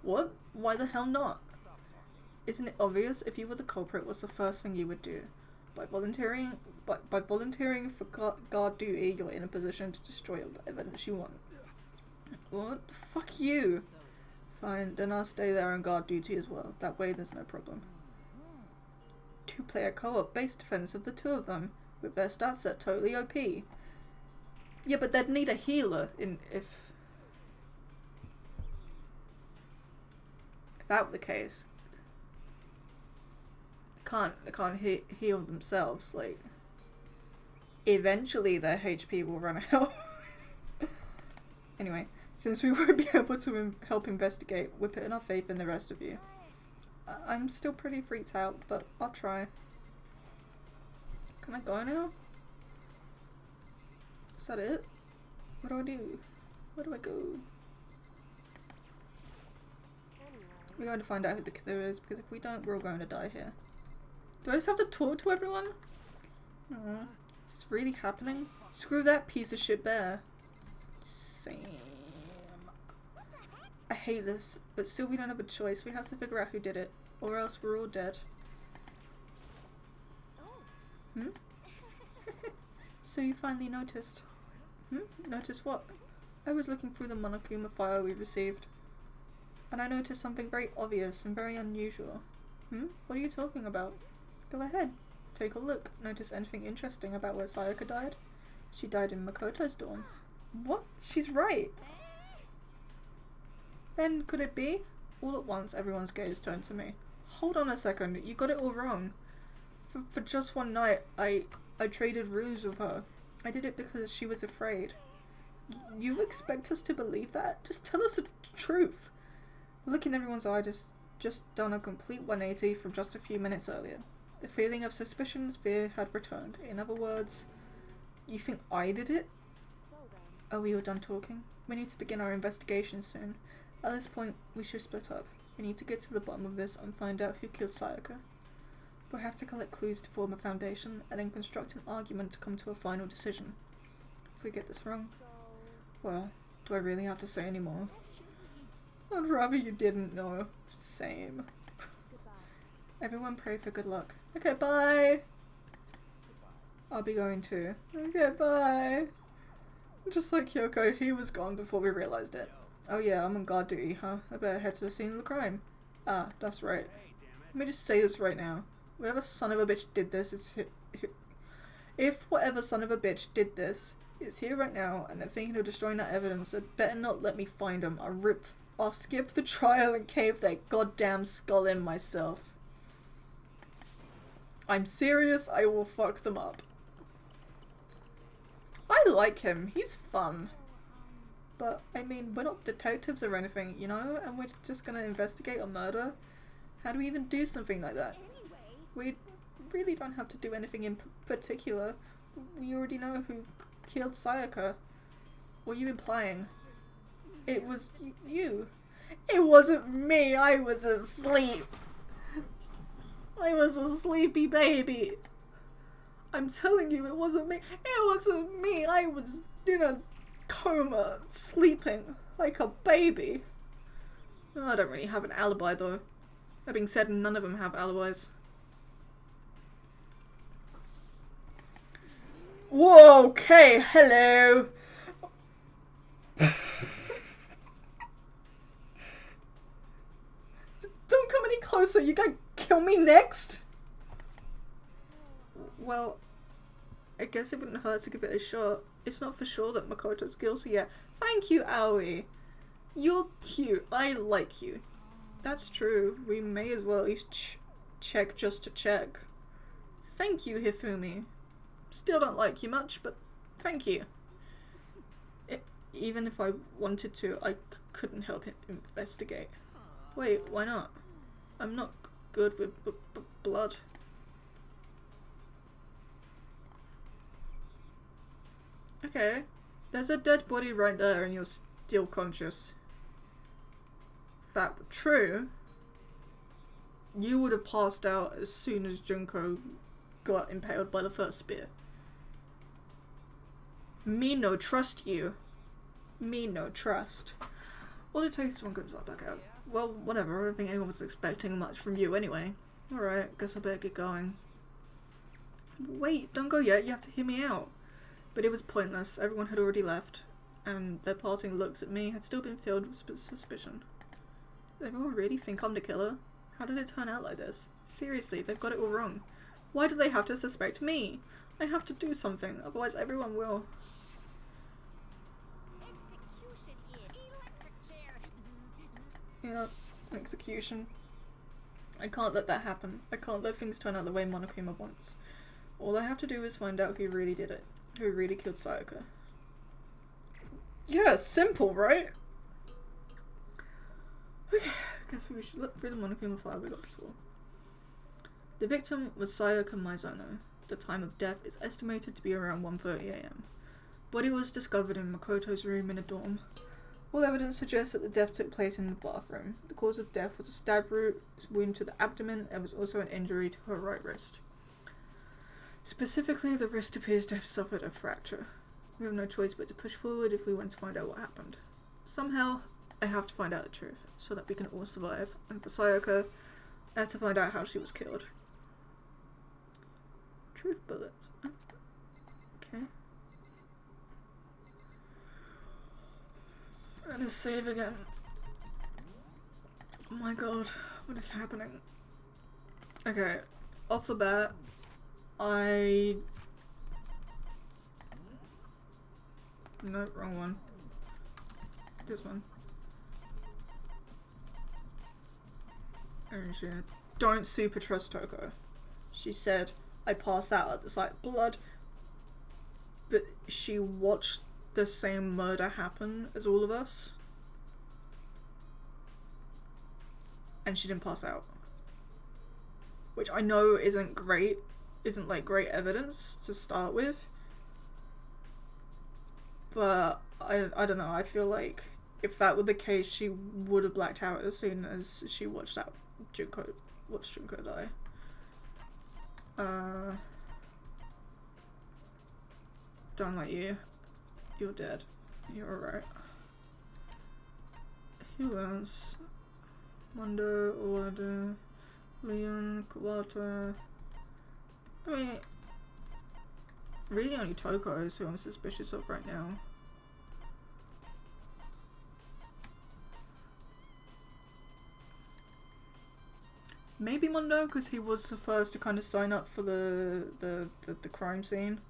What? Why the hell not? Isn't it obvious? If you were the culprit, what's the first thing you would do? By volunteering for guard duty, you're in a position to destroy all the evidence you want. What? Fuck you! Fine, then I'll stay there on guard duty as well. That way there's no problem. 2-player co-op base defense of the two of them, with their stats set totally OP. Yeah, but they'd need a healer if that were the case. They can't heal themselves. Like, eventually their HP will run out. Anyway, since we won't be able to help investigate, we're putting our faith in the rest of you. I'm still pretty freaked out, but I'll try. Can I go now? Is that it? What do I do? Where do I go? We're going to find out who the killer is, because if we don't, we're all going to die here. Do I just have to talk to everyone? Aww. Is this really happening? Screw that piece of shit bear. Same. I hate this, but still we don't have a choice. We have to figure out who did it, or else we're all dead. Hmm? So you finally noticed. Noticed what? I was looking through the Monokuma file we received, and I noticed something very obvious and very unusual. What are you talking about? Go ahead. Take a look. Notice anything interesting about where Sayaka died? She died in Makoto's dorm. What? She's right. Then could it be? All at once, everyone's gaze turned to me. Hold on a second. You got it all wrong. For just one night, I traded rooms with her. I did it because she was afraid. You expect us to believe that? Just tell us the truth. The look in everyone's eye just done a complete 180 from just a few minutes earlier. The feeling of suspicion and fear had returned. In other words, you think I did it? Are we all done talking? We need to begin our investigation soon. At this point, we should split up. We need to get to the bottom of this and find out who killed Sayaka. We'll have to collect clues to form a foundation, and then construct an argument to come to a final decision. If we get this wrong, well, do I really have to say any more? I'd rather you didn't know. Same. Everyone pray for good luck. Okay, bye! I'll be going too. Okay, bye! Just like Kyoko, he was gone before we realized it. Oh yeah, I'm on guard duty, huh? I better head to the scene of the crime. Ah, that's right. Let me just say this right now. Whatever son of a bitch did this is if whatever son of a bitch did this is here right now and they're thinking of destroying that evidence, they'd better not let me find them. I'll skip the trial and cave their goddamn skull in myself. I'm serious, I will fuck them up. I like him, he's fun. But, I mean, we're not detectives or anything, you know? And we're just gonna investigate a murder? How do we even do something like that? We really don't have to do anything in particular. We already know who killed Sayaka. What are you implying? It was you. It wasn't me, I was asleep. I was a sleepy baby. I'm telling you, it wasn't me. It wasn't me. I was in a coma, sleeping like a baby. Oh, I don't really have an alibi though. That being said, none of them have alibis. Whoa, okay, hello. Don't come any closer, you gonna kill me next? Well, I guess it wouldn't hurt to give it a shot. It's not for sure that Makoto's guilty yet. Thank you, Aoi. You're cute. I like you. That's true. We may as well at least check just to check. Thank you, Hifumi. Still don't like you much, but thank you. Even if I wanted to, I couldn't help investigate. Wait, why not? I'm not good with blood. Okay, there's a dead body right there and you're still conscious. If that were true, you would have passed out as soon as Junko got impaled by the first spear. Me no trust you. Me no trust. All it takes is one good back out. Well, whatever. I don't think anyone was expecting much from you anyway. Alright, guess I better get going. Wait, don't go yet. You have to hear me out. But it was pointless. Everyone had already left. And their parting looks at me had still been filled with suspicion. Did everyone really think I'm the killer? How did it turn out like this? Seriously, they've got it all wrong. Why do they have to suspect me? I have to do something, otherwise everyone will. Yeah, execution. I can't let that happen. I can't let things turn out the way Monokuma wants. All I have to do is find out who really did it. Who really killed Sayaka. Yeah, simple, right? Okay, I guess we should look through the Monokuma file we got before. The victim was Sayaka Maizono. The time of death is estimated to be around 1:30 AM. Body was discovered in Makoto's room in a dorm. All evidence suggests that the death took place in the bathroom. The cause of death was a stab wound to the abdomen and was also an injury to her right wrist. Specifically, the wrist appears to have suffered a fracture. We have no choice but to push forward if we want to find out what happened. Somehow, I have to find out the truth, so that we can all survive. And for Sayaka, I have to find out how she was killed. Truth bullets. Okay. And a save again. Oh my god, what is happening? Okay, off the bat, no, wrong one. This one. Oh shit. Don't super trust Toko. She said, I passed out at the sight of blood, but she watched the same murder happen as all of us. And she didn't pass out. Which I know isn't great, isn't like great evidence to start with. But I don't know, I feel like if that were the case, she would have blacked out as soon as she watched Junko die. Don't like you. You're dead. You're alright. Who else? Mondo, Owada, Leon, Kawata. I mean, really only Toko is who I'm suspicious of right now. Maybe Mondo, because he was the first to kind of sign up for the crime scene.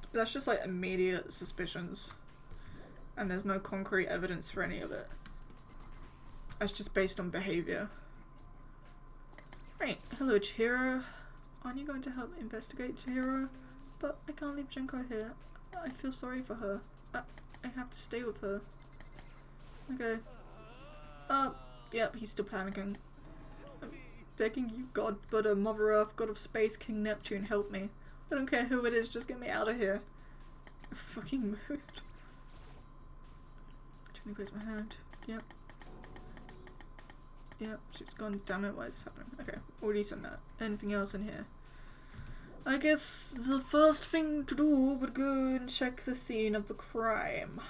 But that's just like immediate suspicions. And there's no concrete evidence for any of it. That's just based on behavior. Right, hello Chihiro. Aren't you going to help investigate Chihiro? But I can't leave Junko here. I feel sorry for her. I have to stay with her. Okay. Yep, he's still panicking. I'm begging you, God, Buddha, Mother Earth, God of Space, King Neptune, help me. I don't care who it is, just get me out of here. I fucking moved. Trying to place my hand. Yep. Yep, she's gone. Damn it, why is this happening? Okay, already sent that. Anything else in here? I guess the first thing to do would go and check the scene of the crime.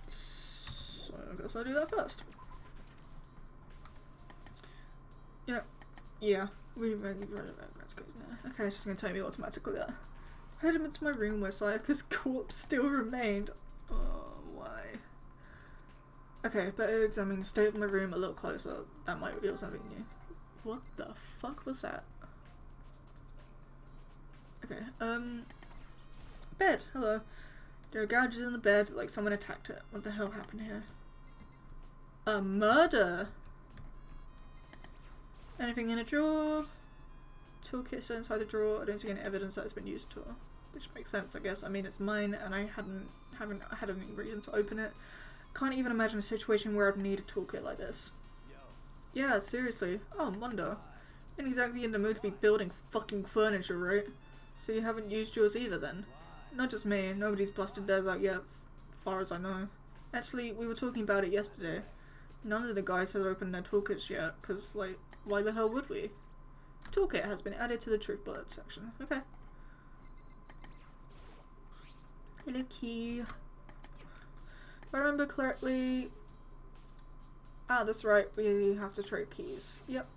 So I guess I'll do that first. Yeah. Yeah. Okay, it's just gonna tell me automatically that. I headed into my room where Sayaka's corpse still remained. Oh, why? Okay, better examine the state of my room a little closer. That might reveal something new. What the fuck was that? Okay, bed. Hello. There are gouges in the bed, like someone attacked it. What the hell happened here? A murder! Anything in a drawer? Toolkit still inside the drawer. I don't see any evidence that it's been used to. Which makes sense, I guess. I mean, it's mine, and I haven't had any reason to open it. Can't even imagine a situation where I'd need a toolkit like this. Yeah, seriously. Oh, Mondo. Ain't exactly in the mood to be building fucking furniture, right? So you haven't used yours either then? Not just me, nobody's busted theirs out yet, far as I know. Actually, we were talking about it yesterday. None of the guys have opened their toolkits yet, cause like, why the hell would we? Toolkit has been added to the truth bullet section. Okay. Hello, key. If I remember correctly... Ah, that's right, we have to trade keys. Yep.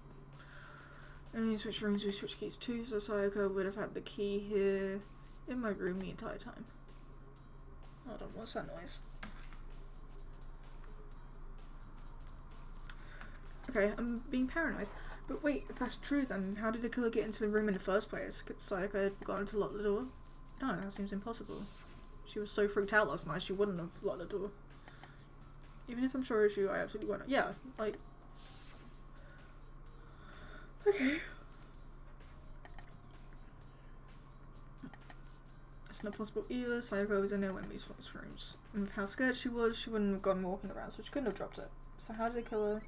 And we switch rooms, we switch keys too, so Sayaka would have had the key here in my room the entire time. Hold on, what's that noise? Okay, I'm being paranoid. But wait, if that's true then, how did the killer get into the room in the first place? Could Sayaka have forgotten to lock the door? No, that seems impossible. She was so freaked out last night, she wouldn't have locked the door. Even if I'm sure it's you, I absolutely won't. Yeah, like... Okay. It's not possible either. Sayaka was in there when we switched rooms. And with how scared she was, she wouldn't have gone walking around, so she couldn't have dropped it. So how did they kill her?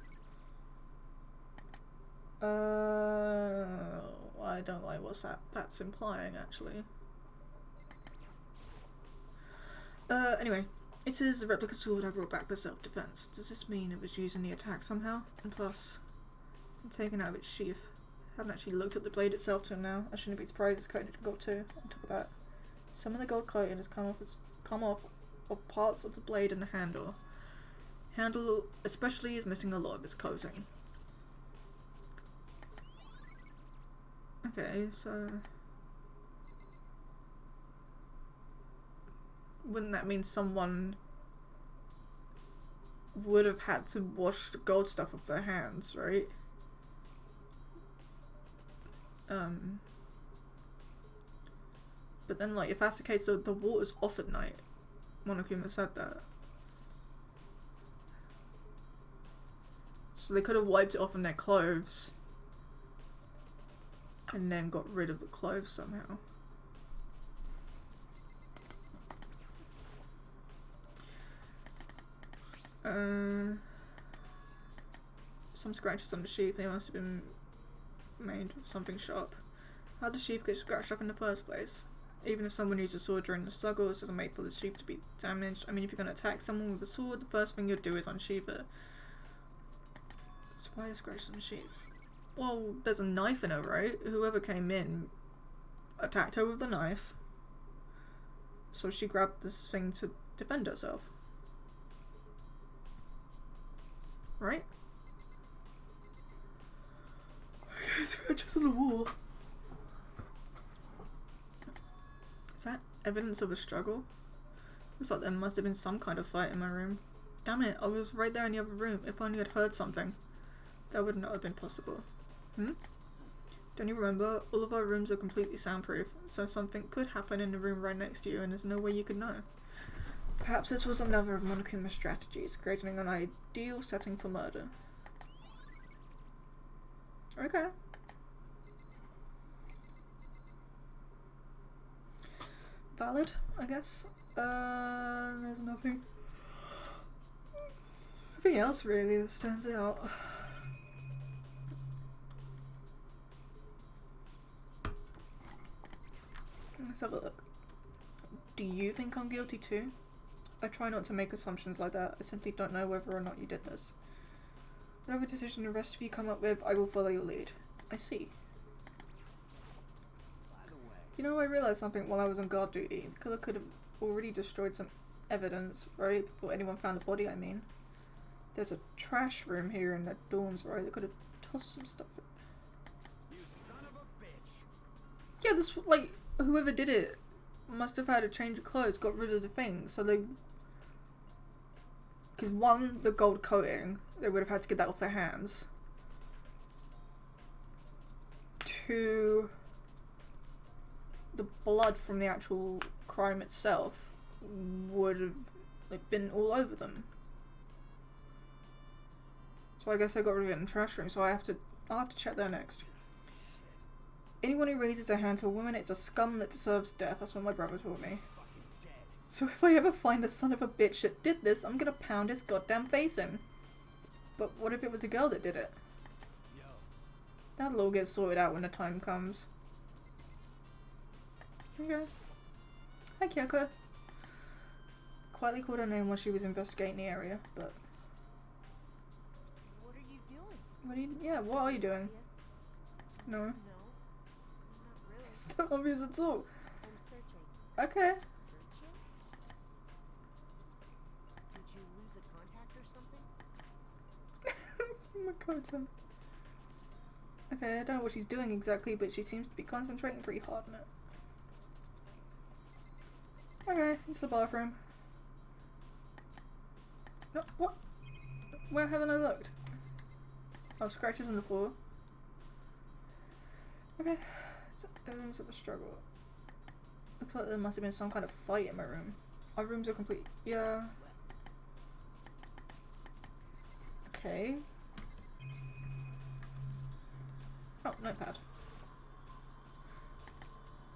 I don't like what's that's implying, actually. Anyway. It is a replica sword I brought back for self-defense. Does this mean it was used in the attack somehow? And plus, taken out of its sheath. Haven't actually looked at the blade itself till now. I shouldn't be surprised it's coated in gold too. On top of that, some of the gold coating has come off of parts of the blade and the handle. Handle especially is missing a lot of its coating. Okay, so wouldn't that mean someone would have had to wash the gold stuff off their hands, right? But then, like, if that's the case, the water's off at night. Monokuma said that. So they could have wiped it off in their clothes and then got rid of the clothes somehow. Some scratches on the sheath, they must have been made with something sharp. How did the sheath get scratched up in the first place? Even if someone used a sword during the struggle, it doesn't make for the sheath to be damaged. I mean, if you're going to attack someone with a sword, the first thing you'll do is unsheath it. So why are scratches on the sheath? Well, there's a knife in her, right? Whoever came in attacked her with the knife. So she grabbed this thing to defend herself. Right? Scratches on the wall. Is that evidence of a struggle? Looks like there must have been some kind of fight in my room. Damn it, I was right there in the other room. If only I'd heard something. That would not have been possible. Don't you remember? All of our rooms are completely soundproof, so something could happen in the room right next to you and there's no way you could know. Perhaps this was another of Monokuma's strategies, creating an ideal setting for murder. Okay. Valid, I guess. There's nothing else really that stands out. Let's have a look. Do you think I'm guilty too? I try not to make assumptions like that. I simply don't know whether or not you did this. Whatever decision the rest of you come up with, I will follow your lead. I see. You know, I realised something while I was on guard duty. The killer could have already destroyed some evidence, right? Before anyone found the body, I mean. There's a trash room here in the dorms, right? They could have tossed some stuff in. You son of a bitch. Yeah, this, like, whoever did it must have had a change of clothes, got rid of the thing, so they... Because one, the gold coating, they would have had to get that off their hands. Two, the blood from the actual crime itself would have like been all over them. So I guess I got rid of it in the trash room, so I'll have to check there next. Anyone who raises their hand to a woman is a scum that deserves death. That's what my brother told me. So if I ever find a son of a bitch that did this, I'm gonna pound his goddamn face in. But what if it was a girl that did it? Yo, That'll all get sorted out when the time comes. Okay. Hi, Kyoko. Quietly called her name while she was investigating the area, but... What are you doing? What are you... Yeah, what are you doing? Obvious? No. No. Not really. It's not obvious at all. I'm searching. Okay. Searching? Did you lose a contact or something? Makoto. Okay, I don't know what she's doing exactly, but she seems to be concentrating pretty hard on it. Okay, into the bathroom. No, what? Where haven't I looked? Oh, scratches on the floor. Okay, so everyone's at a struggle. Looks like there must have been some kind of fight in my room. Our rooms are complete. Yeah. Okay. Oh, notepad.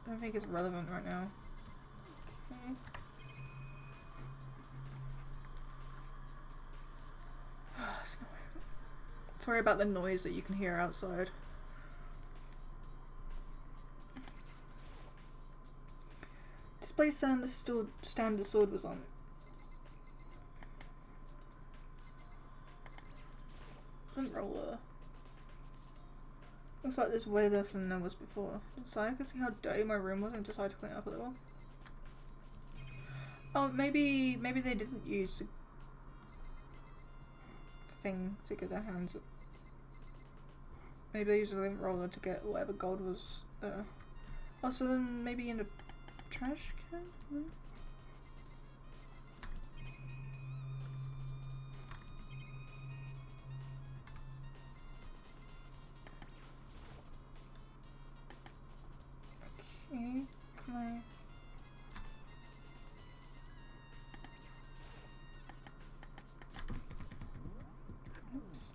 I don't think it's relevant right now. Okay. It's annoying. Sorry about the noise that you can hear outside. Display stand the sword was on. Lint roller. Looks like there's way less than there was before. So I can see how dirty my room was and decided to clean it up a little. Oh, maybe they didn't use the thing to get their hands. Maybe they used a lint roller to get whatever gold was there. Oh, so then maybe in the trash can? No? Okay, can I... Oops.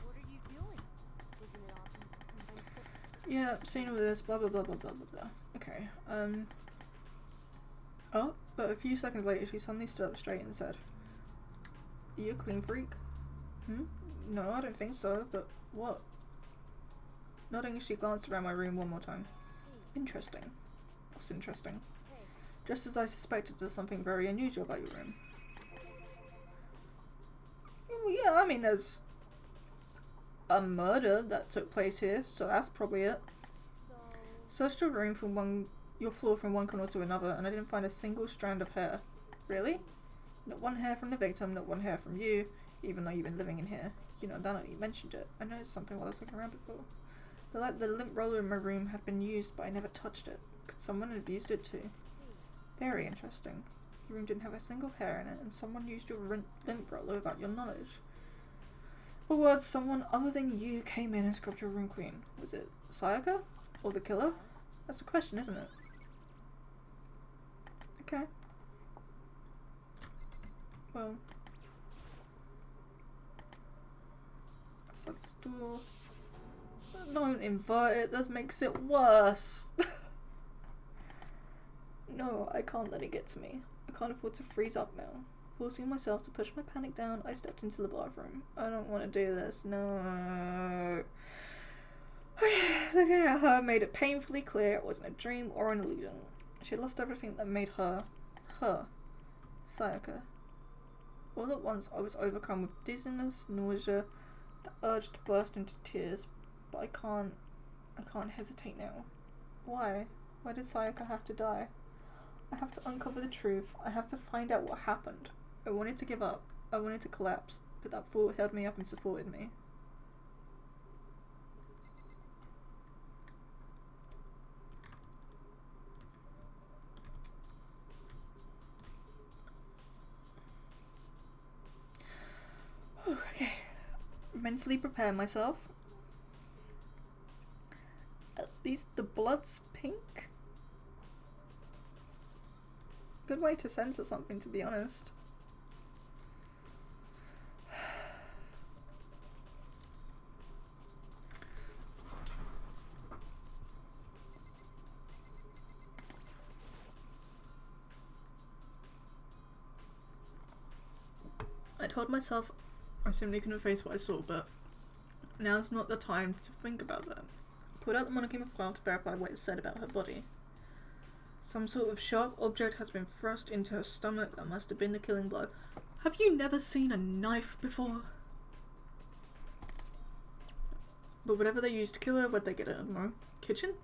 What are you doing? Isn't it obvious? I'm sick. Yeah, seen all this, blah blah blah blah blah blah blah. Okay, Oh, but a few seconds later she suddenly stood up straight and said, "Are you a clean freak?" Hmm? No, I don't think so, but what? Nodding, she glanced around my room one more time. Interesting. What's interesting? Hey, Just as I suspected, there's something very unusual about your room. Well, yeah, I mean, there's a murder that took place here, so that's probably it. so Searched your room from your floor from one corner to another, and I didn't find a single strand of hair. Really? Not one hair from the victim, not one hair from you, even though you've been living in here. You know, now that you mentioned it, I noticed something while I was looking around before. The lint roller in my room had been used, but I never touched it. Could someone have used it too? Very interesting. Your room didn't have a single hair in it, and someone used your lint roller without your knowledge. In other words, someone other than you came in and scrubbed your room clean. Was it Sayaka? Or the killer? That's the question, isn't it? Okay. Well. Outside this door. Don't invert it, that makes it worse. No, I can't let it get to me. I can't afford to freeze up now. Forcing myself to push my panic down, I stepped into the bathroom. I don't want to do this, no. Looking at her made it painfully clear it wasn't a dream or an illusion. She had lost everything that made her, Sayaka. All at once I was overcome with dizziness, nausea, the urge to burst into tears, but I can't hesitate now. Why? Why did Sayaka have to die? I have to uncover the truth. I have to find out what happened. I wanted to give up. I wanted to collapse, but that thought held me up and supported me. Okay. Mentally prepare myself. At least the blood's pink? Good way to censor something, to be honest. I told myself I simply couldn't face what I saw, but now's not the time to think about that. Pulled out the monoclinic file to verify what it said about her body. Some sort of sharp object has been thrust into her stomach. That must have been the killing blow. Have you never seen a knife before? But whatever they used to kill her, where'd they get it? I don't know. Kitchen?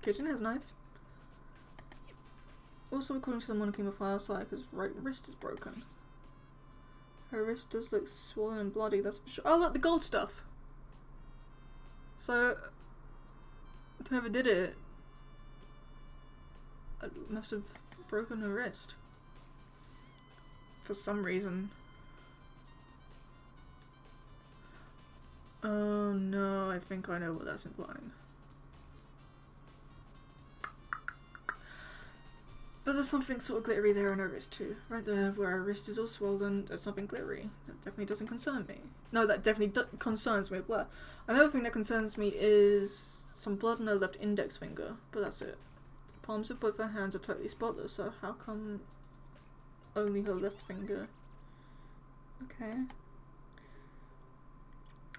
Kitchen has a knife. Also, according to the monoclinic file, Sayaka's right wrist is broken. Her wrist does look swollen and bloody, that's for sure. Oh look, the gold stuff! So, whoever did it must have broken her wrist. For some reason. Oh no, I think I know what that's implying. But there's something sort of glittery there on her wrist too. Right there, where her wrist is all swollen, there's something glittery. That definitely doesn't concern me. No, that definitely concerns me. Well, another thing that concerns me is some blood on her left index finger, but that's it. The palms of both her hands are totally spotless, so how come only her left finger? Okay.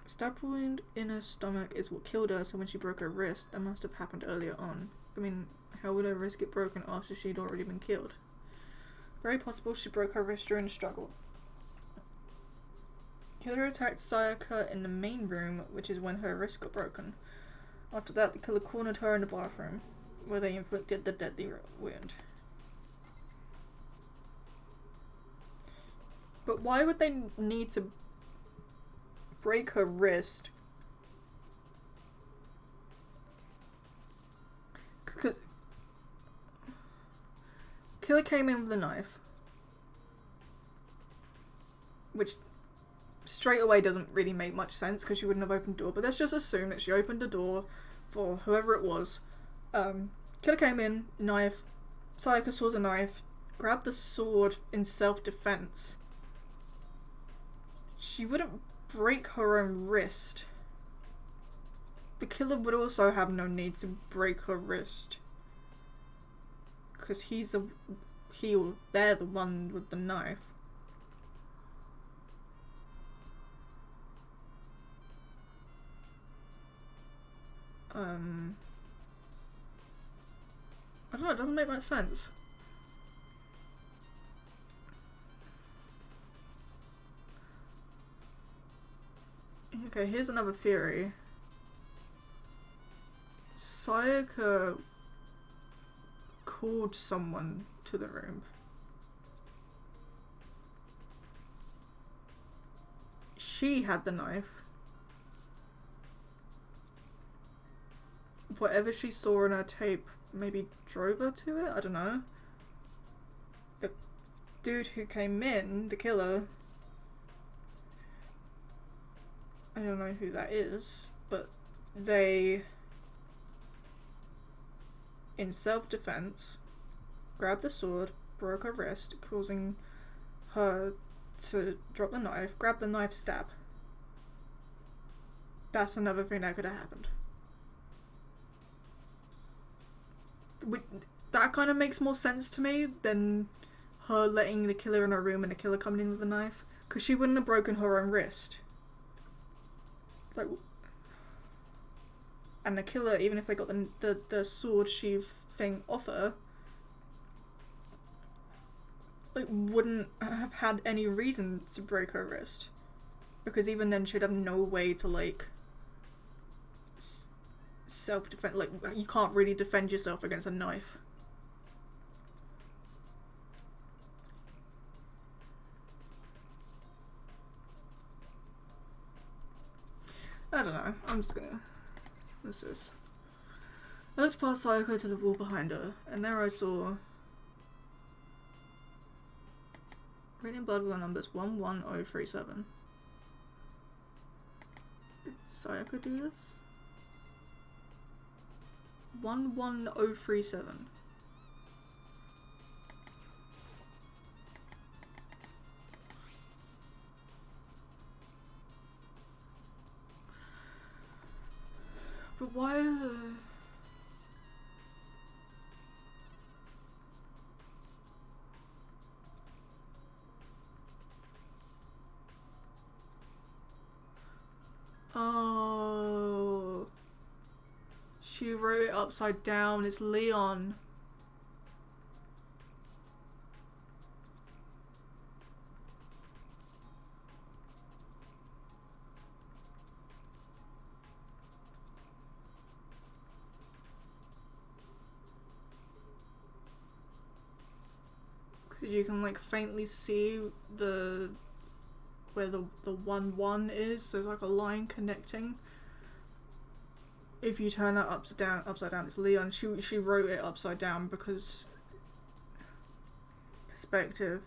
Stab wound in her stomach is what killed her, so when she broke her wrist, that must have happened earlier on. I mean, how would her wrist get broken after she'd already been killed? Very possible she broke her wrist during the struggle. Killer attacked Sayaka in the main room, which is when her wrist got broken. After that, the killer cornered her in the bathroom, where they inflicted the deadly wound. But why would they need to break her wrist? Because killer came in with a knife, which straight away doesn't really make much sense because she wouldn't have opened the door, but let's just assume that she opened the door for whoever it was. Killer came in, knife, Sayaka saw the knife, grabbed the sword in self-defense. She wouldn't break her own wrist. The killer would also have no need to break her wrist, because they're the one with the knife. I don't know, it doesn't make much sense. Okay, here's another theory. Sayaka called someone to the room. She had the knife. Whatever she saw in her tape maybe drove her to it? I don't know. The dude who came in, the killer, I don't know who that is, but they, in self-defense, grabbed the sword, broke her wrist, causing her to drop the knife, grab the knife, stab. That's another thing that could have happened. That kind of makes more sense to me than her letting the killer in her room and the killer coming in with a knife, because she wouldn't have broken her own wrist. Like, and the killer, even if they got the sword sheath thing off her, like, wouldn't have had any reason to break her wrist, because even then she'd have no way to, like, self-defense. Like, you can't really defend yourself against a knife. I don't know, I'm just gonna... What's this? I looked past Sayako to the wall behind her, and there I saw... written in blood with the numbers 11037. Did Sayako do this? 11037. But why are the... She wrote it upside down. It's Leon. Because you can like faintly see where the 1-1 is. There's like a line connecting. If you turn that upside down, it's Leon. She wrote it upside down because perspective.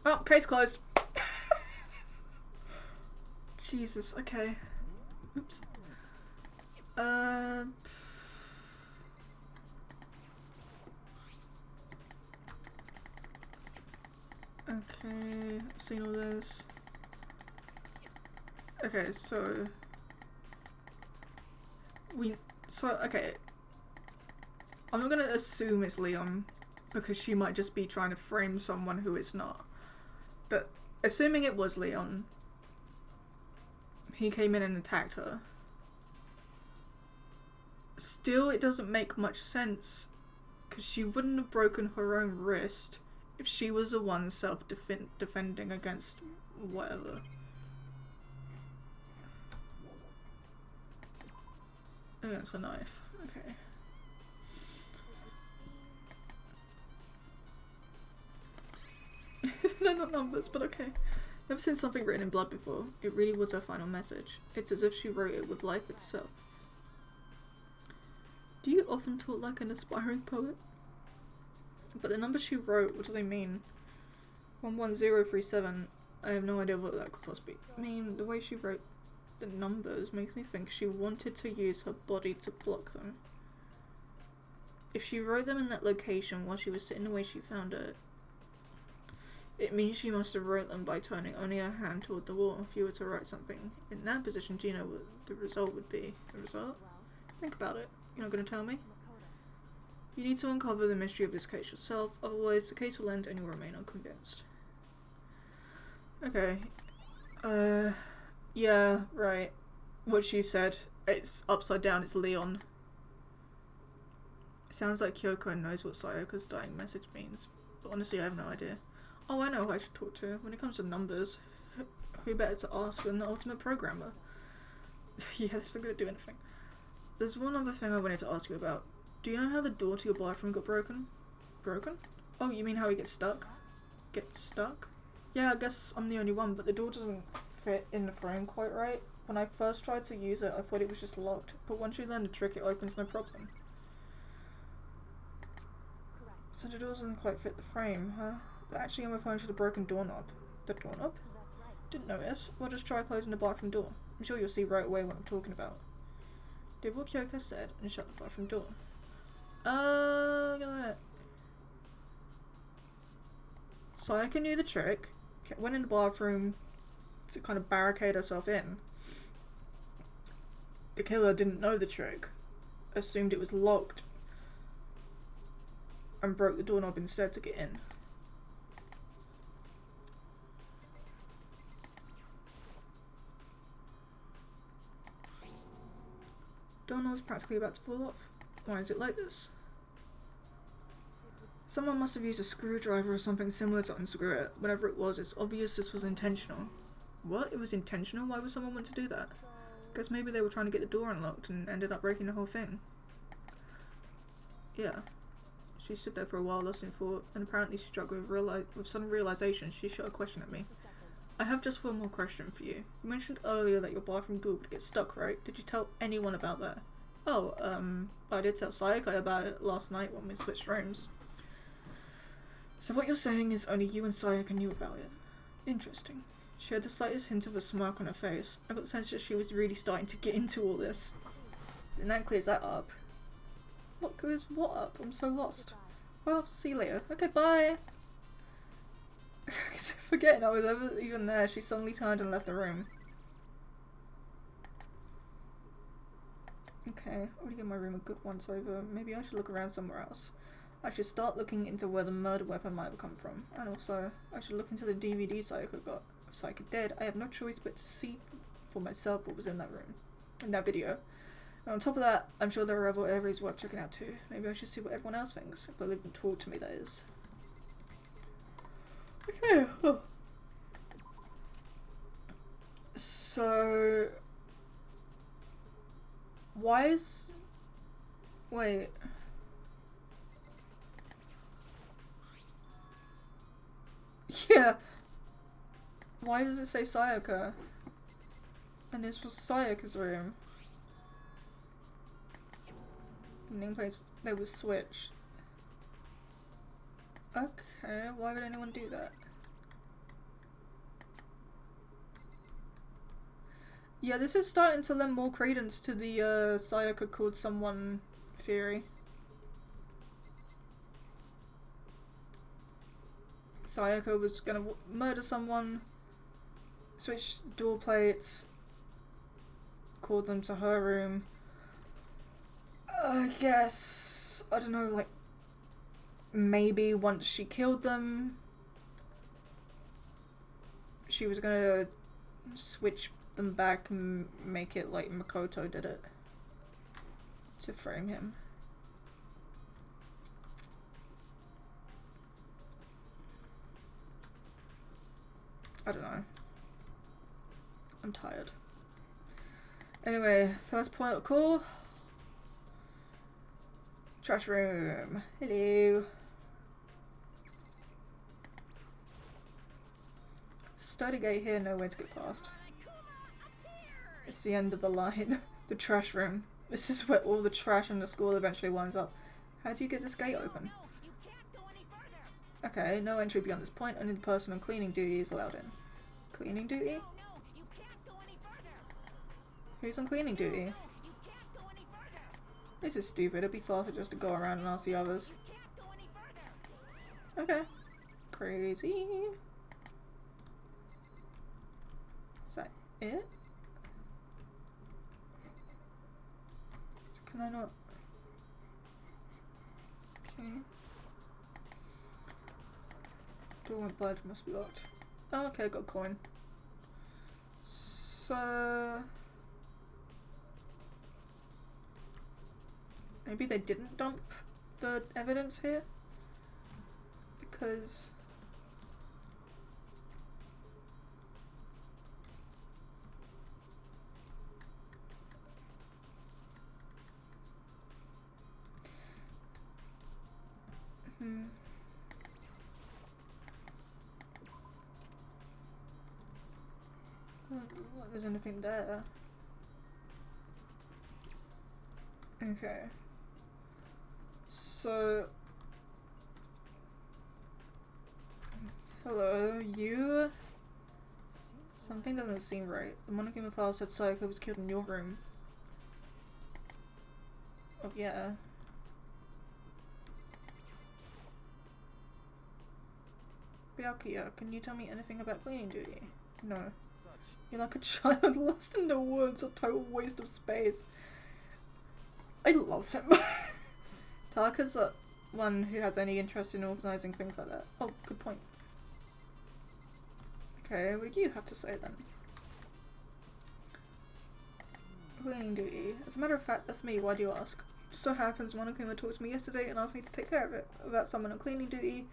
Oh, case closed. Jesus. Okay. Oops. Okay, I've seen all this. Okay, okay. I'm not gonna assume it's Leon, because she might just be trying to frame someone who it's not. But assuming it was Leon, he came in and attacked her. Still, it doesn't make much sense, because she wouldn't have broken her own wrist if she was the one self-defending against whatever. Oh, it's a knife. Okay. They're not numbers, but okay. Never seen something written in blood before. It really was her final message. It's as if she wrote it with life itself. Do you often talk like an aspiring poet? But the numbers she wrote, what do they mean? 11037. I have no idea what that could possibly mean. The way she wrote the numbers makes me think she wanted to use her body to block them. If she wrote them in that location while she was sitting the way she found it, it means she must have wrote them by turning only her hand toward the wall. If you were to write something in that position, do you know what the result would be? The result? Think about it. You're not going to tell me? You need to uncover the mystery of this case yourself, otherwise the case will end and you'll remain unconvinced. Okay. Yeah, right. What she said. It's upside down, it's Leon. It sounds like Kyoko knows what Sayoka's dying message means, but honestly I have no idea. Oh, I know who I should talk to. When it comes to numbers, who better to ask than the ultimate programmer? Yeah, that's not gonna do anything. There's one other thing I wanted to ask you about. Do you know how the door to your bathroom got broken? Broken? Oh, you mean how it gets stuck? Gets stuck? Yeah, I guess I'm the only one, but the door doesn't fit in the frame quite right. When I first tried to use it, I thought it was just locked, but once you learn the trick, it opens no problem. Correct. So the door doesn't quite fit the frame, huh? But actually I'm referring to the broken doorknob. The doorknob? That's right. Didn't notice. Well, just try closing the bathroom door. I'm sure you'll see right away what I'm talking about. Did what Kyoko said and shut the bathroom door. Look at that. Sayaka knew the trick, went in the bathroom to kind of barricade herself in. The killer didn't know the trick, assumed it was locked, and broke the doorknob instead to get in. Doorknob's practically about to fall off. Why is it like this? Someone must have used a screwdriver or something similar to unscrew it. Whatever it was, it's obvious this was intentional. What? It was intentional? Why would someone want to do that? Guess maybe they were trying to get the door unlocked and ended up breaking the whole thing. Yeah. She stood there for a while listening for it, and apparently she struck with sudden realization. She shot a question at me. I have just one more question for you. You mentioned earlier that your bathroom door would get stuck, right? Did you tell anyone about that? Oh, I did tell Sayaka about it last night when we switched rooms. So what you're saying is only you and Sayaka knew about it. Interesting. She had the slightest hint of a smirk on her face. I got the sense that she was really starting to get into all this. And that clears that up. What clears what up? I'm so lost. Well, see you later. Okay, bye! Forgetting I was ever even there, she suddenly turned and left the room. Okay, I already gave my room a good once over. Maybe I should look around somewhere else. I should start looking into where the murder weapon might have come from. And also, I should look into the DVD Sayaka got. If Sayaka dead, I have no choice but to see for myself what was in that room, in that video. And on top of that, I'm sure there are other areas worth checking out too. Maybe I should see what everyone else thinks, if they'll even talk to me, that is. Okay. Oh. So... Why is... Wait... Yeah. Why does it say Sayaka? And this was Sayaka's room. The nameplates, they were switched. Okay, why would anyone do that? Yeah, this is starting to lend more credence to the Sayaka called someone theory. Sayaka was gonna murder someone, switch door plates, called them to her room. I guess, I don't know, like, maybe once she killed them, she was gonna switch them back and make it like Makoto did it, to frame him. I don't know. I'm tired. Anyway, first point of call. Trash room. Hello. It's a sturdy gate here, no way to get past. It's the end of the line. The trash room. This is where all the trash in the school eventually winds up. How do you get this gate open? Okay, no entry beyond this point, only the person on cleaning duty is allowed in. Cleaning duty? Who's on cleaning duty? This is stupid, it'd be faster just to go around and ask the others. Okay. Crazy. Is that it? So can I not? Okay. Door went blood, must be locked. Oh, okay, got a coin. So... maybe they didn't dump the evidence here? Because... There's anything there. Okay. So... hello, you? Something doesn't seem right. The Monokuma file said Sayaka was killed in your room. Oh yeah. Byakuya, can you tell me anything about cleaning duty? No. You're like a child lost in the woods, a total waste of space. I love him. Taka's the one who has any interest in organising things like that. Oh, good point. Okay, what do you have to say then? Cleaning duty. As a matter of fact, that's me, why do you ask? Just so happens Monokuma talked to me yesterday and asked me to take care of it. About someone on cleaning duty.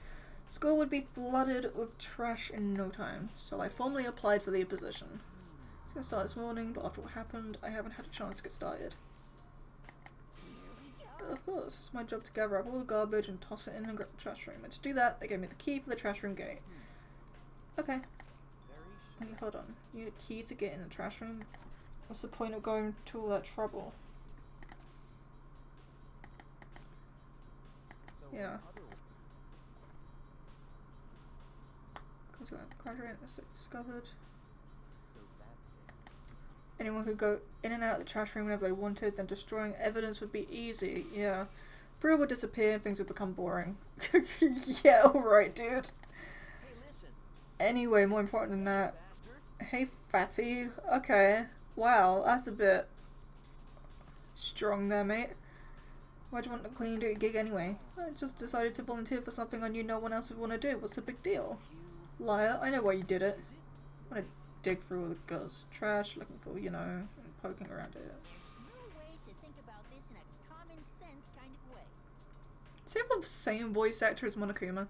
School would be flooded with trash in no time, so I formally applied for the position. I was going to start this morning, but after what happened, I haven't had a chance to get started. Of course, it's my job to gather up all the garbage and toss it in the trash room, and to do that, they gave me the key for the trash room gate. Okay. Wait, hold on. You need a key to get in the trash room? What's the point of going to all that trouble? Yeah. Graduate discovered. Anyone could go in and out of the trash room whenever they wanted, then destroying evidence would be easy. Yeah. Thrill would disappear and things would become boring. Yeah, alright, dude. Anyway, more important than that. Hey, fatty. Okay. Wow, that's a bit strong there, mate. Why'd you want a clean duty gig anyway? I just decided to volunteer for something I knew no one else would want to do. What's the big deal? Liar, I know why you did it. dig through all the girls' trash, looking for, you know, poking around it. There's no way to think about this in a common sense kind of way. Does he have the same voice actor as Monokuma?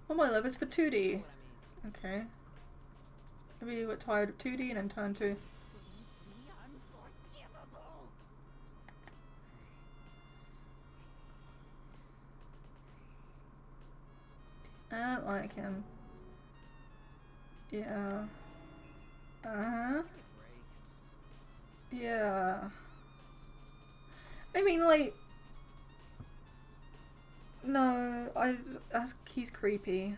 Oh my love, it's for 2D. Okay. Maybe we got tired of 2D and then turned to... The unforgivable. I don't like him. Yeah. Uh-huh. Yeah. I mean, like... No, he's creepy.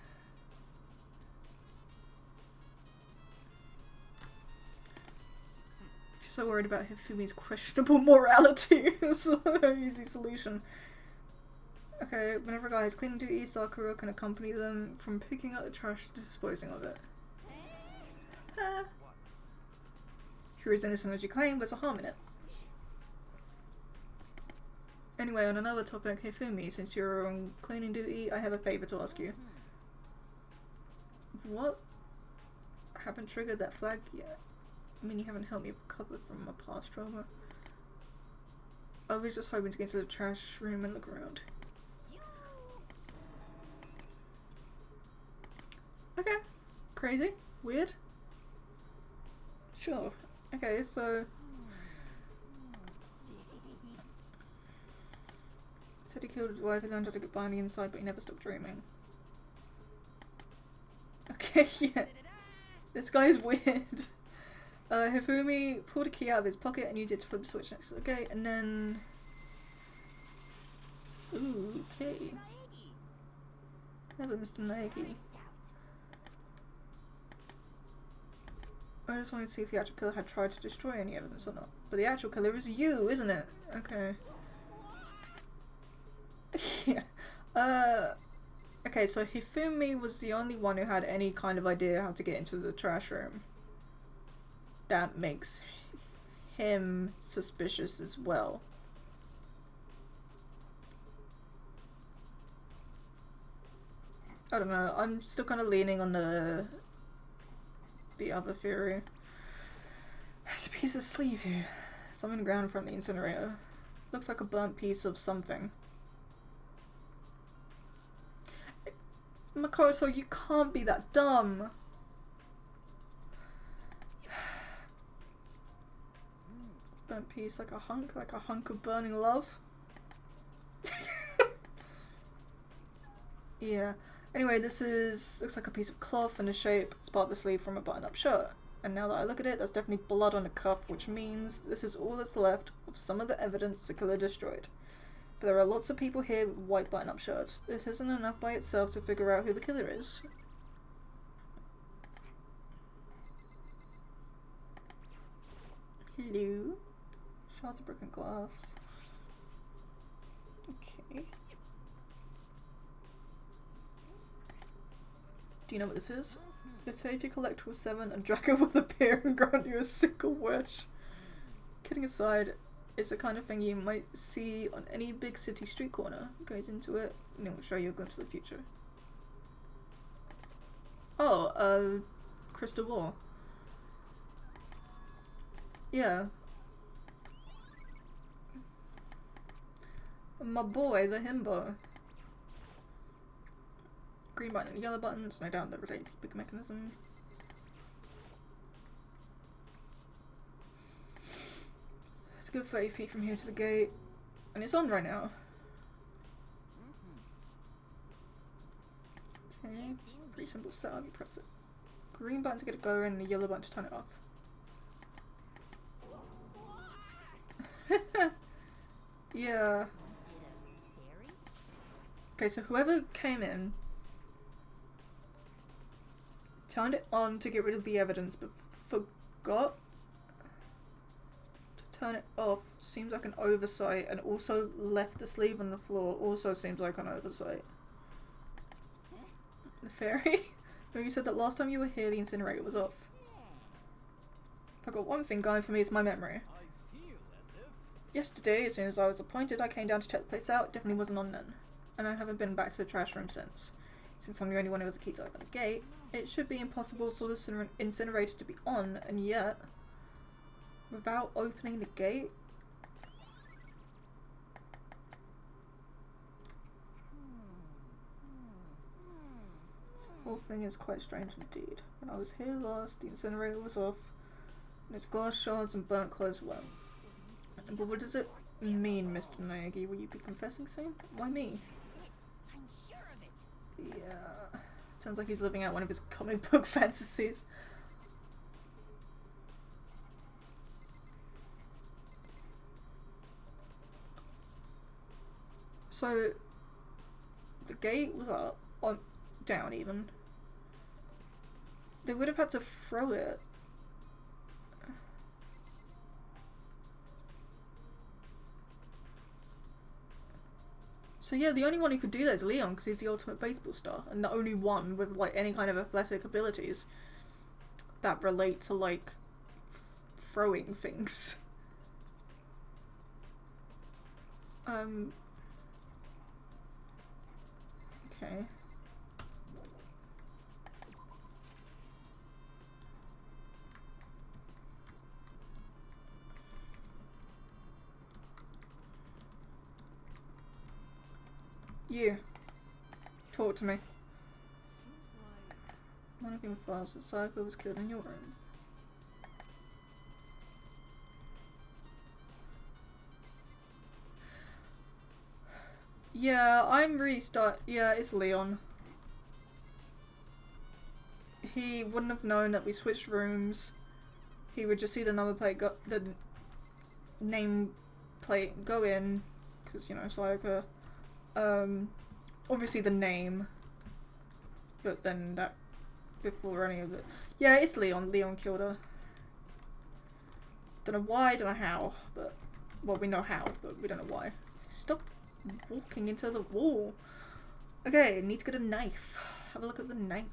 So worried about Hifumi's questionable morality. It's an easy solution. Okay, whenever a guy is cleaning duty, Sakura can accompany them from picking up the trash to disposing of it. Here is innocent as you claim, but there's a harm in it. Anyway, on another topic, Hifumi, since you're on cleaning duty, I have a favour to ask you. What? I haven't triggered that flag yet. I mean, you haven't helped me recover from my past trauma. I was just hoping to get into the trash room and look around. Okay. Crazy. Weird. Sure. Okay, so... Said he killed his wife and learned how to get by on the inside, but he never stopped dreaming. Okay, yeah. This guy's weird. Hifumi pulled a key out of his pocket and used it to flip the switch next to the gate, and then... Ooh, okay. Hello, Mr. Naegi. I just wanted to see if the actual killer had tried to destroy any evidence or not. But the actual killer is you, isn't it? Okay. Yeah. Okay, so Hifumi was the only one who had any kind of idea how to get into the trash room. That makes him suspicious as well. I don't know, I'm still kind of leaning on the other theory. There's a piece of sleeve here. It's on the ground in front of the incinerator. Looks like a burnt piece of something. Makoto, you can't be that dumb. Burnt piece, like a hunk of burning love. Yeah. Anyway, this looks like a piece of cloth in the shape. It's part of the sleeve from a button-up shirt. And now that I look at it, there's definitely blood on the cuff, which means this is all that's left of some of the evidence the killer destroyed. But there are lots of people here with white button-up shirts. This isn't enough by itself to figure out who the killer is. Hello? Shards of broken glass. Okay. Do you know what this is? They say if you collect all 7, a dragon will appear and grant you a single wish. Kidding aside, it's the kind of thing you might see on any big city street corner. Goes into it, and it will show you a glimpse of the future. Oh, Crystal Ball. Yeah. My boy, the himbo. Green button and yellow buttons, no doubt that relate to the big mechanism. It's a good 30 feet from here to the gate, and it's on right now. Okay, pretty simple setup, you press it. Green button to get it going, and the yellow button to turn it off. Yeah. Okay, so whoever came in turned it on to get rid of the evidence, but forgot to turn it off. Seems like an oversight, and also left the sleeve on the floor. Also seems like an oversight. The fairy? No, you said that last time you were here the incinerator was off. If I got one thing going for me, it's my memory. Yesterday, as soon as I was appointed, I came down to check the place out. It definitely wasn't on then. And I haven't been back to the trash room since. Since I'm the only one who has a key to open the gate, it should be impossible for the incinerator to be on, and yet, without opening the gate, this whole thing is quite strange indeed. When I was here last, the incinerator was off, and its glass shards and burnt clothes were. But what does it mean, Mr. Naegi? Will you be confessing soon? Why me? I'm sure of it. Yeah. Sounds like he's living out one of his comic book fantasies. So, the gate was up, on, down even. They would have had to throw it. So yeah, the only one who could do that is Leon, because he's the ultimate baseball star, and the only one with like any kind of athletic abilities that relate to like throwing things. Okay. You. Talk to me. Seems like Mannequin files that Psycho was killed in your room. Yeah, I'm really yeah, it's Leon. He wouldn't have known that we switched rooms. He would just see the number plate go, the name plate go in, because, you know, Psycho. Obviously the name, but then that, before any of it. Yeah, it's Leon. Leon killed her. Don't know why, don't know how, but, well, we know how, but we don't know why. Stop walking into the wall. Okay, need to get a knife. Have a look at the knife.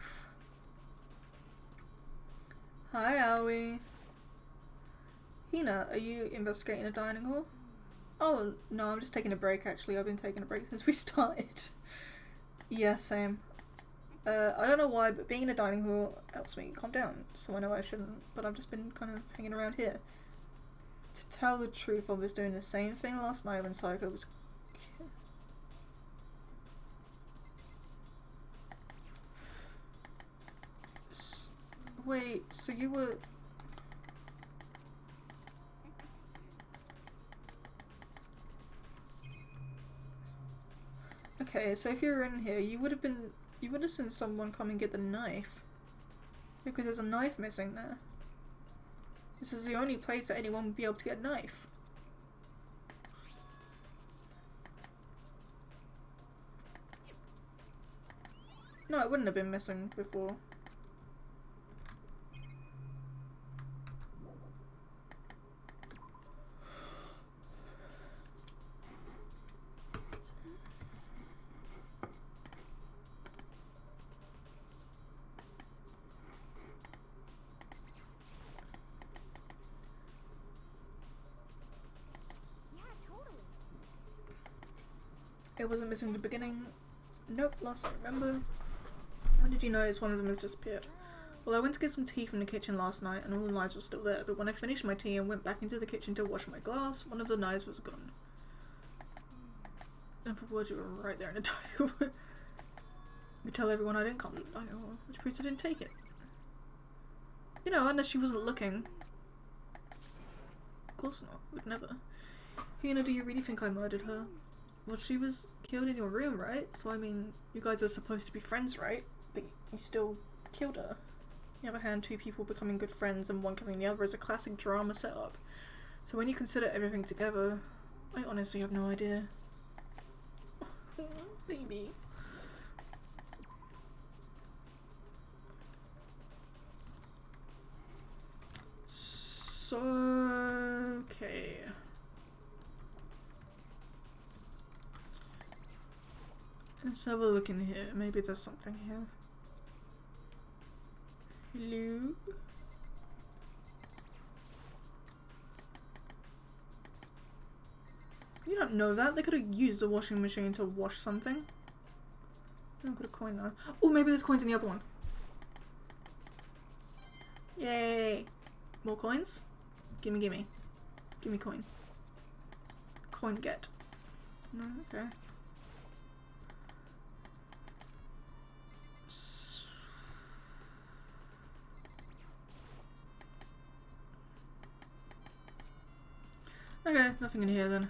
Hi, Aoi. Hina, are you investigating a dining hall? Oh, no, I'm just taking a break, actually. I've been taking a break since we started. Yeah, same. I don't know why, but being in a dining hall helps me calm down, so I know I shouldn't, but I've just been kind of hanging around here. To tell the truth, I was doing the same thing last night when Psycho was... Wait, so you were... Okay, so if you were in here, you would have seen someone come and get the knife. Because there's a knife missing there. This is the only place that anyone would be able to get a knife. No, it wouldn't have been missing before. It wasn't missing in the beginning. Nope, last I remember. When did you notice one of them has disappeared? Well, I went to get some tea from the kitchen last night and all the knives were still there, but when I finished my tea and went back into the kitchen to wash my glass, one of the knives was gone. And for words, you were right there in the dining hall. You tell everyone I didn't come to the dining hall, which proves I didn't take it. You know, unless she wasn't looking. Of course not, would never. Hina, do you really think I murdered her? Well, she was killed in your room, right? So, I mean, you guys are supposed to be friends, right? But you still killed her. On the other hand, two people becoming good friends and one killing the other is a classic drama setup. So when you consider everything together, I honestly have no idea. Baby. So, okay. Let's have a look in here. Maybe there's something here. Hello? You don't know that. They could have used the washing machine to wash something. I've got a coin though. Oh, maybe there's coins in the other one. Yay! More coins? Gimme, gimme. Gimme coin. Coin get. No, okay. Okay, nothing in here then.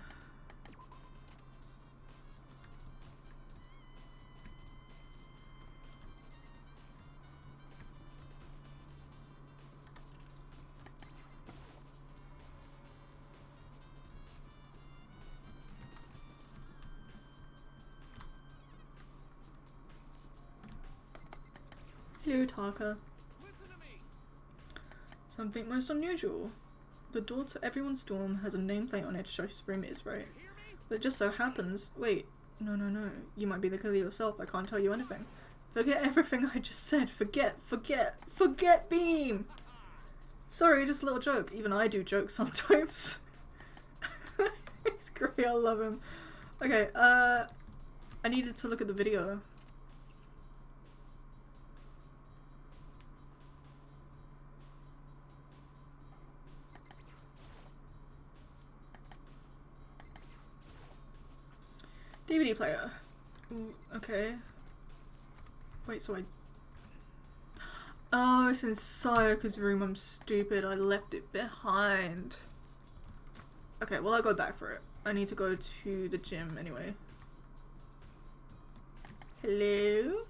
Hello, Taka. Listen to me. Something most unusual. The door to everyone's dorm has a nameplate on it to show whose room it is, right? Hear me? But it just so happens. Wait, no. You might be the killer yourself. I can't tell you anything. Forget everything I just said. Forget Beam! Sorry, just a little joke. Even I do jokes sometimes. He's great, I love him. Okay, I needed to look at the video. DVD player. Ooh, okay. Wait, so oh, it's in Sayaka's room. I'm stupid. I left it behind. Okay, well, I'll go back for it. I need to go to the gym anyway. Hello?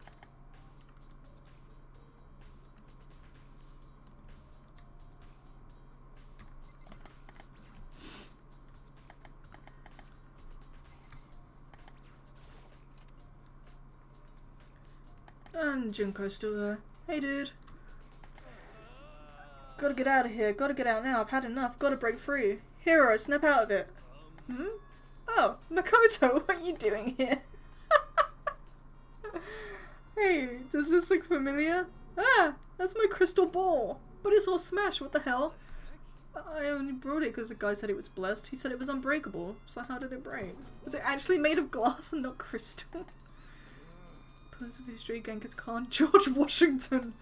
And Junko's still there. Hey, dude. Gotta get out of here. Gotta get out now. I've had enough. Gotta break free. Hero, snap out of it. Hmm? Oh, Makoto, what are you doing here? Hey, does this look familiar? Ah, that's my crystal ball. But it's all smashed. What the hell? I only brought it because the guy said it was blessed. He said it was unbreakable. So how did it break? Was it actually made of glass and not crystal? Pillars of history, Genghis Khan, George Washington.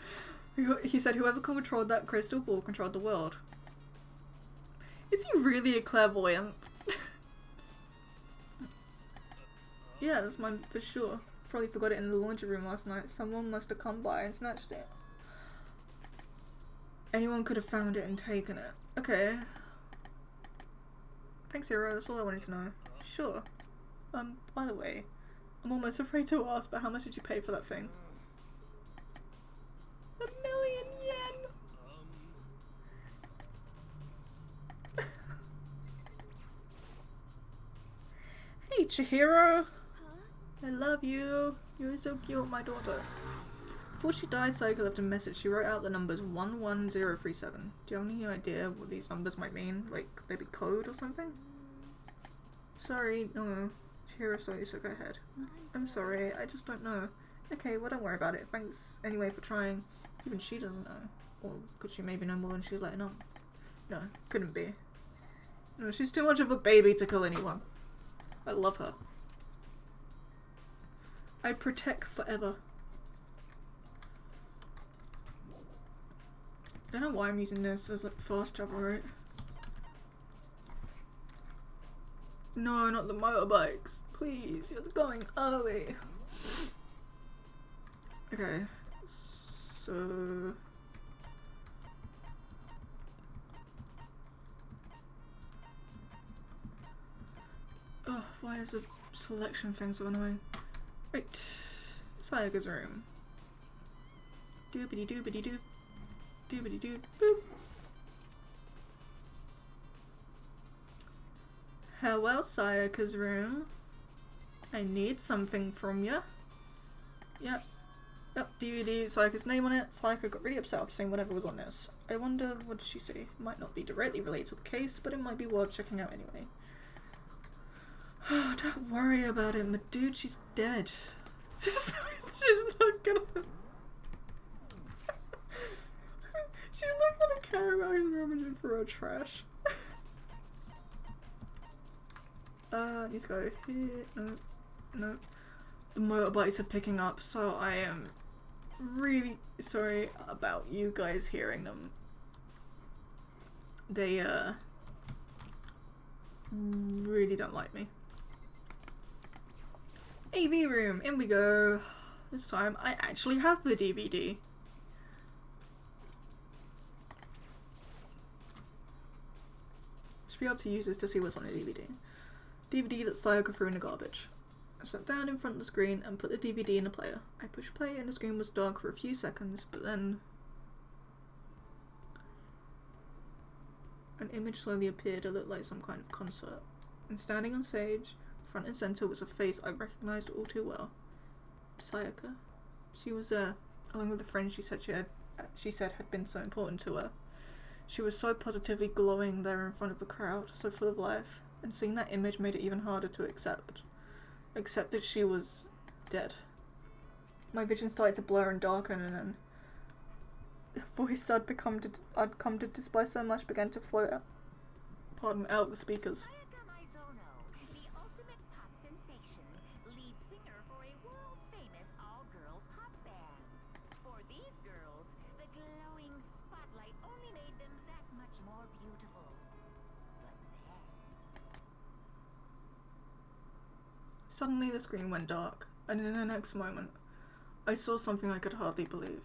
He said whoever controlled that crystal ball controlled the world. Is he really a clairvoyant? Yeah, that's mine for sure. Probably forgot it in the laundry room last night. Someone must have come by and snatched it. Anyone could have found it and taken it. Okay. Thanks, Hero. That's all I wanted to know. Sure. By the way, I'm almost afraid to ask, but how much did you pay for that thing? 1,000,000 yen! Hey, Chihiro! Huh? I love you. You're so cute, my daughter. Before she died, Sayaka left a message. She wrote out the numbers 11037. Do you have any idea what these numbers might mean? Like, maybe code or something? Sorry, no. Chihiro, sorry, so go ahead. I'm sorry, I just don't know. Okay, well, don't worry about it. Thanks anyway for trying. Even she doesn't know. Or could she maybe know more than she's letting on? No, couldn't be. No, she's too much of a baby to kill anyone. I love her. I'd protect forever. I don't know why I'm using this as like fast travel, right? No, not the motorbikes. Please, you're going early. Okay, so... Oh, why is the selection thing so annoying? Right, Sayaka's room. Doobity doobity doop. Doobity doop boop. Hello, Sayaka's room. I need something from you. Yep. Yep, DVD, Sayaka's name on it. Sayaka got really upset after seeing whatever was on this. I wonder, what did she say? Might not be directly related to the case, but it might be worth checking out anyway. Don't worry about it, my dude, she's dead. She's not gonna... She's not gonna care about his rummaging for her trash. Let's go here. No. No. the motorbikes are picking up, so I am really sorry about you guys hearing them. They really don't like me. AV room, in we go. This time I actually have the DVD. Should be able to use this to see what's on the DVD. DVD that Sayaka threw in the garbage. I sat down in front of the screen and put the DVD in the player. I pushed play and the screen was dark for a few seconds, but then an image slowly appeared that looked like some kind of concert. And standing on stage, front and center, was a face I recognized all too well. Sayaka. She was there, along with the friends she said had been so important to her. She was so positively glowing there in front of the crowd, so full of life, and seeing that image made it even harder to accept. Except that she was dead. My vision started to blur and darken, and then the voice I'd come to despise so much began to float out, out the speakers. Sayaka Mizono, the ultimate pop sensation, lead singer for a world-famous all-girl pop band. For these girls, the glowing spotlight only made them that much more beautiful. But then... Suddenly the screen went dark, and in the next moment, I saw something I could hardly believe.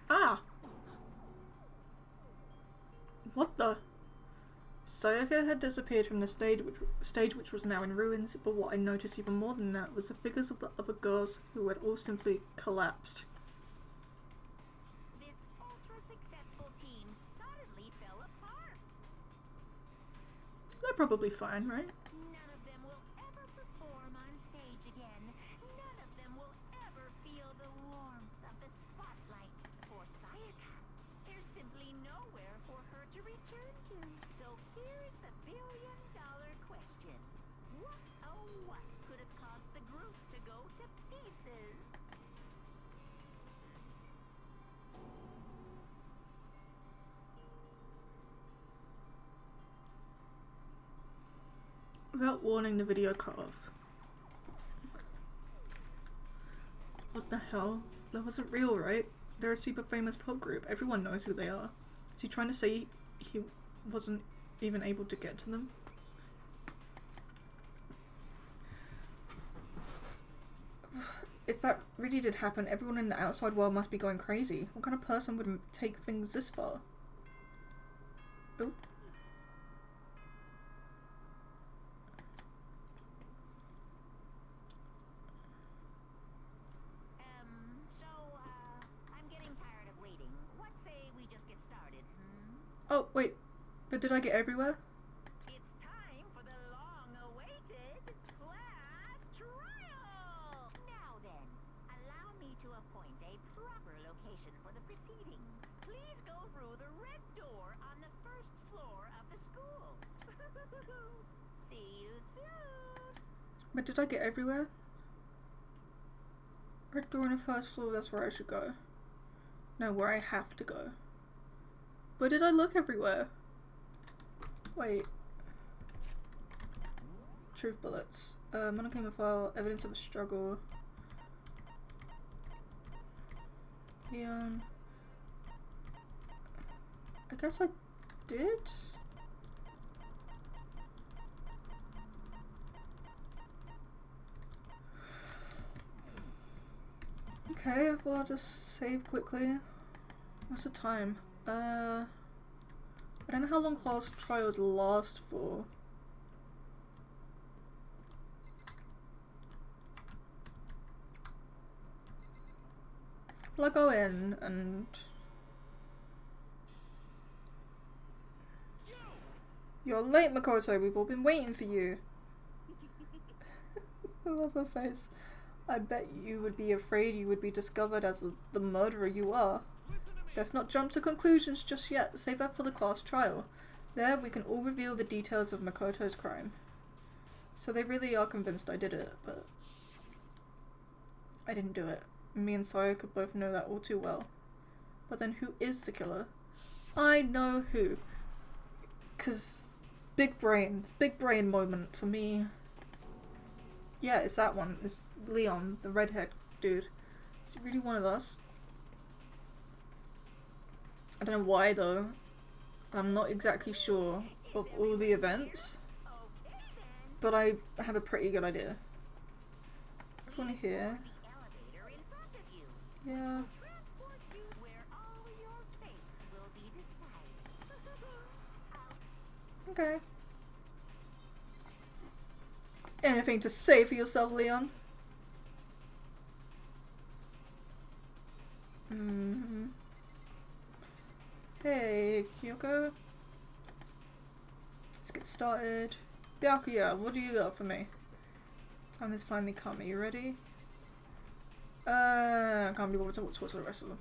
Ah! What the? Sayaka had disappeared from the stage which was now in ruins, but what I noticed even more than that was the figures of the other girls who had all simply collapsed. This ultra-successful team suddenly fell apart. They're probably fine, right? None of them will ever perform on stage again. None of them will ever feel the warmth of the spotlight. For Sayaka, there's simply nowhere for her to return to. So here's the billion-dollar question. What, oh what, could have caused the group to go to pieces? Without warning, the video cut off. What the hell? That wasn't real, right? They're a super famous pop group. Everyone knows who they are. Is he trying to say he wasn't even able to get to them? If that really did happen, everyone in the outside world must be going crazy. What kind of person would take things this far? Oh. I'm getting tired of waiting. What say we just get started, Oh, wait. But did I get everywhere? It's time for the long-awaited class trial! Now then, allow me to appoint a proper location for the proceedings. Please go through the red door on the first floor of the school. See you soon! But did I get everywhere? Red door on the first floor, that's where I should go. No, where I have to go. But did I look everywhere? Wait. Truth bullets. Monochrome file, evidence of a struggle. Leon. I guess I did? Okay, well I'll just save quickly. What's the time? I don't know how long class trials last for. Well, I go in and... You're late, Makoto. We've all been waiting for you. I love her face. I bet you would be afraid you would be discovered as the murderer you are. Let's not jump to conclusions just yet. Save that for the class trial. There we can all reveal the details of Makoto's crime. So they really are convinced I did it, but I didn't do it. Me and Sayaka both know that all too well. But then who is the killer? I know who. 'Cause big brain moment for me. Yeah, it's that one. It's Leon, the redhead dude. Is he really one of us? I don't know why though. I'm not exactly sure of all the events, but I have a pretty good idea. Everyone here. Yeah. Okay. Anything to say for yourself, Leon? Mm-hmm. Hey, Kyoko. Let's get started. Byakuya, what do you got for me? Time has finally come. Are you ready? I can't be bothered to talk to the rest of them.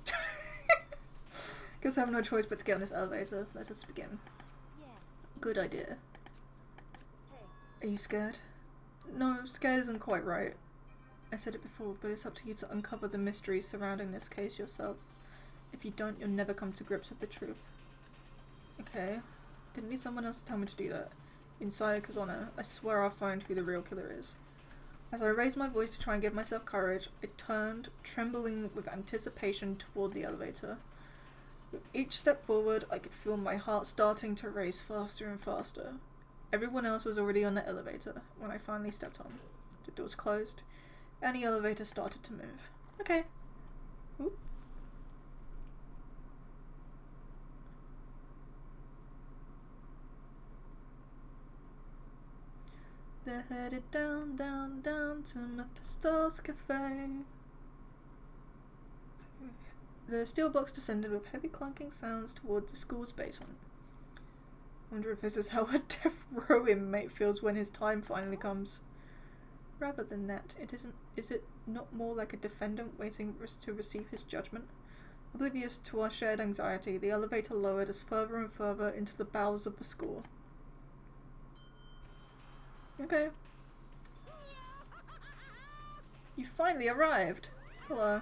Guess I have no choice but to get on this elevator. Let us begin. Yes. Good idea. Hey. Are you scared? No, scared isn't quite right. I said it before, but it's up to you to uncover the mysteries surrounding this case yourself. If you don't, you'll never come to grips with the truth. Okay. Didn't need someone else to tell me to do that. Inside Kazana, I swear I'll find who the real killer is. As I raised my voice to try and give myself courage, I turned, trembling with anticipation, toward the elevator. With each step forward, I could feel my heart starting to race faster and faster. Everyone else was already on the elevator when I finally stepped on. The doors closed, and the elevator started to move. Okay. Oop. They're headed down, down, down to Mephisto's cafe. The steel box descended with heavy clunking sounds toward the school's basement. Wonder if this is how a death row inmate feels when his time finally comes. Rather than that, is it not more like a defendant waiting to receive his judgment? Oblivious to our shared anxiety, the elevator lowered us further and further into the bowels of the school. Okay. You finally arrived! Hello.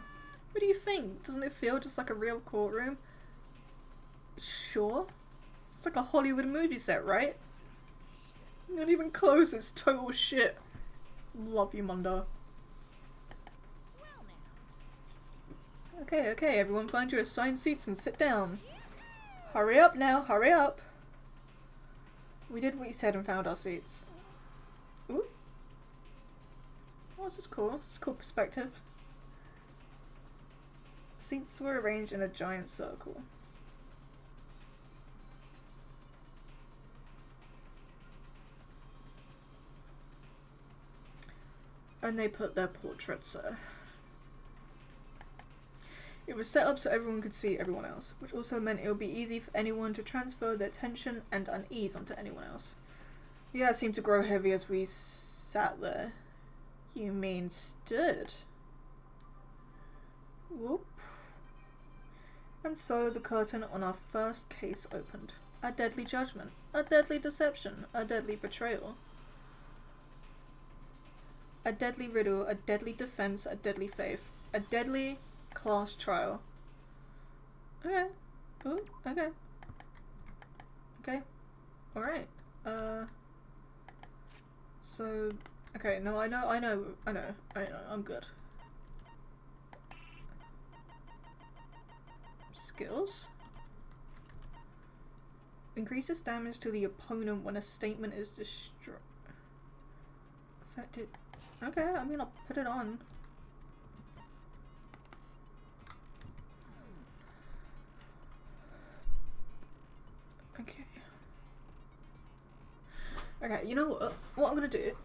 What do you think? Doesn't it feel just like a real courtroom? Sure. It's like a Hollywood movie set, right? Not even close, it's total shit. Love you, Mondo. Okay, everyone find your assigned seats and sit down. Hurry up now, hurry up! We did what you said and found our seats. Ooh. Oh, this is cool. This is cool perspective. Seats were arranged in a giant circle. And they put their portraits there. It was set up so everyone could see everyone else, which also meant it would be easy for anyone to transfer their tension and unease onto anyone else. The air seemed to grow heavy as we sat there. You mean stood? Whoop. And so the curtain on our first case opened. A deadly judgment, a deadly deception, a deadly betrayal. A deadly riddle, a deadly defense, a deadly faith. A deadly class trial. Okay. Ooh, okay. Okay. Alright. So, okay, no, I know, I'm good. Skills? Increases damage to the opponent when a statement is destroyed. Affected. Okay, I mean, I'll put it on. Okay. Okay, you know what? What I'm gonna do,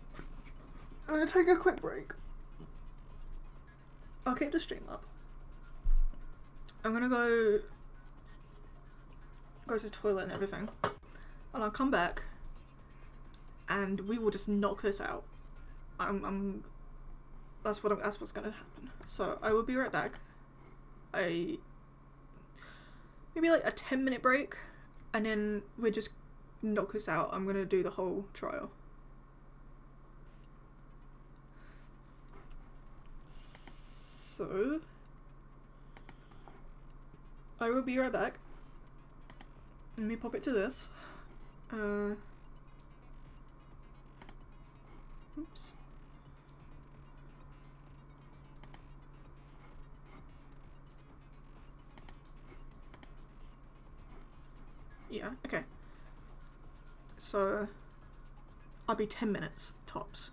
I'm gonna take a quick break. I'll keep the stream up. I'm gonna go to the toilet and everything. And I'll come back and we will just knock this out. That's what's gonna happen. So I will be right back. Maybe like a 10-minute break, and then we just knock this out. I'm gonna do the whole trial. So I will be right back. Let me pop it to this. Oops. video. Okay. So, I'll be 10 minutes, tops.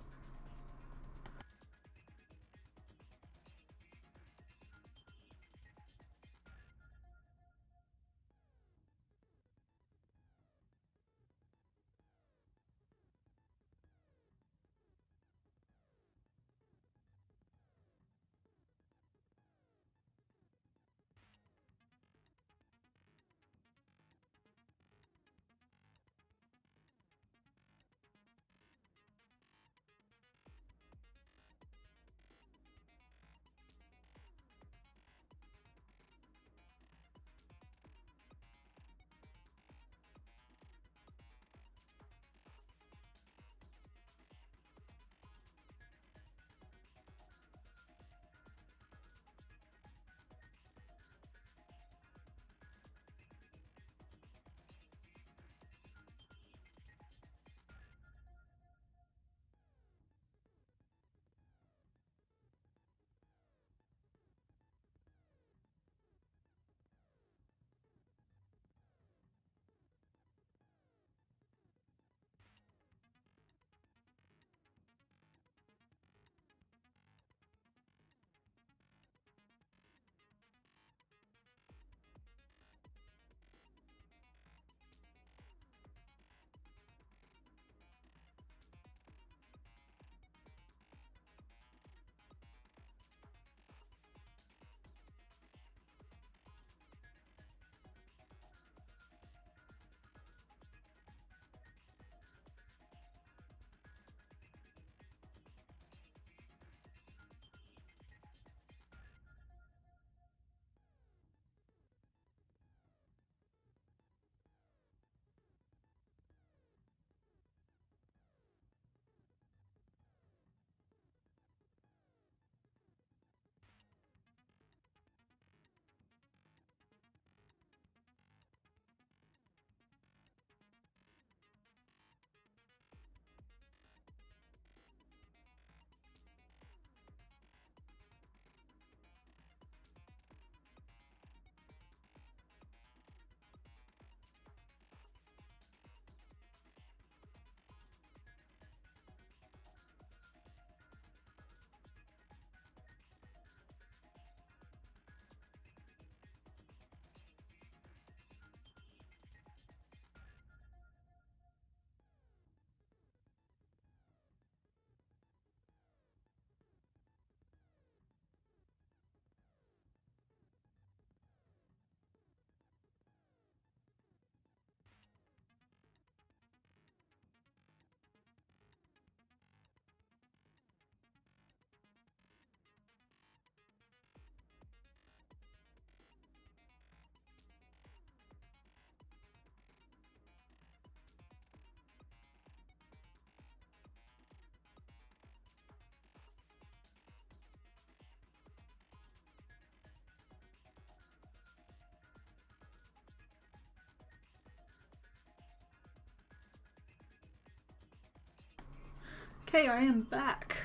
Okay, I am back.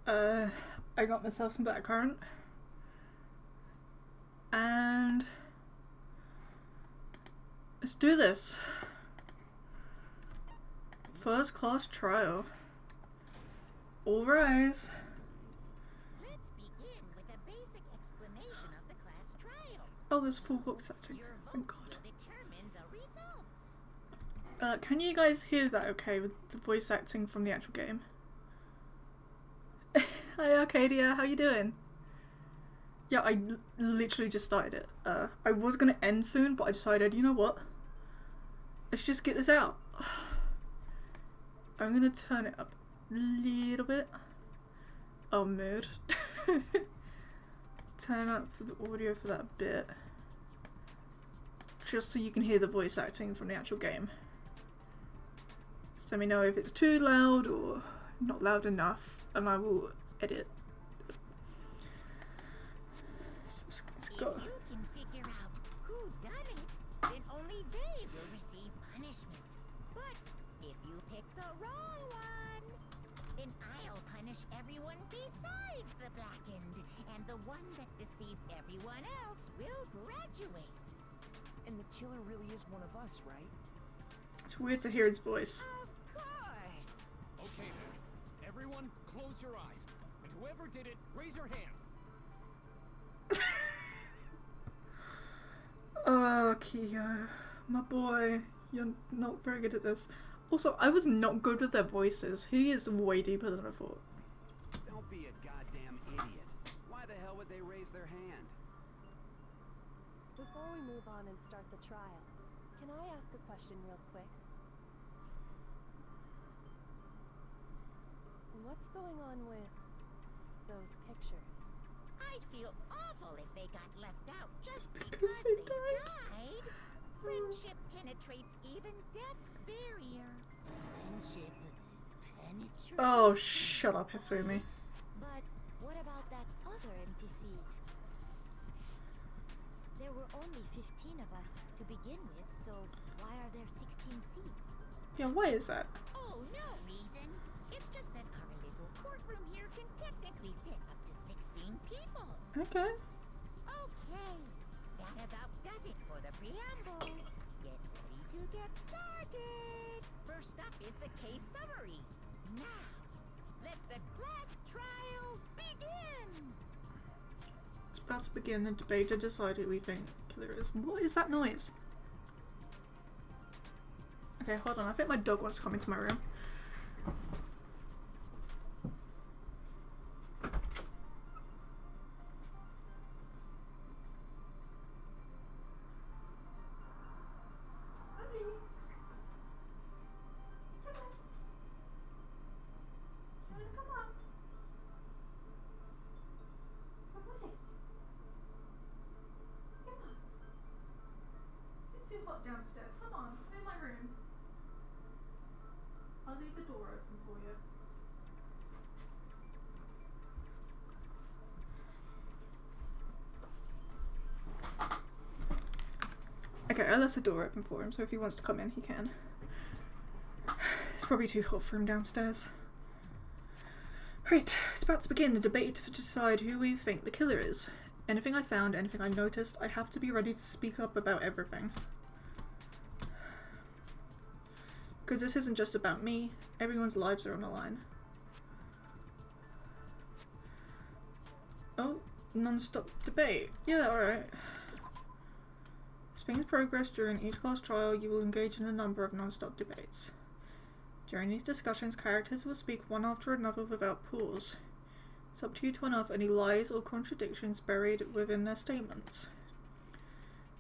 I got myself some blackcurrant. And let's do this. First class trial. All rise. Let's begin with a basic explanation of the class trial. Oh, there's full voice acting. Your Thank votes God. will determine the results. Can you guys hear that okay with the voice acting from the actual game? Hi Arcadia, how you doing? Yeah, I literally just started it. I was gonna end soon, but I decided, you know what? Let's just get this out. I'm gonna turn it up a little bit. Oh, mood. Turn up for the audio for that bit. Just so you can hear the voice acting from the actual game. Just let me know if it's too loud or not loud enough, and I will edit. Let's go. If you can figure out who done it, then only they will receive punishment. But if you pick the wrong one, then I'll punish everyone besides the blackened, and the one that deceived everyone else will graduate. And the killer really is one of us, right? It's weird to hear his voice. Of course. Okay then. Everyone, close your eyes. And whoever did it, raise your hand. Oh, Kyo, my boy, you're not very good at this. Also, I was not good with their voices. He is way deeper than I thought. Don't be a goddamn idiot. Why the hell would they raise their hand? Before we move on and start the trial, can I ask a question real quick? What's going on with those pictures? I'd feel awful if they got left out just Because because they they died. Friendship penetrates even death's barrier. Friendship penetrates. Oh, shut up, Hifumi. But what about that other empty seat? There were only 15 of us to begin with, so why are there 16 seats? Yeah, why is that? Oh, no reason. It's just that our little courtroom here can technically fit up to 16 people. Okay. Okay, that about does it for the preamble. Get ready to get started. First up is the case summary. Now, let the class trial begin. It's about to begin the debate to decide who we think killer is. What is that noise? Okay, hold on. I think my dog wants to come into my room. Downstairs. Come on, I'm in my room. I'll leave the door open for you. Okay, I left the door open for him, so if he wants to come in, he can. It's probably too hot for him downstairs. Right, it's about to begin the debate to decide who we think the killer is. Anything I found, anything I noticed, I have to be ready to speak up about everything. Because this isn't just about me, everyone's lives are on the line. Oh, non-stop debate. Yeah, alright. As things progress during each class trial, you will engage in a number of non-stop debates. During these discussions, characters will speak one after another without pause. It's up to you to unearth any lies or contradictions buried within their statements.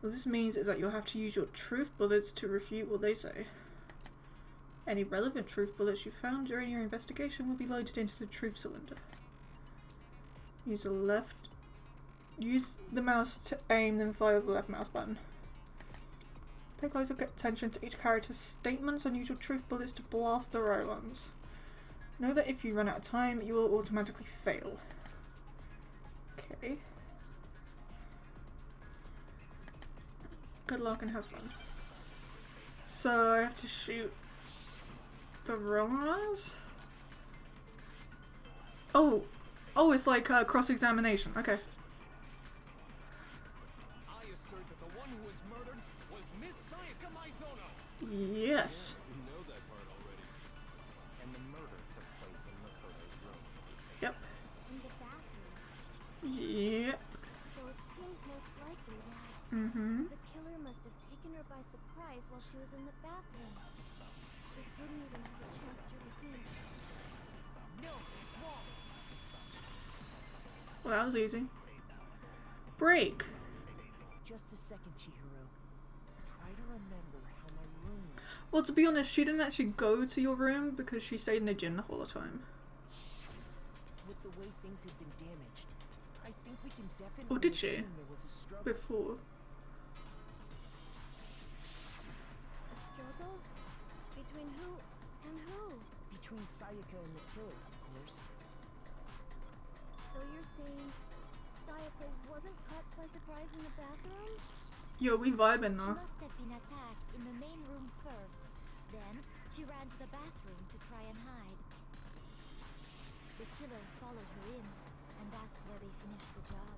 What this means is that you'll have to use your truth bullets to refute what they say. Any relevant truth bullets you found during your investigation will be loaded into the truth cylinder. Use the mouse to aim, then fire the left mouse button. Pay close attention to each character's statements and use your truth bullets to blast the right ones. Know that if you run out of time, you will automatically fail. Okay. Good luck and have fun. So I have to shoot the wrong ones? Oh, it's like cross-examination. Okay. I assert that the one who was murdered was Miss Sayaka Maizono. Yes. We know that part already. And the murder took place in Makoto's room. Yep. In the bathroom. Yep. So it seems most likely that Mm-hmm. the killer must have taken her by surprise while she was in the bathroom. She didn't even have a chance to resist. No, it's wrong. Well, that was easy. Break. Just a second, Chihiro. Try to remember how my room was. Well, to be honest, she didn't actually go to your room because she stayed in the gym the whole time. With the way things have been damaged, I think we can definitely Oh, did she? assume there was a struggle. Before. A struggle? Between who and who? Between Sayaka and the killer, of course. So you're saying Sayaka wasn't caught by surprise in the bathroom? Yo, we vibing She now. must have been attacked in the main room first. Then she ran to the bathroom to try and hide. The killer followed her in, and that's where they finished the job.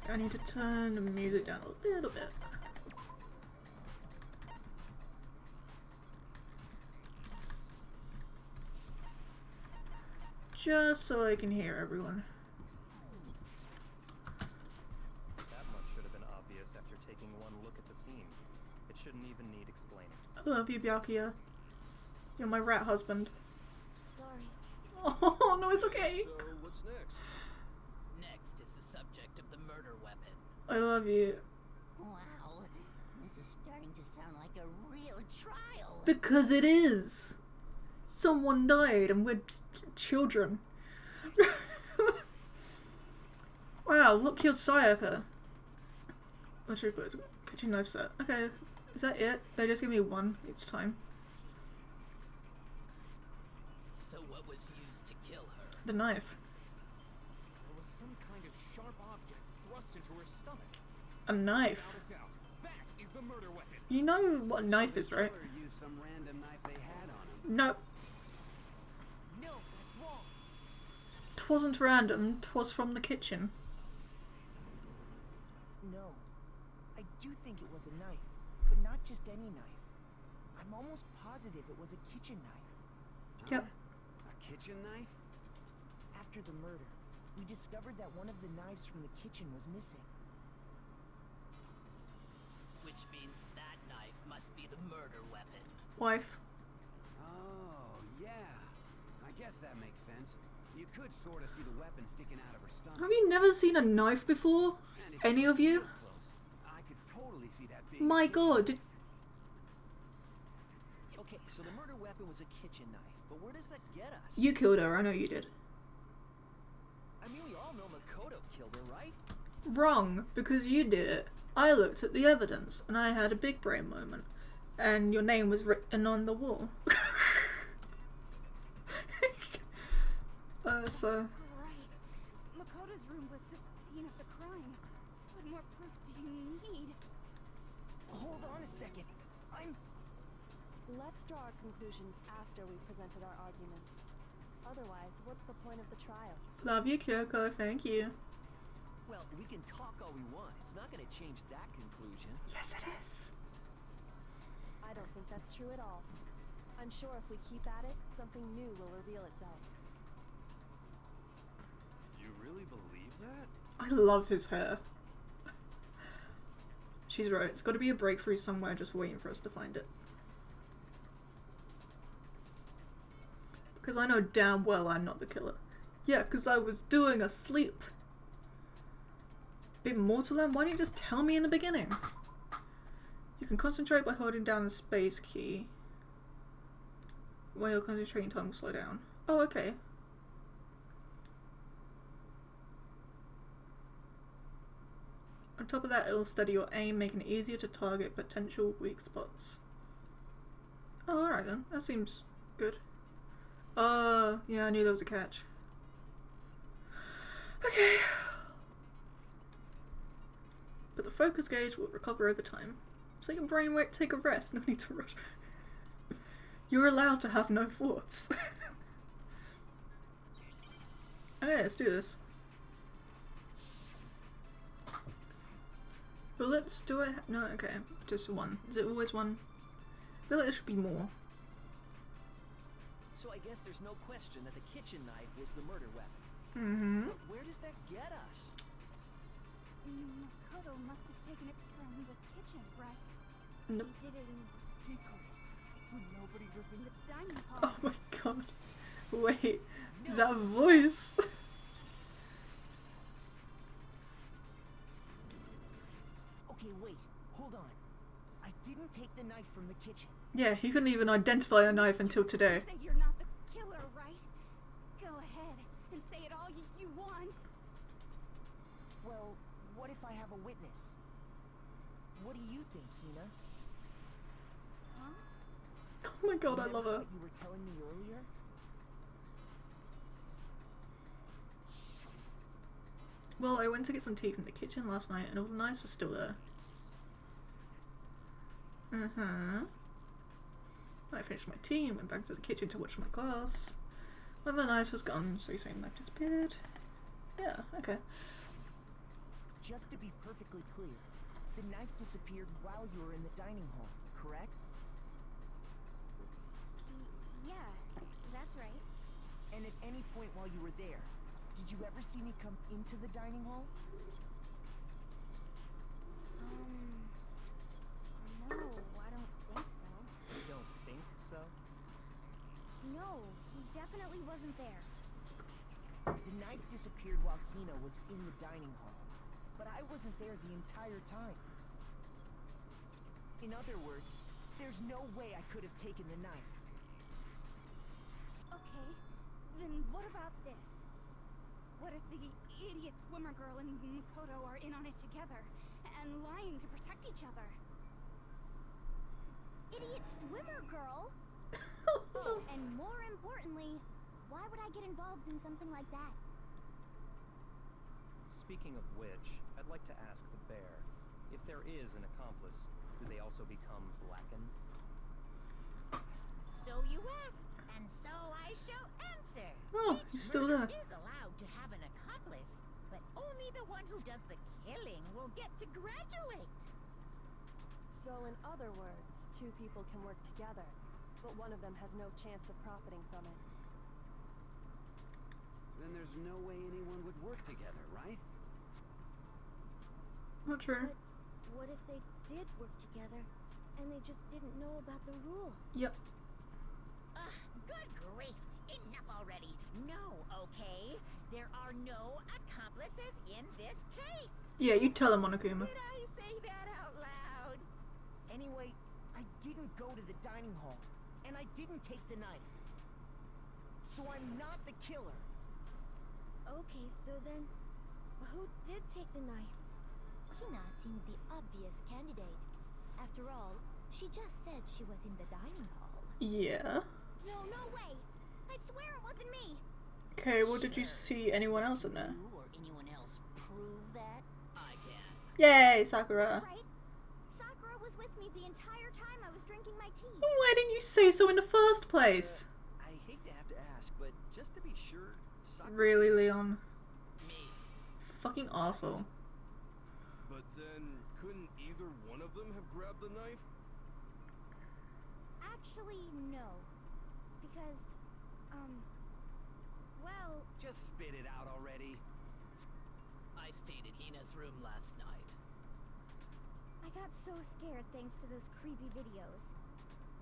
I need to turn the music down a little bit. Just so I can hear everyone. That much should have been obvious after taking one look at the scene. It shouldn't even need explaining. I love you, Byakuya. You're my rat husband. Sorry. Oh, no, it's okay. So, what's next? Next is the subject of the murder weapon. I love you. Wow, this is starting to sound like a real trial. Because it is. Someone died and we're children. Wow, what killed Sayaka? What's your kitchen knife set? Okay, is that it? They just give me one each time. So what was used to kill her? The knife. There was some kind of sharp object thrust into her stomach. A knife. Without a doubt, that is the murder weapon. You know what a knife is, right? Killer used some random knife they had on him. No, No, that's wrong. 'twasn't random, 'twas from the kitchen. No. I do think it was a knife, but not just any knife. I'm almost positive it was a kitchen knife. Yep. A kitchen knife? After the murder, we discovered that one of the knives from the kitchen was missing. Which means that knife must be the murder weapon. Wife. Oh, yeah. I guess that makes sense. You could sort of see the weapon sticking out of her stomach. Have you never seen a knife before? And if Any of you? real close, I could totally see that big My kitchen god, did, Okay, so the murder weapon was a kitchen knife, but where does that get us? you killed her, I know you did. I mean, we all know Makoto killed her, right? Wrong, because you did it. I looked at the evidence, and I had a big brain moment. And your name was written on the wall. So... Right. Makoto's room was the scene of the crime. What more proof do you need? Hold on a second. Let's draw our conclusions after we've presented our arguments. Otherwise, what's the point of the trial? Love you, Kyoko, thank you. Well, we can talk all we want. It's not going to change that conclusion. Yes, it is. I don't think that's true at all. I'm sure if we keep at it, something new will reveal itself. You really believe that? I love his hair. She's right, it's gotta be a breakthrough somewhere just waiting for us to find it. Because I know damn well I'm not the killer. Yeah, because I was doing a sleep. Bit more to learn, why didn't you just tell me in the beginning? You can concentrate by holding down the space key. While you're concentrating, time will slow down. Oh, okay. On top of that, it'll steady your aim, making it easier to target potential weak spots. Oh, alright then. That seems good. Yeah, I knew there was a catch. Okay. But the focus gauge will recover over time. So your brain won't take a rest, no need to rush. You're allowed to have no thoughts. Okay, let's do this. Bullets, do I no, okay, just one. Is it always one? I feel like there should be more. So I guess there's no question that the kitchen knife was the murder weapon. Mm-hmm. But where does that get us? Makoto must have taken it from the kitchen, right? Nope. He did it in secret when nobody was in the dining hall. Oh my god. Wait, that voice. Okay, wait, hold on. I didn't take the knife from the kitchen. Yeah, he couldn't even identify a knife until today. Say you're not the killer, right? Go ahead and say it all you want. Well, what if I have a witness? What do you think, Hina? Huh? Oh my god, I love Remember her. what you were telling me earlier? Well, I went to get some tea from the kitchen last night and all the knives were still there. When I finished my tea and went back to the kitchen to watch my class. One of the knives was gone, so you're saying the knife disappeared? Yeah, okay. just to be perfectly clear, the knife disappeared while you were in the dining hall, correct? Yeah, that's right. And at any point while you were there, did you ever see me come into the dining hall? No, I don't think so. You don't think so? No, he definitely wasn't there. The knife disappeared while Hina was in the dining hall, but I wasn't there the entire time. In other words, there's no way I could have taken the knife. Okay, then what about this? What if the idiot swimmer girl and Makoto are in on it together and lying to protect each other? Idiot swimmer girl? Oh, and more importantly, why would I get involved in something like that? Speaking of which, I'd like to ask the bear, if there is an accomplice, do they also become blackened? So you ask, and so I shall answer. Oh, Each he's still murder there. is allowed to have an accomplice, but only the one who does the killing will get to graduate. So in other words, two people can work together, but one of them has no chance of profiting from it. Then there's no way anyone would work together, right? Not true. But what if they did work together and they just didn't know about the rule? Yep. Good grief! Enough already. No, okay? There are no accomplices in this case. Yeah, you tell him, Monokuma. Did I say that out loud? Anyway, I didn't go to the dining hall, and I didn't take the knife. So I'm not the killer. Okay, so then, who did take the knife? Hina seems the obvious candidate. After all, she just said she was in the dining hall. Yeah. No way! I swear it wasn't me! Okay, well, did you see anyone else in there? You or anyone else prove that? I can. Yay, Sakura. Right? Sakura was with me the entire time I was drinking my tea. Why didn't you say so in the first place? I hate to have to ask, but just to be sure, Really, Leon? Me. Fucking arsehole. But then, couldn't either one of them have grabbed the knife? Actually, no. Because, well... Just spit it out already. I stayed in Hina's room last night. I got so scared thanks to those creepy videos.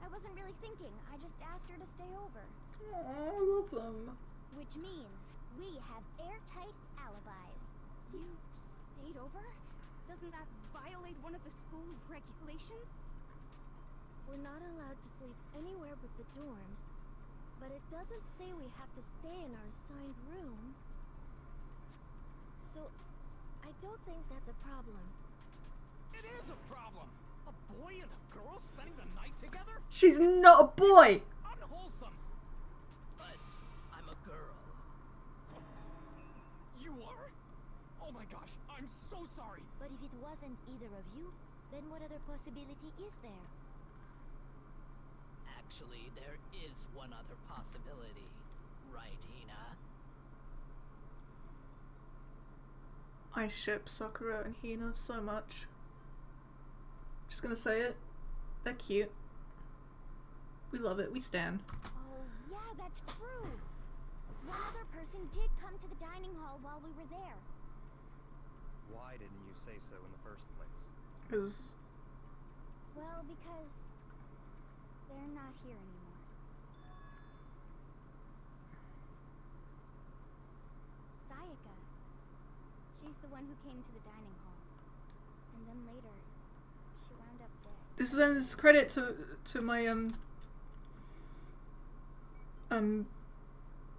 I wasn't really thinking, I just asked her to stay over. Aw, I love them. Which means we have airtight alibis. You stayed over? Doesn't that violate one of the school regulations? We're not allowed to sleep anywhere but the dorms, but it doesn't say we have to stay in our assigned room. So, I don't think that's a problem. It is a problem. A boy and a girl spending the night together? She's not a boy! Unwholesome. But I'm a girl. You are? Oh my gosh, I'm so sorry. But if it wasn't either of you, then what other possibility is there? Actually, there is one other possibility. Right, Hina? I ship Sakura and Hina so much. Just gonna say it. They're cute. We love it. We stan. Oh, yeah, that's true. One other person did come to the dining hall while we were there. Why didn't you say so in the first place? Because... Well, because they're not here anymore. Sayaka. She's the one who came to the dining hall. And then later, she wound up dead. This lends credit to my,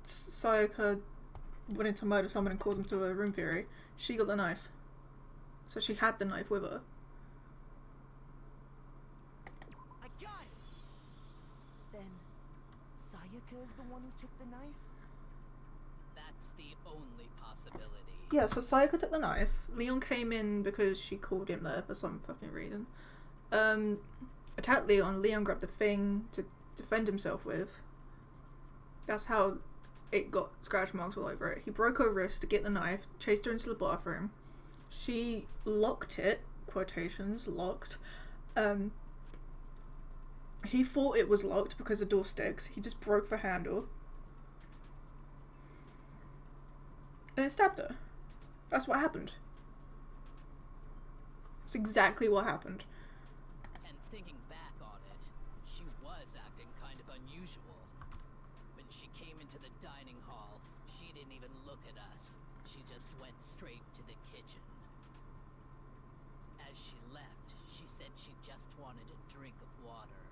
Sayaka wanted to murder someone and called them to a room theory. She got the knife. So she had the knife with her. I got it! Then, Sayaka is the one who took the knife? That's the only possibility. Yeah, so Sayaka took the knife. Leon came in because she called him there for some fucking reason. Attacked Leon. Leon grabbed the thing to defend himself with. That's how it got scratch marks all over it. He broke her wrist to get the knife, chased her into the bathroom, She locked it, quotations, locked. He thought it was locked because the door sticks. He just broke the handle. And it stabbed her. That's what happened. That's exactly what happened. And thinking back on it, she was acting kind of unusual. When she came into the dining hall, she didn't even look at us. She just went straight to the kitchen. As she left, she said she just wanted a drink of water.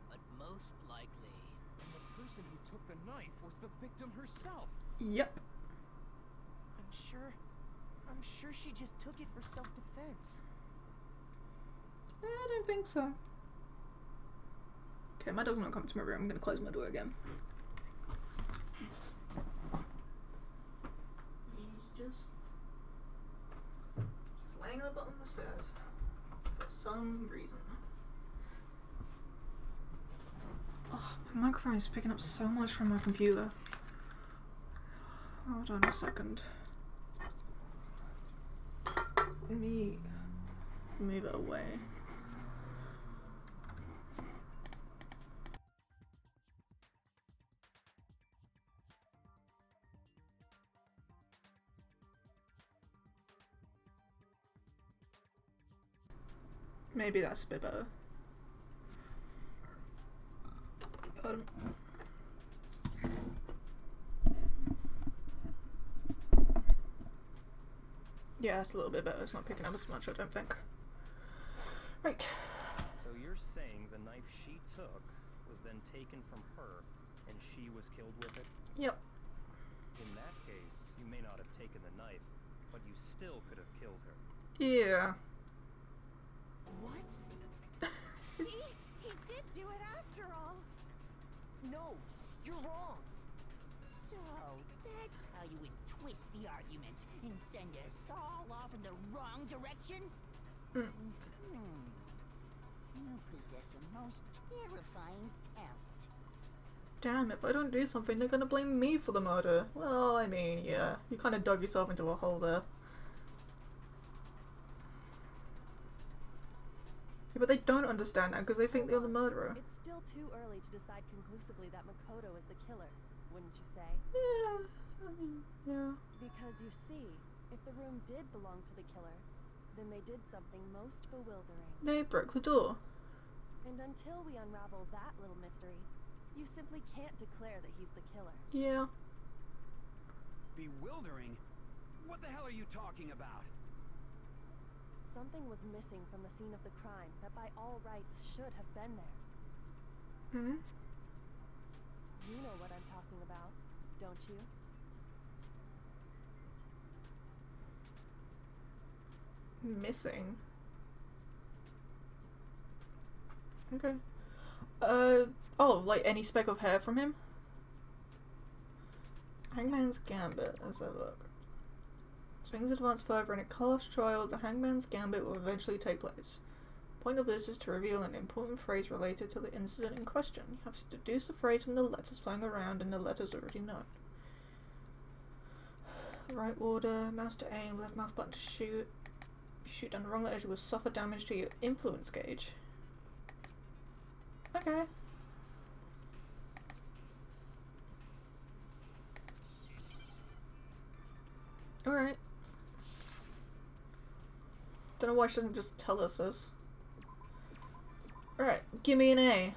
But most likely... And the person who took the knife was the victim herself. Yep. I'm sure she just took it for self-defense. I don't think so. Okay, my dog's not coming to my room. I'm gonna close my door again. He's just laying at the bottom of the stairs for some reason. Oh, my microphone is picking up so much from my computer. Hold on a second. Let me move it away. Maybe that's a bit better. Yeah, it's a little bit better. It's not picking up as much, I don't think. Right. So you're saying the knife she took was then taken from her, and she was killed with it? Yep. In that case, you may not have taken the knife, but you still could have killed her. Yeah. What? See? He did do it after all. No, you're wrong. So, that's how you would twist the argument and send us all off in the wrong direction? Mm. You possess a most terrifying talent. Damn, if I don't do something, they're gonna blame me for the murder. Well, I mean, yeah. You kind of dug yourself into a hole there. Yeah, but they don't understand that because they think they're the murderer. It's still too early to decide conclusively that Makoto is the killer, wouldn't you say? Yeah, I mean, yeah. Because you see, if the room did belong to the killer, then they did something most bewildering. They broke the door. And until we unravel that little mystery, you simply can't declare that he's the killer. Yeah. Bewildering? What the hell are you talking about? Something was missing from the scene of the crime that by all rights should have been there. Hmm? You know what I'm talking about, don't you? Missing. Okay. Oh, like any speck of hair from him? Hangman's Gambit, let's have a look. As things advance further in a cast trial, the Hangman's Gambit will eventually take place. The point of this is to reveal an important phrase related to the incident in question. You have to deduce the phrase from the letters flying around and the letters already known. Right order, mouse to aim, left mouse button to shoot. If you shoot down the wrong letters, you will suffer damage to your influence gauge. Okay. Alright. Don't know why she doesn't just tell us this. Alright, give me an A.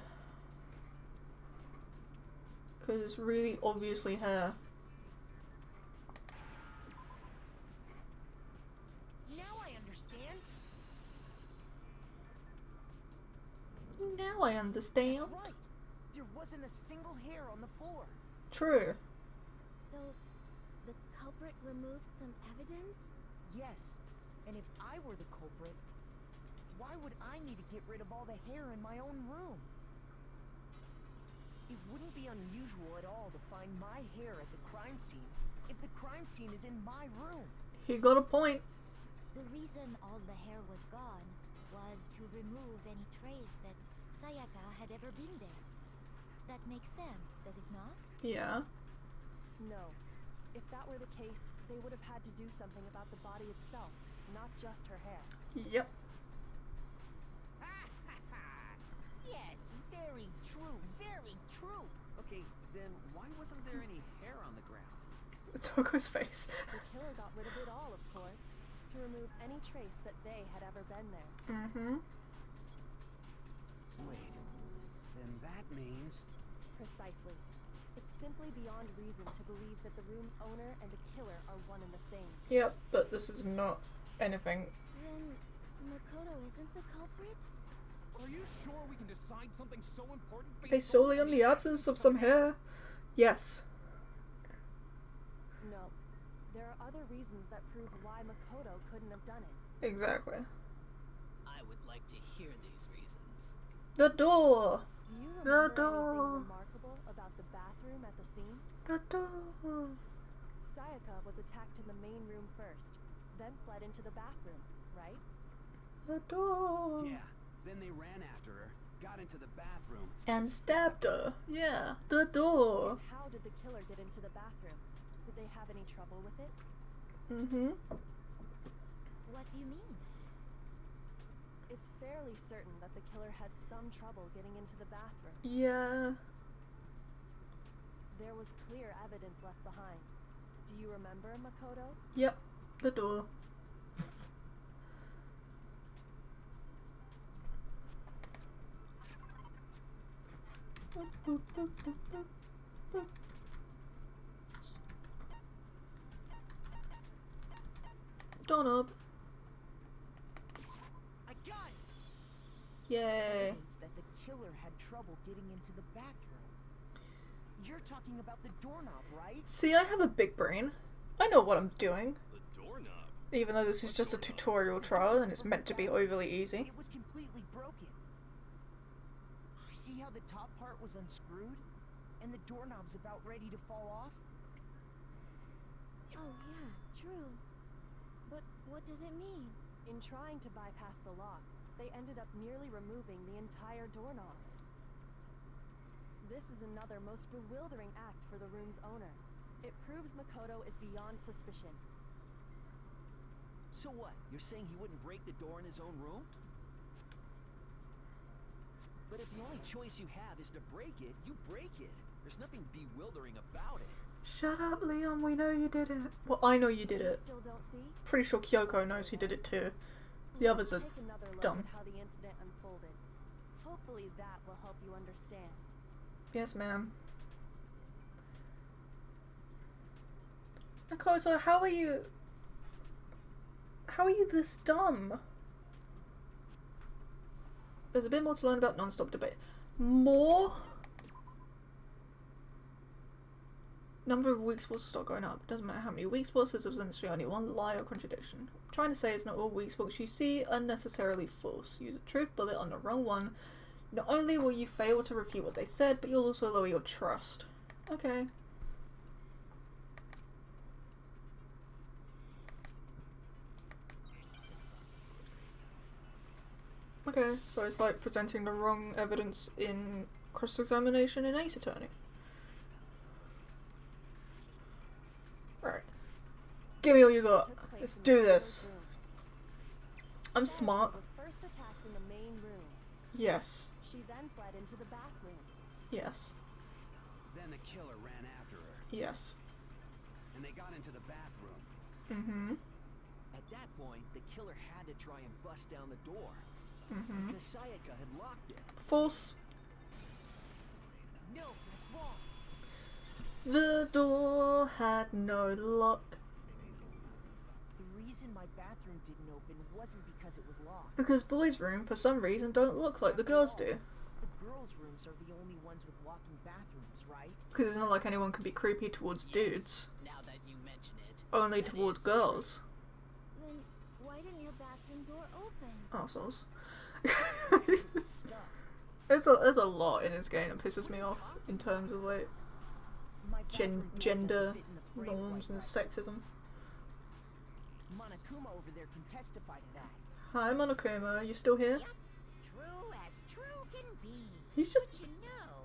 Because it's really obviously hair. Now I understand. Now I understand. That's right. There wasn't a single hair on the floor. True. So, the culprit removed some evidence? Yes. And if I were the culprit, why would I need to get rid of all the hair in my own room? It wouldn't be unusual at all to find my hair at the crime scene if the crime scene is in my room. He got a point. The reason all the hair was gone was to remove any trace that Sayaka had ever been there. That makes sense, does it not? Yeah. No. If that were the case, they would have had to do something about the body itself. not just her hair. Yep. Yes, very true, very true. Okay, then why wasn't there any hair on the ground? Toko's face. The killer got rid of it all, of course, to remove any trace that they had ever been there. Mm-hmm. Wait, then that means... Precisely. It's simply beyond reason to believe that the room's owner and the killer are one and the same. Yep, but this is not anything. Then Makoto isn't the culprit? Are you sure we can decide something so important Based solely on the absence of some hair? Yes. No. There are other reasons that prove why Makoto couldn't have done it. Exactly. I would like to hear these reasons. The door! Do you The remember door! anything remarkable about the bathroom at the scene? The door! Sayaka was attacked in the main room first, then fled into the bathroom, right? The door! Yeah, then they ran after her, got into the bathroom... And stabbed her. Yeah, the door! How did the killer get into the bathroom? Did they have any trouble with it? Mm-hmm. What do you mean? It's fairly certain that the killer had some trouble getting into the bathroom. Yeah. There was clear evidence left behind. Do you remember, Makoto? Yep, the door. Doorknob. I got it! Yay. Evidence that the killer had trouble getting into the bathroom. You're talking about the doorknob, right? See, I have a big brain. I know what I'm doing. The doorknob. Even though this is just a tutorial trial and it's meant to be overly easy. It was completely broken. See how the top part was unscrewed? And the doorknob's about ready to fall off? Oh yeah, true. But what does it mean? In trying to bypass the lock, they ended up nearly removing the entire doorknob. This is another most bewildering act for the room's owner. It proves Makoto is beyond suspicion. So what? You're saying he wouldn't break the door in his own room? But if the only choice you have is to break it, you break it. There's nothing bewildering about it. Shut up, Leon, we know you did it. Well, I know you did You it. still don't see? Pretty sure Kyoko knows he did it too. The others are Take another look dumb. at how the incident unfolded. Hopefully that will help you understand. Yes, ma'am. Makoto, how are you this dumb? There's a bit more to learn about non-stop debate. More? Number of weak spots will start going up. Doesn't matter how many weak spots, there's essentially only one lie or contradiction. I'm trying to say is not all weak spots you see are necessarily false. Use a truth bullet on the wrong one. Not only will you fail to refute what they said, but you'll also lower your trust. Okay. Okay, so it's like presenting the wrong evidence in cross-examination in Ace Attorney. Right. Give me all you got. Let's do this. I'm smart. Was first attacked in the main room. Yes. She then fled into the bathroom. Yes. Then the killer ran after her, Yes. and they got into the bathroom. Mm-hmm. At that point, the killer had to try and bust down the door. Mm-hmm. Because Sayaka had locked it. False. No, that's wrong. The door had no lock. The reason my bathroom didn't open wasn't because it was locked. Because boys' room, for some reason, don't look like the girls' do. The girls' rooms are the only ones with locking bathrooms, right? Because it's not like anyone can be creepy towards dudes. Now that you mention it. Only that towards is girls. Then why didn't your bathroom door open? Arseholes. Stuff. There's a lot in this game that pisses me off in terms of like My bathroom door gender doesn't fit in the frame norms quite and right. sexism. Monokuma over there can testify to that. Hi Monokuma, are you still here? True as true can be. He's just But you know,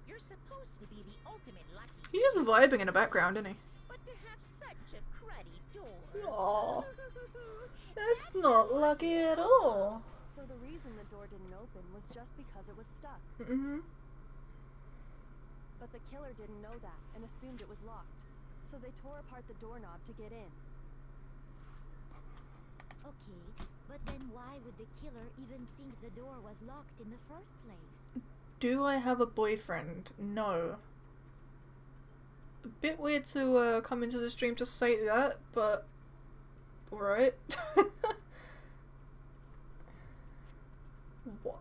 you're supposed to be the ultimate lucky he's just vibing in the background, isn't he? but to have such a cruddy door. Aww. That's not lucky at all. So the reason the door didn't open was just because it was stuck. Mm-hmm. But the killer didn't know that and assumed it was locked. So they tore apart the doorknob to get in. Okay, but then why would the killer even think the door was locked in the first place? Do I have a boyfriend? No. A bit weird to come into the stream to say that, but alright.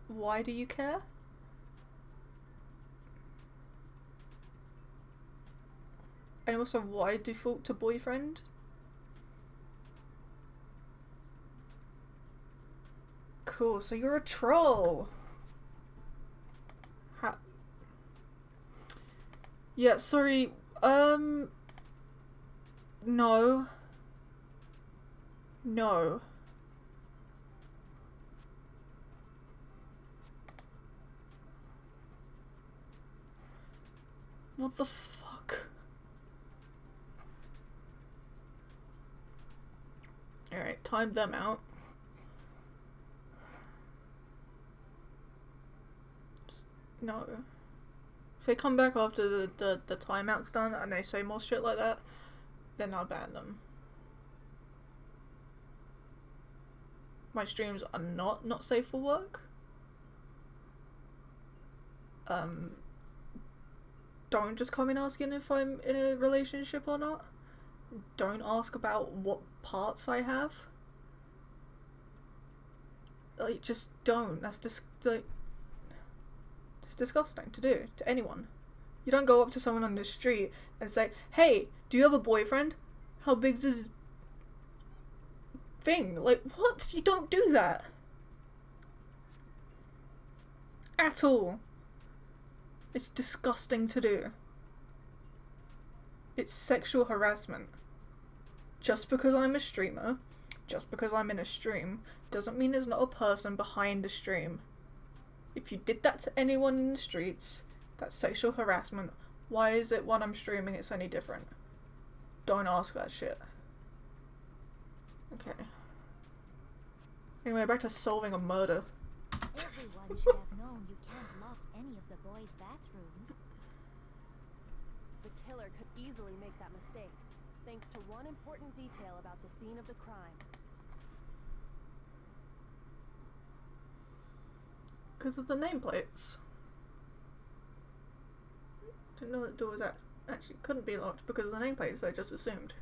Why do you care? And also, why default to boyfriend? Cool, so you're a troll. Yeah, sorry, no. No. What the fuck? Alright, time them out. Just, no. If they come back after the timeout's done and they say more shit like that, then I'll ban them. My streams are not safe for work. Don't just come in asking if I'm in a relationship or not. Don't ask about what parts I have. Like, just don't. That's just, like, it's disgusting to do to anyone. You don't go up to someone on the street and say, hey, do you have a boyfriend? How big's his thing? Like, what? You don't do that. At all. It's disgusting to do. It's sexual harassment. Just because I'm a streamer, just because I'm in a stream, doesn't mean there's not a person behind the stream. If you did that to anyone in the streets, that's sexual harassment. Why is it when I'm streaming it's any different? Don't ask that shit. Okay. Anyway, back to solving a murder. Everyone should have known you can't lock any of the boys' bathrooms. The killer could easily make that mistake, thanks to one important detail about the scene of the crime. Because of the nameplates. Didn't know that door was actually couldn't be locked because of the nameplates, I just assumed.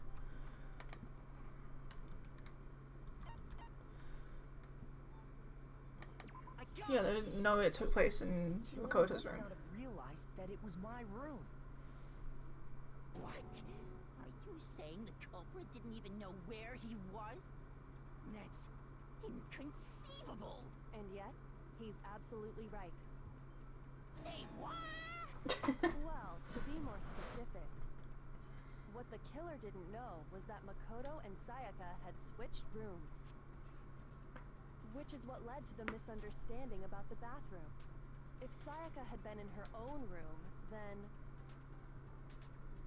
Yeah, they didn't know it took place in Makoto's room. Not have realized that it was my room. What? Are you saying the culprit didn't even know where he was? That's inconceivable. And yet, he's absolutely right. Say what? Well, to be more specific, what the killer didn't know was that Makoto and Sayaka had switched rooms. Which is what led to the misunderstanding about the bathroom. If Sayaka had been in her own room, then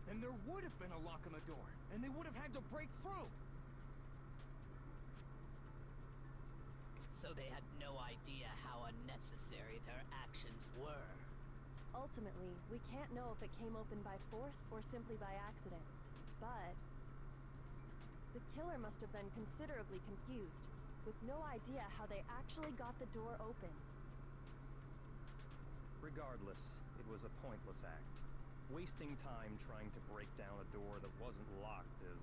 Then there would have been a lock on the door, and they would have had to break through. So they had no idea how unnecessary their actions were. ultimately, we can't know if it came open by force or simply by accident. But the killer must have been considerably confused, with no idea how they actually got the door opened. Regardless, it was a pointless act. Wasting time trying to break down a door that wasn't locked is...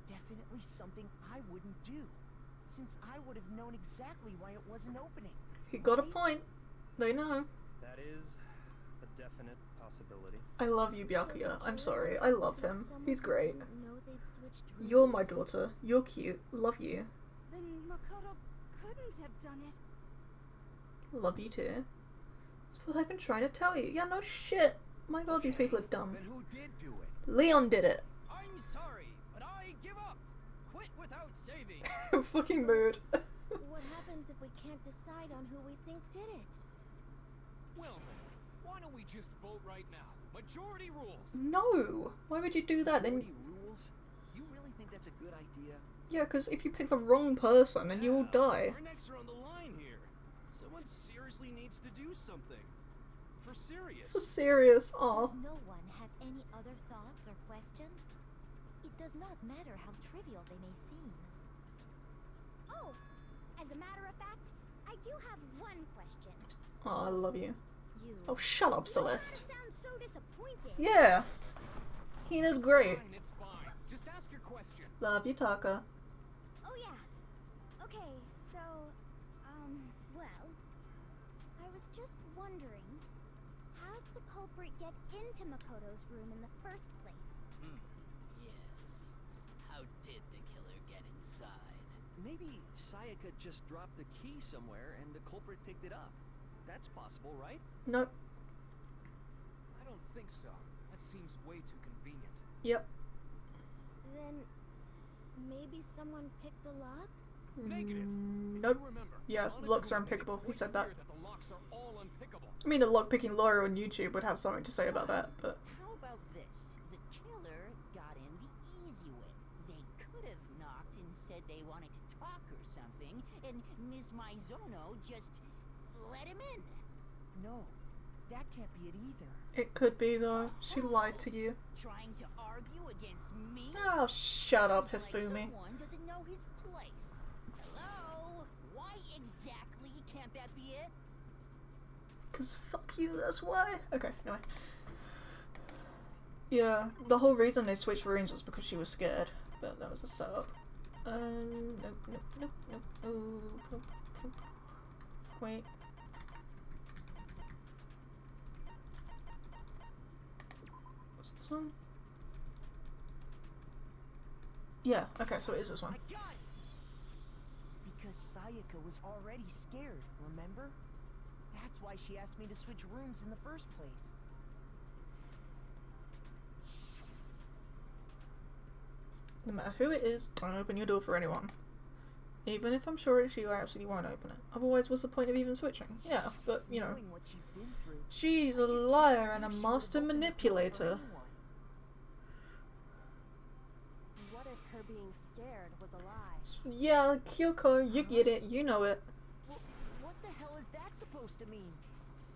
definitely something I wouldn't do, since I would have known exactly why it wasn't opening. He got a point. They know. That is a definite possibility. I love you, Byakuya. I'm sorry. I love him. He's great. You're my daughter. You're cute. Love you. Then Makoto couldn't have done it. Love you too. That's what I've been trying to tell you. Yeah, no shit. My god, these people are dumb. Then who did do it? Leon did it. I'm sorry, but I give up. Quit without saving. Fucking mood. What happens if we can't decide on who we think did it? Well then, why don't we just vote right now? Majority rules. No. Why would you do that? Then Rules? You really think that's a good idea? Yeah, because if you pick the wrong person, then you will die. Our necks are on the line here. Someone seriously needs to do something. For serious. For serious, aw. Does no one have any other thoughts or questions? It does not matter how trivial they may seem. Oh, as a matter of fact, I do have one question. Oh, I love you. You. Oh, shut up, Celeste. You sound so disappointed. Yeah. Hina's great. Fine, it's fine. Just ask your question. Love you, Taka. Oh yeah. Okay, so, well, I was just wondering, how did the culprit get into Makoto's room in the first place? Yes. How did the killer get inside? Maybe Sayaka just dropped the key somewhere and the culprit picked it up. That's possible, right? Nope. I don't think so. That seems way too convenient. Yep. Then, maybe someone picked the lock? Negative. If Nope. you remember, Yeah, Monica locks are made it unpickable. He quite said that. clear that the locks are all unpickable. I mean, the lockpicking lawyer on YouTube would have something to say about that, but... How about this? The killer got in the easy way. They could have knocked and said they wanted to talk or something, and Ms. Maizono just let him in. No, that can't be it either. It could be, though. She lied to you. Trying to argue against me? Oh, shut up, Like Hifumi. someone doesn't know his place. Hello? Why exactly can't that be it? Because fuck you, that's why. Okay, anyway. Yeah, the whole reason they switched rooms was because she was scared. But that was a setup. Nope, nope, nope, nope, nope, nope, nope. Wait. What's this one? Yeah, okay, so it is this one. I got it! Because Sayaka was already scared, remember? That's why she asked me to switch rooms in the first place. No matter who it is, don't open your door for anyone. Even if I'm sure it's you, I absolutely won't open it. Otherwise, what's the point of even switching? Yeah, but, you know, Knowing what she'd been through, she's a I just liar can't and a believe she would've master opened the door for manipulator. anyone. What if her being scared was a lie? Yeah, Kyoko, you get it, you know it. Well, what the hell is that supposed to mean?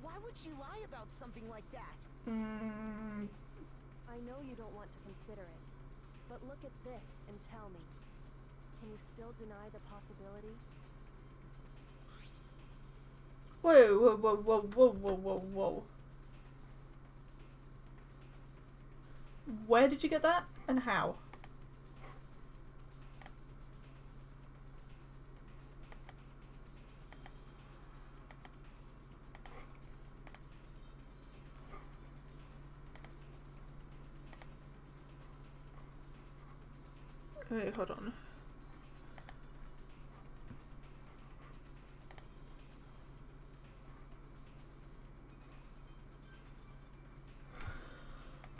Why would she lie about something like that? I know you don't want to consider it, but look at this and tell me. Can you still deny the possibility? Whoa, whoa, whoa, whoa, whoa, whoa, whoa, whoa. Where did you get that? And how? Wait, hold on.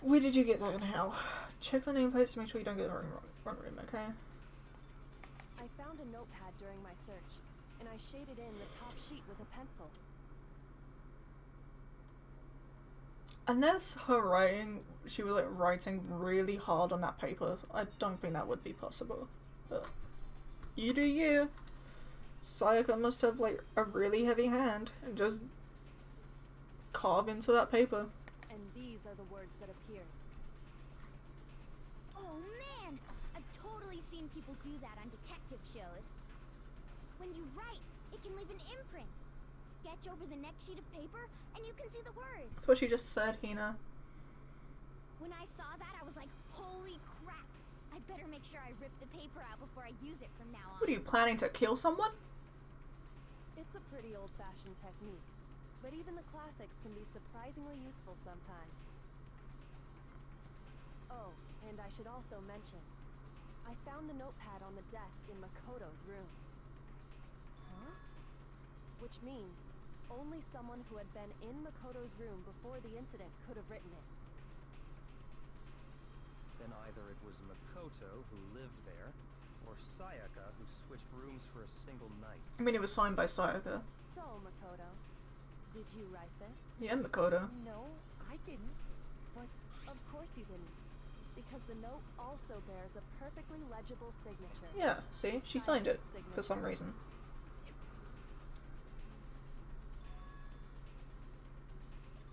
Where did you get that and how? Check the nameplates to make sure you don't get the wrong room, okay? I found a notepad during my search, and I shaded in the top sheet with a pencil. Unless her writing, she was like writing really hard on that paper, I don't think that would be possible. But you do you. Sayaka must have like a really heavy hand and just carve into that paper. And these are the words that appeared. Oh man, I've totally seen people do that on detective shows. When you write, it can leave an imprint. Sketch over the next sheet of paper, and you can see the words. That's what she just said, Hina. When I saw that, I was like, holy crap! I better make sure I rip the paper out before I use it from now on. What are you planning to kill someone? It's a pretty old-fashioned technique, but even the classics can be surprisingly useful sometimes. Oh, and I should also mention, I found the notepad on the desk in Makoto's room. Huh? Which means only someone who had been in Makoto's room before the incident could have written it. Then either it was Makoto who lived there, or Sayaka who switched rooms for a single night. I mean, it was signed by Sayaka. So, Makoto, did you write this? Yeah, Makoto. No, I didn't. But Of course you didn't. Because the note also bears a perfectly legible signature. Yeah, see? She signed it for some reason.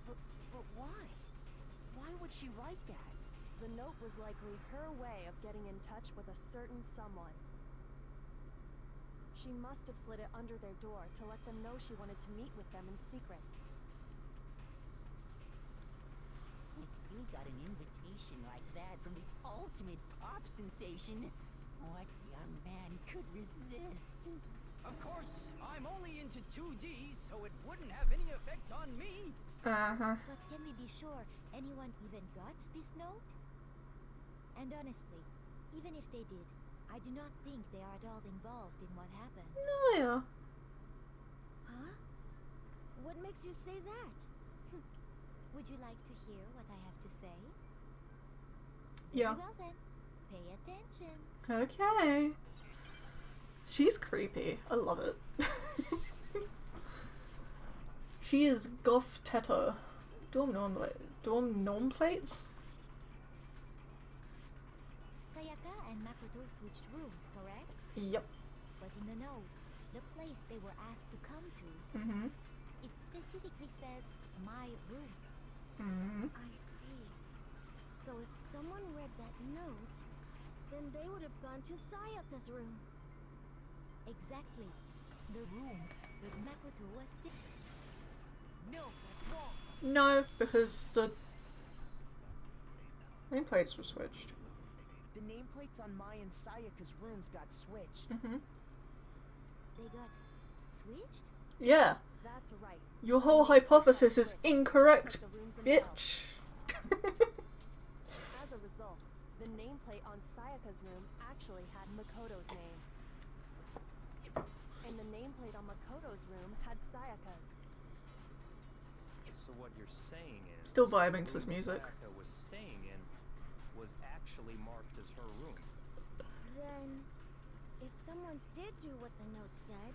But why? Why would she write that? The note was likely her way of getting in touch with a certain someone. She must have slid it under their door to let them know she wanted to meet with them in secret. If you got an invitation like that from the ultimate pop sensation, what young man could resist? Of course, I'm only into 2D, so it wouldn't have any effect on me. Uh-huh. But can we be sure anyone even got this note? And honestly, even if they did, I do not think they are at all involved in what happened. No, yeah. Huh? What makes you say that? Would you like to hear what I have to say? Yeah. Very well then, pay attention. Okay. She's creepy. I love it. She is Goth Teta. Dorm norm plates? Sayaka and Makoto switched rooms, correct? Yep. But in the note, the place they were asked to come to, it specifically says, my room. I see. So if someone read that note, then they would have gone to Sayaka's room. Exactly. The room that Makoto was No, that's wrong. No, because the nameplates were switched. The nameplates on Mai and Sayaka's rooms got switched. They got switched? Yeah. That's right. Your whole hypothesis is incorrect, bitch. As a result, the nameplate on Sayaka's room actually had Makoto's name. And the nameplate on Makoto's room had Sayaka's. So what you're saying is... Still vibing to the this room music. Sayaka was staying in was actually marked as her room. Then, if someone did do what the note said,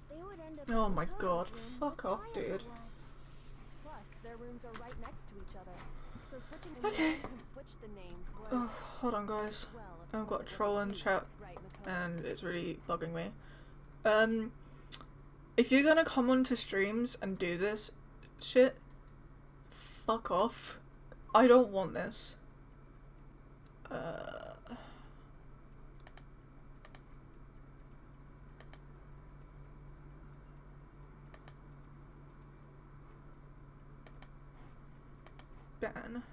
they would end up Oh in my Makoto's god, room fuck where off, Sayaka dude. was. Plus, their rooms are right next to each other. So switching Okay. who switched the names was... Oh, hold on, guys. I've got a troll in chat, and it's really bugging me. If you're gonna come onto streams and do this shit, fuck off. I don't want this. Ban.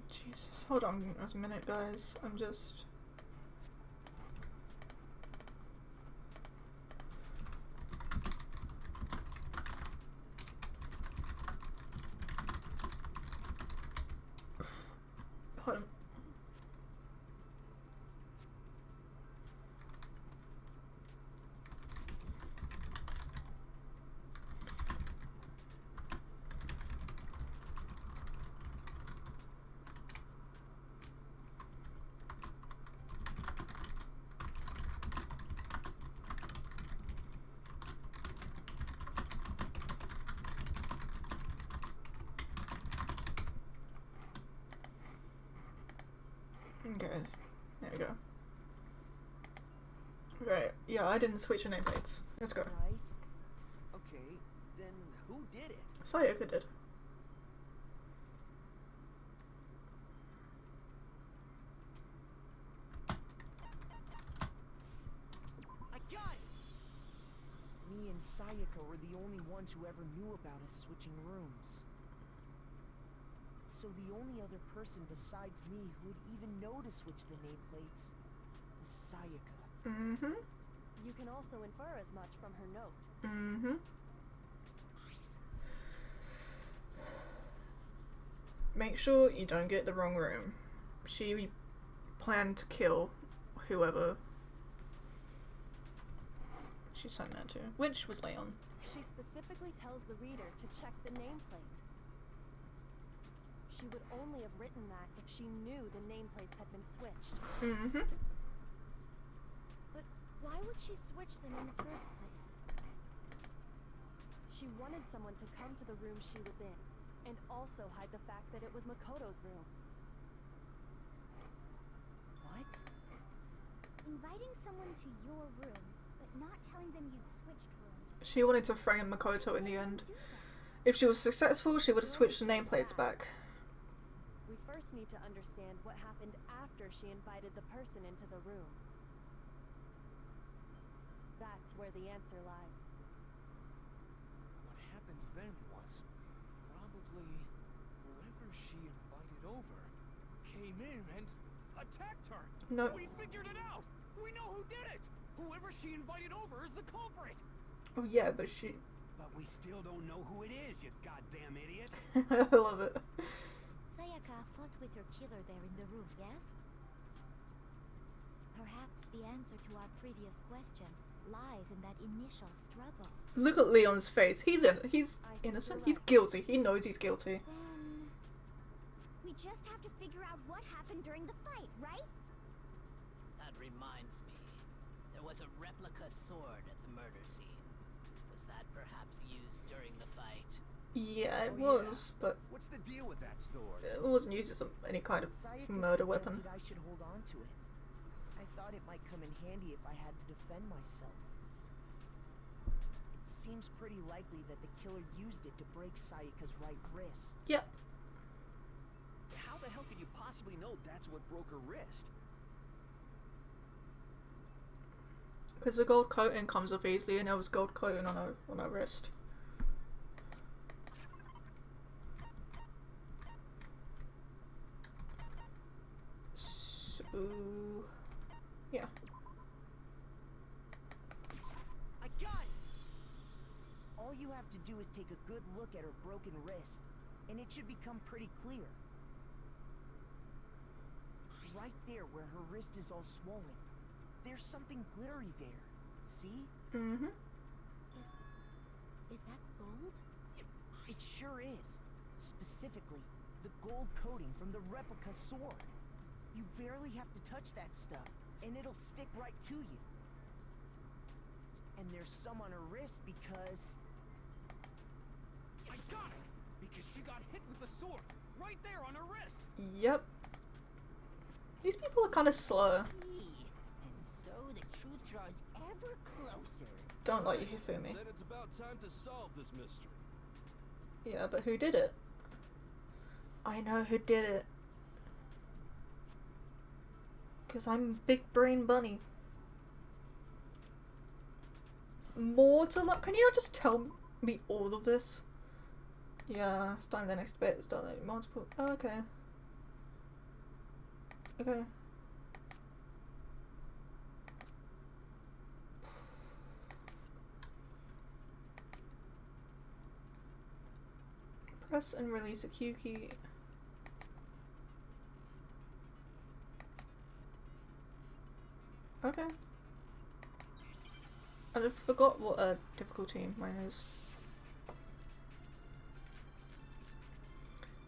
Jesus, hold on a minute, guys. I'm just... Pardon. Okay, there we go. Right, yeah, I didn't switch your nameplates. Let's go. Right. Okay, then who did it? Sayaka did. I got it! Me and Sayaka were the only ones who ever knew about us switching rooms. So the only other person besides me who would even know to switch the nameplates was Sayaka. You can also infer as much from her note. Make sure you don't get the wrong room. She planned to kill whoever she sent that to, which was Leon. She specifically tells the reader to check the nameplate. She would only have written that if she knew the nameplates had been switched. Why would she switch them in the first place? She wanted someone to come to the room she was in, and also hide the fact that it was Makoto's room. What? Inviting someone to your room, but not telling them you'd switched rooms. She wanted to frame Makoto in the end. If she was successful, she would have switched the nameplates back. We first need to understand what happened after she invited the person into the room. That's where the answer lies. What happened then was probably whoever she invited over came in and attacked her. No. We figured it out. We know who did it. Whoever she invited over is the culprit. Oh yeah, but she... But we still don't know who it is, you goddamn idiot. I love it. Sayaka fought with her killer there in the room, yes? Perhaps the answer to our previous question lies in that initial struggle. Look at Leon's face. He's innocent. He's guilty. He knows he's guilty. Then we just have to figure out what happened during the fight, right? That reminds me. There was a replica sword at the murder scene. Was that perhaps used during the fight? Yeah, it was, but What's the deal with that sword? it wasn't used as any kind of Sayaka murder weapon. suggested I should hold on to it. I thought it might come in handy if I had to defend myself. It seems pretty likely that the killer used it to break Sayaka's right wrist. Yep. How the hell could you possibly know that's what broke her wrist? Because the gold coating comes off easily, and there was gold coating on her wrist. So, yeah. I got it! All you have to do is take a good look at her broken wrist, and it should become pretty clear. Right there where her wrist is all swollen, there's something glittery there. See? Mm-hmm. Is that gold? It sure is. Specifically, the gold coating from the replica sword. You barely have to touch that stuff, and it'll stick right to you. And there's some on her wrist because... I got it! Because she got hit with the sword right there on her wrist. Yep. These people are kind of slow. And so the truth draws ever closer. Don't let you Hifumi. Then it's about time to solve this mystery. Yeah, but who did it? I know who did it. Because I'm Big Brain Bunny. More to look. Can you not just tell me all of this? Yeah, starting the next bit. Start like multiple. Oh, okay. Okay. Press and release a Q key. Okay. I forgot what a difficulty mine is.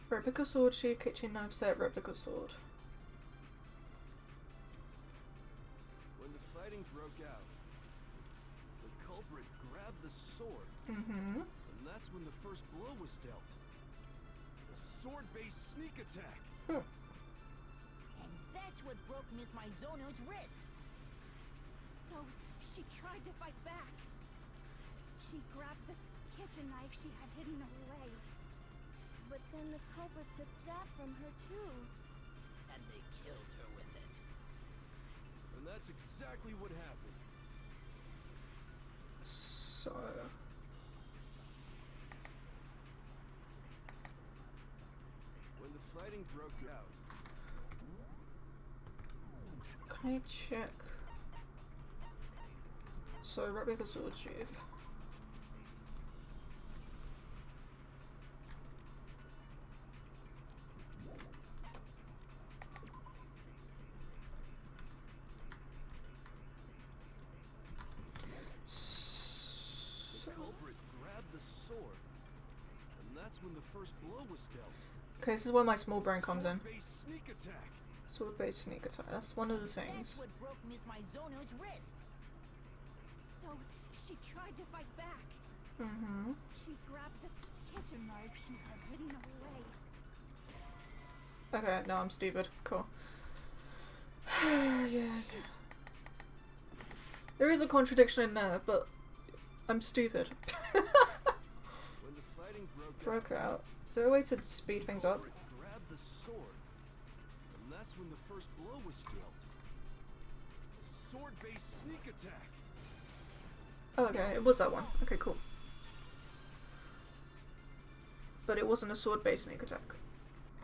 Replica sword, shear, kitchen knife set, replica sword. When the fighting broke out, the culprit grabbed the sword. Mm-hmm. And that's when the first blow was dealt. A sword-based sneak attack. And that's what broke Miss Maizono's wrist. So, she tried to fight back. She grabbed the kitchen knife she had hidden away. But then the culprit took that from her too. And they killed her with it. And that's exactly what happened. So... When the fighting broke out... Can I check? So, replica sword sheath. The culprit grabbed the sword. And that's when the first blow was dealt. Okay, this is where my small brain comes in. Sword-based sneak attack. Sword-based sneak attack. That's one of the That's things. what broke Miss Maizono's wrist. She tried to fight back. Mm-hmm. She grabbed the kitchen knife she had hidden away. Okay, no, I'm stupid. Cool. Yeah. There is a contradiction in there, but I'm stupid. When the fighting Broke out. Is there a way to speed things up? grabbed the sword, and that's when the first blow was dealt. A sword-based sneak attack. Oh, okay, it was that one. Okay, cool. But it wasn't a sword-based sneak attack.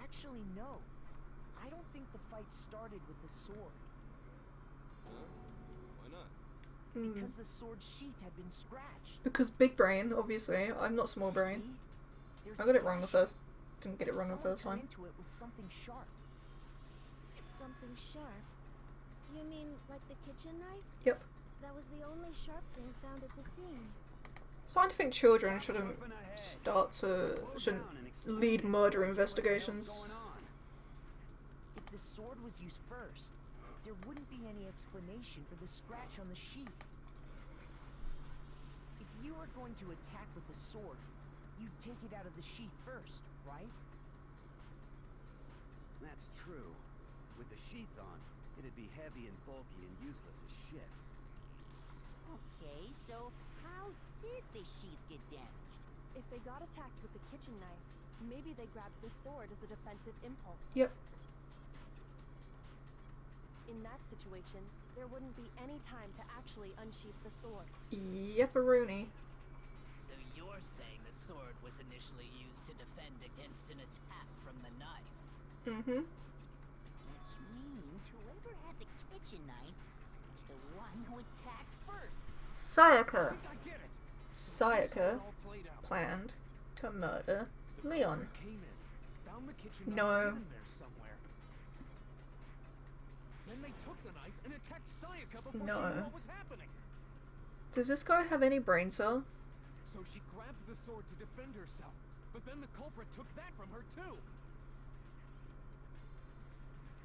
Actually, no. I don't think the fight started with the sword. Why not? Because the sword's sheath had been scratched. Because big brain, obviously. I'm not small brain. See? I got it wrong the first. Didn't get it wrong the first Someone time. cut into it with something sharp. Something sharp? You mean like the kitchen knife? Yep. That was the only sharp thing found at the scene. Scientific children shouldn't shouldn't lead murder investigations. If the sword was used first, there wouldn't be any explanation for the scratch on the sheath. If you were going to attack with the sword, you'd take it out of the sheath first, right? That's true. With the sheath on, it'd be heavy and bulky and useless as shit. Okay, so how did the sheath get damaged? If they got attacked with the kitchen knife, maybe they grabbed the sword as a defensive impulse. Yep. In that situation, there wouldn't be any time to actually unsheath the sword. Yep-a-rooney. So you're saying the sword was initially used to defend against an attack from the knife? Mm-hmm. Which means whoever had the kitchen knife was the one who attacked first. Sayaka. I get it. Sayaka All played out. planned to murder Leon. Came in, found the kitchen No. knife hidden there somewhere. Then they took the knife and attacked Sayaka before No. she knew what was happening. Does this guy have any brain cell? So she grabbed the sword to defend herself, but then the culprit took that from her too.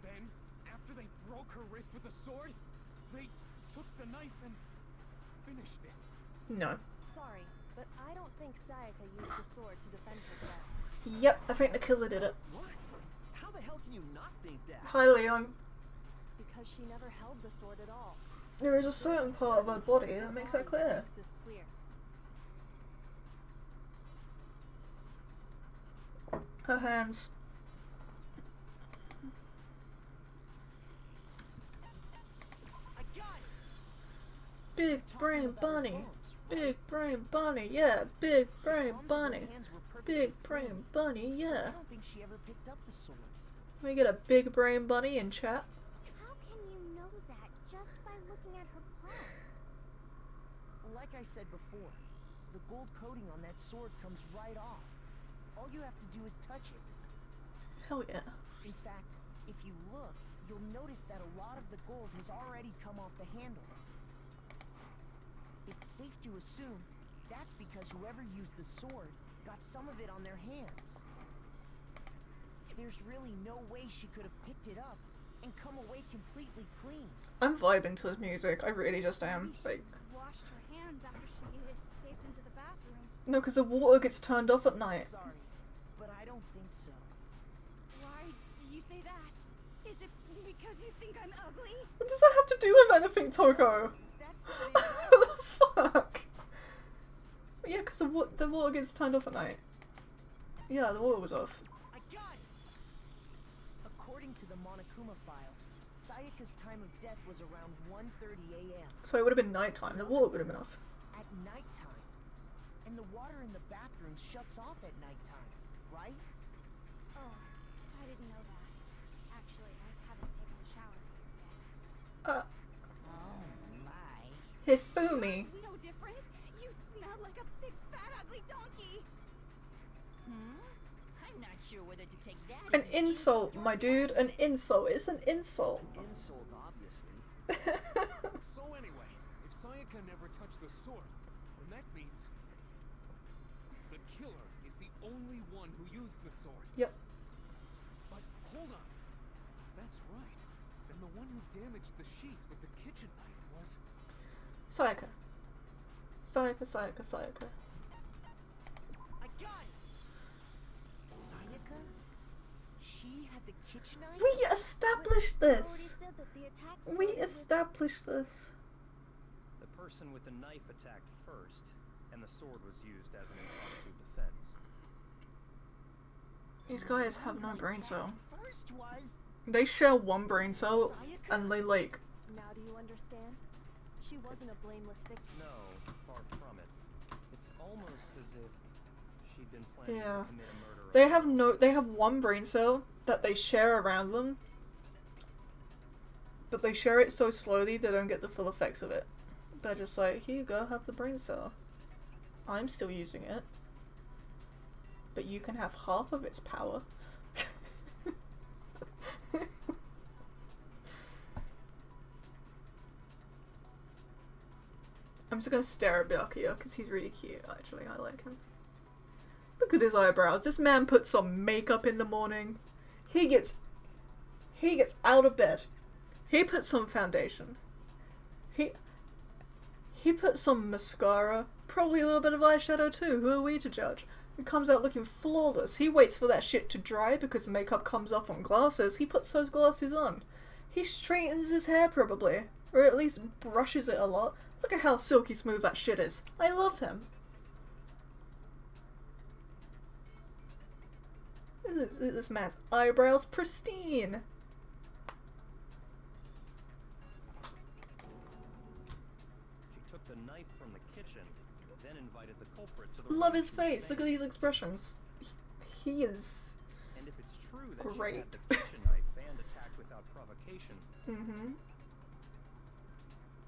Then, after they broke her wrist with the sword, they took the knife and finished it. No. Sorry, but I don't think Sayaka used the sword to defend herself. Yep, I think the killer did it. What? How the hell can you not think that? Hi, Leon. Because she never held the sword at all. There is a certain part of her body that makes that clear. Makes this clear. Her hands. I got it! Big brain bunny. Big brain bunny, yeah. Big brain bunny. Big brain bunny, So yeah. I don't think she ever picked up the sword. Can we get a big brain bunny in chat? How can you know that just by looking at her palms? Like I said before, the gold coating on that sword comes right off. All you have to do is touch it. Hell yeah. In fact, if you look, you'll notice that a lot of the gold has already come off the handle. It's safe to assume that's because whoever used the sword got some of it on their hands. There's really no way she could have picked it up and come away completely clean. I'm vibing to this music. I really just am. Like, Washed her hands after she escaped into the bathroom. no, because the water gets turned off at night. Sorry, but I don't think so. Why do you say that? Is it because you think I'm ugly? What does that have to do with anything, Toko? That's not it. What the fuck? Yeah, because the water gets turned off at night. Yeah, the water was off. I got it! According to the Monokuma file, Sayaka's time of death was around 1:30 a.m. So it would have been nighttime. The water would have been off. At nighttime. And the water in the bathroom shuts off at nighttime, right? Oh, I didn't know that. Actually, I haven't taken a shower yet. Oh my. Hifumi. No different. You smell like a big fat ugly donkey. I'm not sure whether to take that An as an insult, my dude. An insult. It's an insult. Insult, obviously. So anyway, if Sayaka never touched the sword, then that means the killer is the only one who used the sword. Yep. But hold on. If that's right, then the one who damaged the sheath with the kitchen knife was... Sayaka. Sayaka, Sayaka, Sayaka. A gun! Sayaka? She had the kitchen knife? We established You already this! said that the attack We started with- established this. The person with the knife attacked first, and the sword was used as an impromptu defense. These guys have no brain cell. First was They share one brain cell, and they like... Now do you understand? She wasn't a blameless victim. No, far from it. It's almost as if she'd been planning Yeah. to commit a murder. They have one brain cell that they share around them. But they share it so slowly they don't get the full effects of it. They're just like, here you go, have the brain cell. I'm still using it. But you can have half of its power. I'm just gonna stare at Byakuya because he's really cute, actually. I like him. Look at his eyebrows. This man puts on makeup in the morning. He gets out of bed. He puts on foundation. He puts some mascara. Probably a little bit of eyeshadow too. Who are we to judge? He comes out looking flawless. He waits for that shit to dry because makeup comes off on glasses. He puts those glasses on. He straightens his hair probably. Or at least brushes it a lot. Look at how silky smooth that shit is. I love him. This man's eyebrows pristine. She took the knife from the kitchen, then invited the culprit to the Love room his to face. stay. Look at these expressions. He is And if it's true that she great. had the kitchen knife and attacked without provocation, Mm-hmm.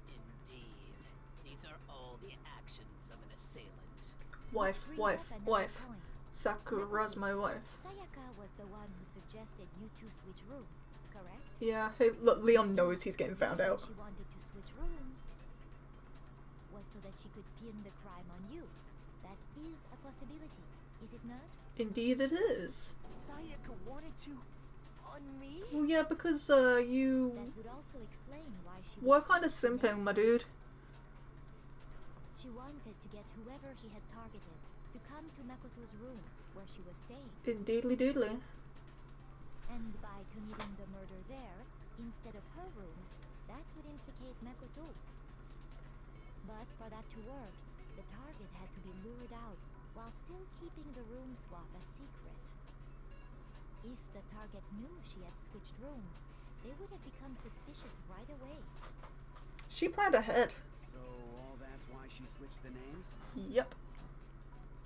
Indeed. These are all the actions of an assailant. Wife, Brings wife, up another wife. point. Sakura's my wife. Sayaka was the one who suggested you two switch rooms, correct? Yeah, hey, look, Leon knows he's getting found The out. reason she wanted to switch rooms was so that she could pin the crime on you. That is a possibility, is it not? Indeed it is. Sayaka wanted to... on me? Well, yeah, because, you... That would also explain why she What was kind of so simping, my dude? She wanted to get whoever she had targeted to come to Makoto's room where she was staying. Indeedly doodly. And by committing the murder there, instead of her room, that would implicate Makoto. But for that to work, the target had to be lured out while still keeping the room swap a secret. If the target knew she had switched rooms, they would have become suspicious right away. She planned ahead. So all that's why she switched the names? Yep.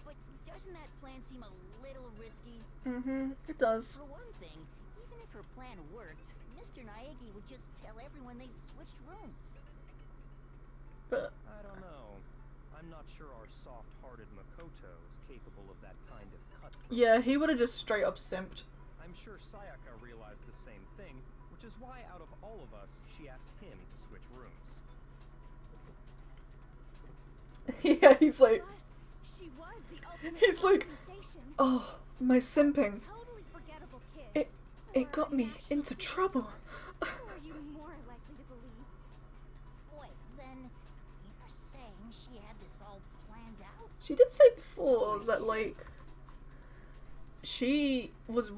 But doesn't that plan seem a little risky? Mm-hmm, it does. For one thing, even if her plan worked, Mr. Naegi would just tell everyone they'd switched rooms. But... I don't know. I'm not sure our soft-hearted Makoto is capable of that kind of cutthroat. yeah, he would have just straight up simped. I'm sure Sayaka realized the same thing, which is why out of all of us, she asked him to switch rooms. Yeah, he's like... She was the ultimate He's like... sensation. Oh, my simping. Totally forgettable kid. It got me into trouble. Who are you more likely to believe? Wait, then you're saying she had this all planned out? She did say before that, like... She was...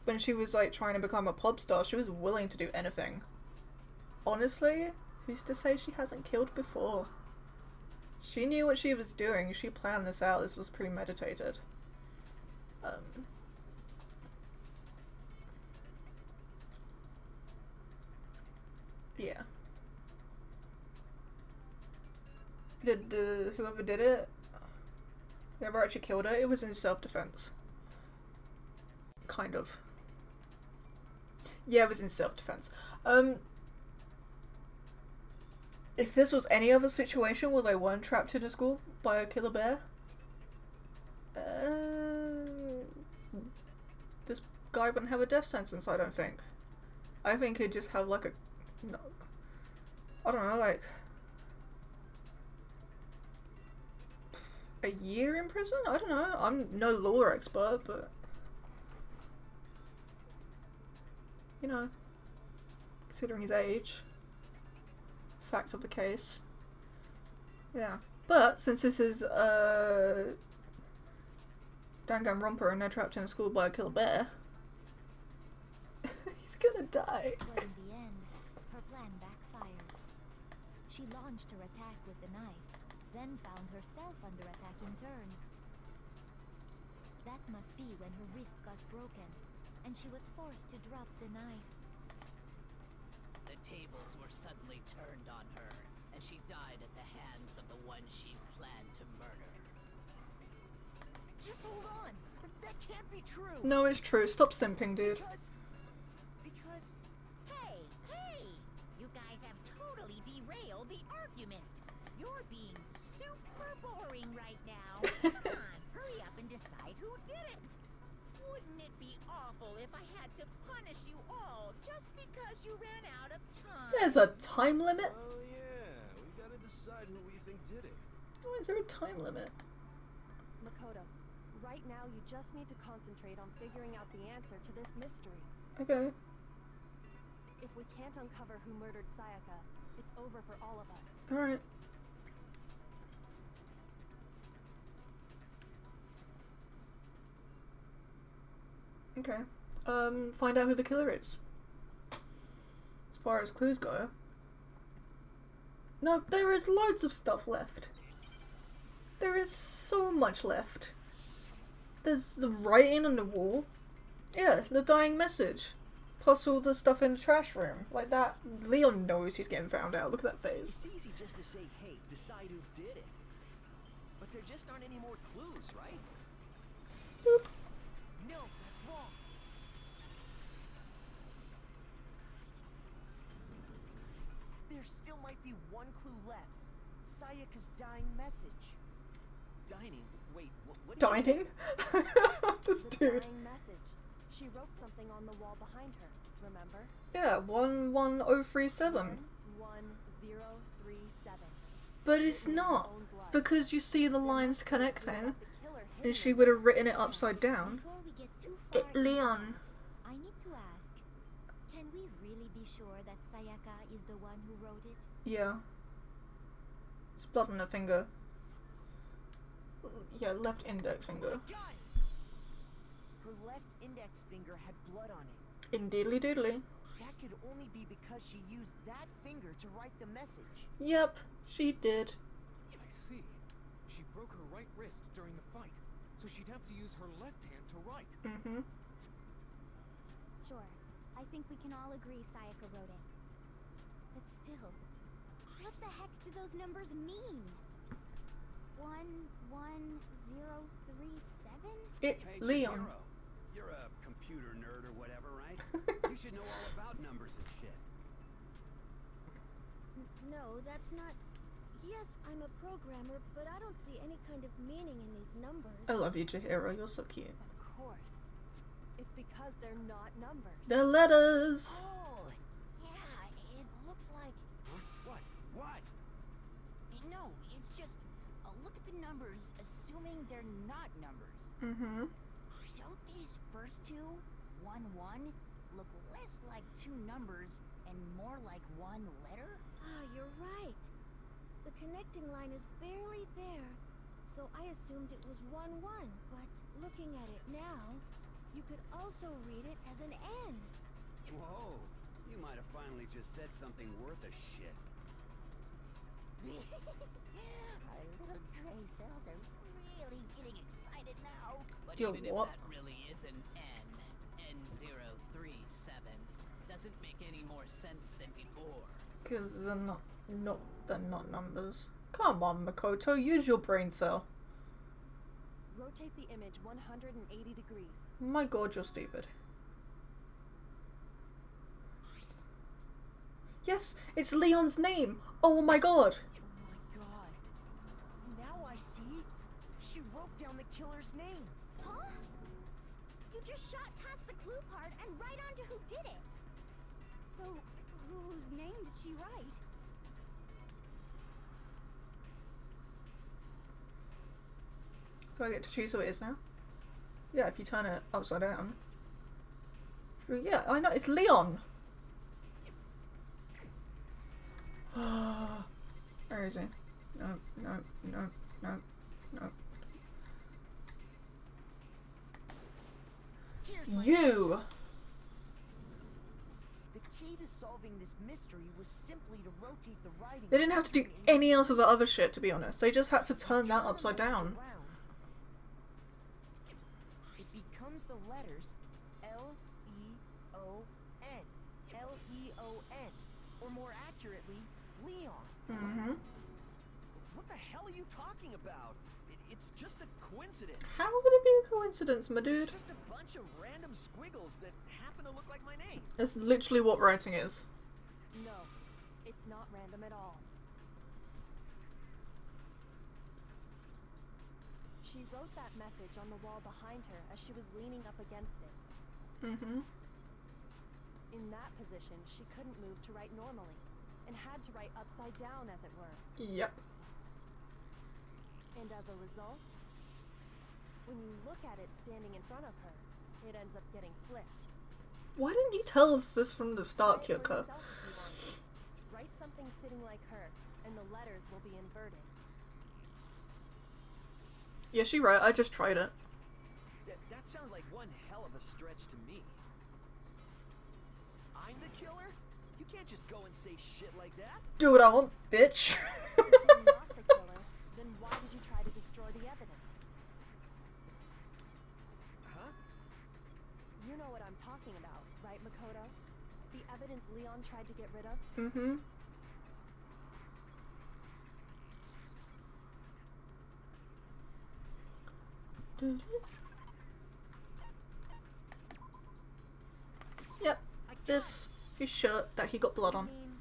When she was, like, trying to become a pop star, she was willing to do anything. Honestly, who's to say she hasn't killed before? She knew what she was doing. She planned this out. This was premeditated. Yeah. Did whoever did it, whoever actually killed her, it was in self-defense. Kind of. Yeah, it was in self-defense. If this was any other situation where they weren't trapped in a school by a killer bear, this guy wouldn't have a death sentence, I don't think. I think he'd just have like a... No, I don't know, like... a year in prison? I don't know. I'm no law expert, but... you know, considering his age, facts of the case, yeah, But since this is Danganronpa and they're trapped in a school by a killer bear, he's gonna die. But in the end, her plan backfired. She launched her attack with the knife, then found herself under attack in turn. That must be when her wrist got broken, and she was forced to drop the knife. The tables were suddenly turned on her, and she died at the hands of the one she planned to murder. Just hold on. That can't be true. No, it's true. Stop simping, dude. Because Hey! You guys have totally derailed the argument. You're being super boring right now. Come on, hurry up and decide who did it. Wouldn't it be awful if I had to punish you all just because you ran out of time? There's a time limit? Oh yeah, we gotta decide who we think did it. Why is there a time limit? Makoto, right now you just need to concentrate on figuring out the answer to this mystery. Okay. If we can't uncover who murdered Sayaka, it's over for all of us. Alright. Okay. Find out who the killer is. As far as clues go. No, there is loads of stuff left. There is so much left. There's the writing on the wall. Yeah, the dying message. Plus all the stuff in the trash room. Like that. Leon knows he's getting found out. Look at that face. It's easy just to say, hey, decide who did it. But there just aren't any more clues, right? Boop. no, that's wrong. There still might be one clue left. Sayaka's dying message. Dining? Wait, what did you Dining? This The dude. dying message. She wrote something on the wall behind her, remember? Yeah, 11037. 11037. But it's not. Because you see the lines connecting. And she would have written it upside down. Before we get too far into Leon. I need to ask, can we really be sure that Sayaka is the one who wrote it? Yeah. It's blood on her finger. Yeah, left index finger. Her left index finger had blood on it. Indeedly doodly. That could only be because she used that finger to write the message. Yep, she did. I see. She broke her right wrist during the fight, so she'd have to use her left hand to write. Mm-hmm. Sure. I think we can all agree Sayaka wrote it. But still, what the heck do those numbers mean? 11037? It, Hey, Leon. Shapiro, you're a computer nerd or whatever, right? You should know all about numbers and shit. No, that's not... Yes, I'm a programmer, but I don't see any kind of meaning in these numbers. I love you, Chihiro. You're so cute. Of course. It's because they're not numbers. They're letters. Oh, yeah, it looks like... Huh? What? No, it's just... look at the numbers, assuming they're not numbers. Mm-hmm. Don't these first two, 1-1, look less like two numbers and more like one letter? Ah, you're right. The connecting line is barely there, so I assumed it was 1-1, but looking at it now, you could also read it as an N. Whoa, you might have finally just said something worth a shit. Our little gray cells are really getting excited now. But Yo, even what? if that really is an N037, doesn't make any more sense than before. Because they're not numbers. Come on, Makoto. Use your brain cell. Rotate the image 180 degrees. My god, you're stupid. Yes, it's Leon's name. Oh my god. Oh my god. Now I see. She wrote down the killer's name. Huh? You just shot past the clue part and right onto who did it. So, whose name did she write? Do I get to choose who it is now? Yeah, if you turn it upside down. Yeah, I know, it's Leon! Where is he? no, no, no, no, no. You! The key to solving this mystery was simply to rotate the writing. They didn't have to do any else of the other shit, to be honest. They just had to turn that upside down. It becomes the letters L-E-O-N. L-E-O-N. Or more accurately, Leon. Mm-hmm. What the hell are you talking about? It's just a coincidence. How would it be a coincidence, my dude? It's just a bunch of random squiggles that happen to look like my name. That's literally what writing is. No, it's not random at all. She wrote that message on the wall behind her as she was leaning up against it. Mm-hmm. In that position, she couldn't move to write normally, and had to write upside down, as it were. Yep. And as a result, when you look at it standing in front of her, it ends up getting flipped. Why didn't you tell us this from the start, Write it for Kyoko? yourself if you want to. Write something sitting like her, and the letters will be inverted. Yeah, she right. I just tried it. That sounds like one hell of a stretch to me. I'm the killer? You can't just go and say shit like that. Do what I want, bitch. If you're not the killer, then why did you try to destroy the evidence? Huh? You know what I'm talking about, right, Makoto? The evidence Leon tried to get rid of? Mm-hmm. Yep, this his shirt that he got blood on. I mean,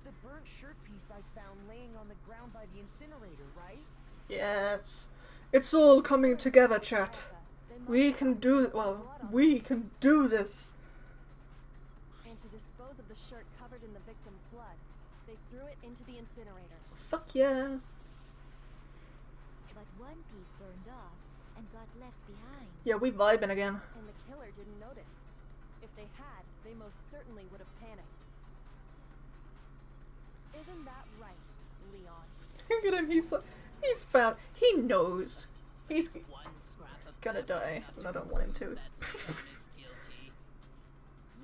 the burnt shirt piece I found laying on the ground by the incinerator, right? Yes, it's all coming together, chat. We can do we can do this. And to dispose of the shirt covered in the victim's blood, they threw it into the incinerator. Fuck yeah. But one piece burned off and got left behind. Yeah, we vibing again. And the killer didn't notice. If they had, they most certainly would have panicked. Isn't that right, Leon? Look at him, he's found, he knows. He's One scrap of gonna paper die, left and I don't want him to. that Leon is guilty.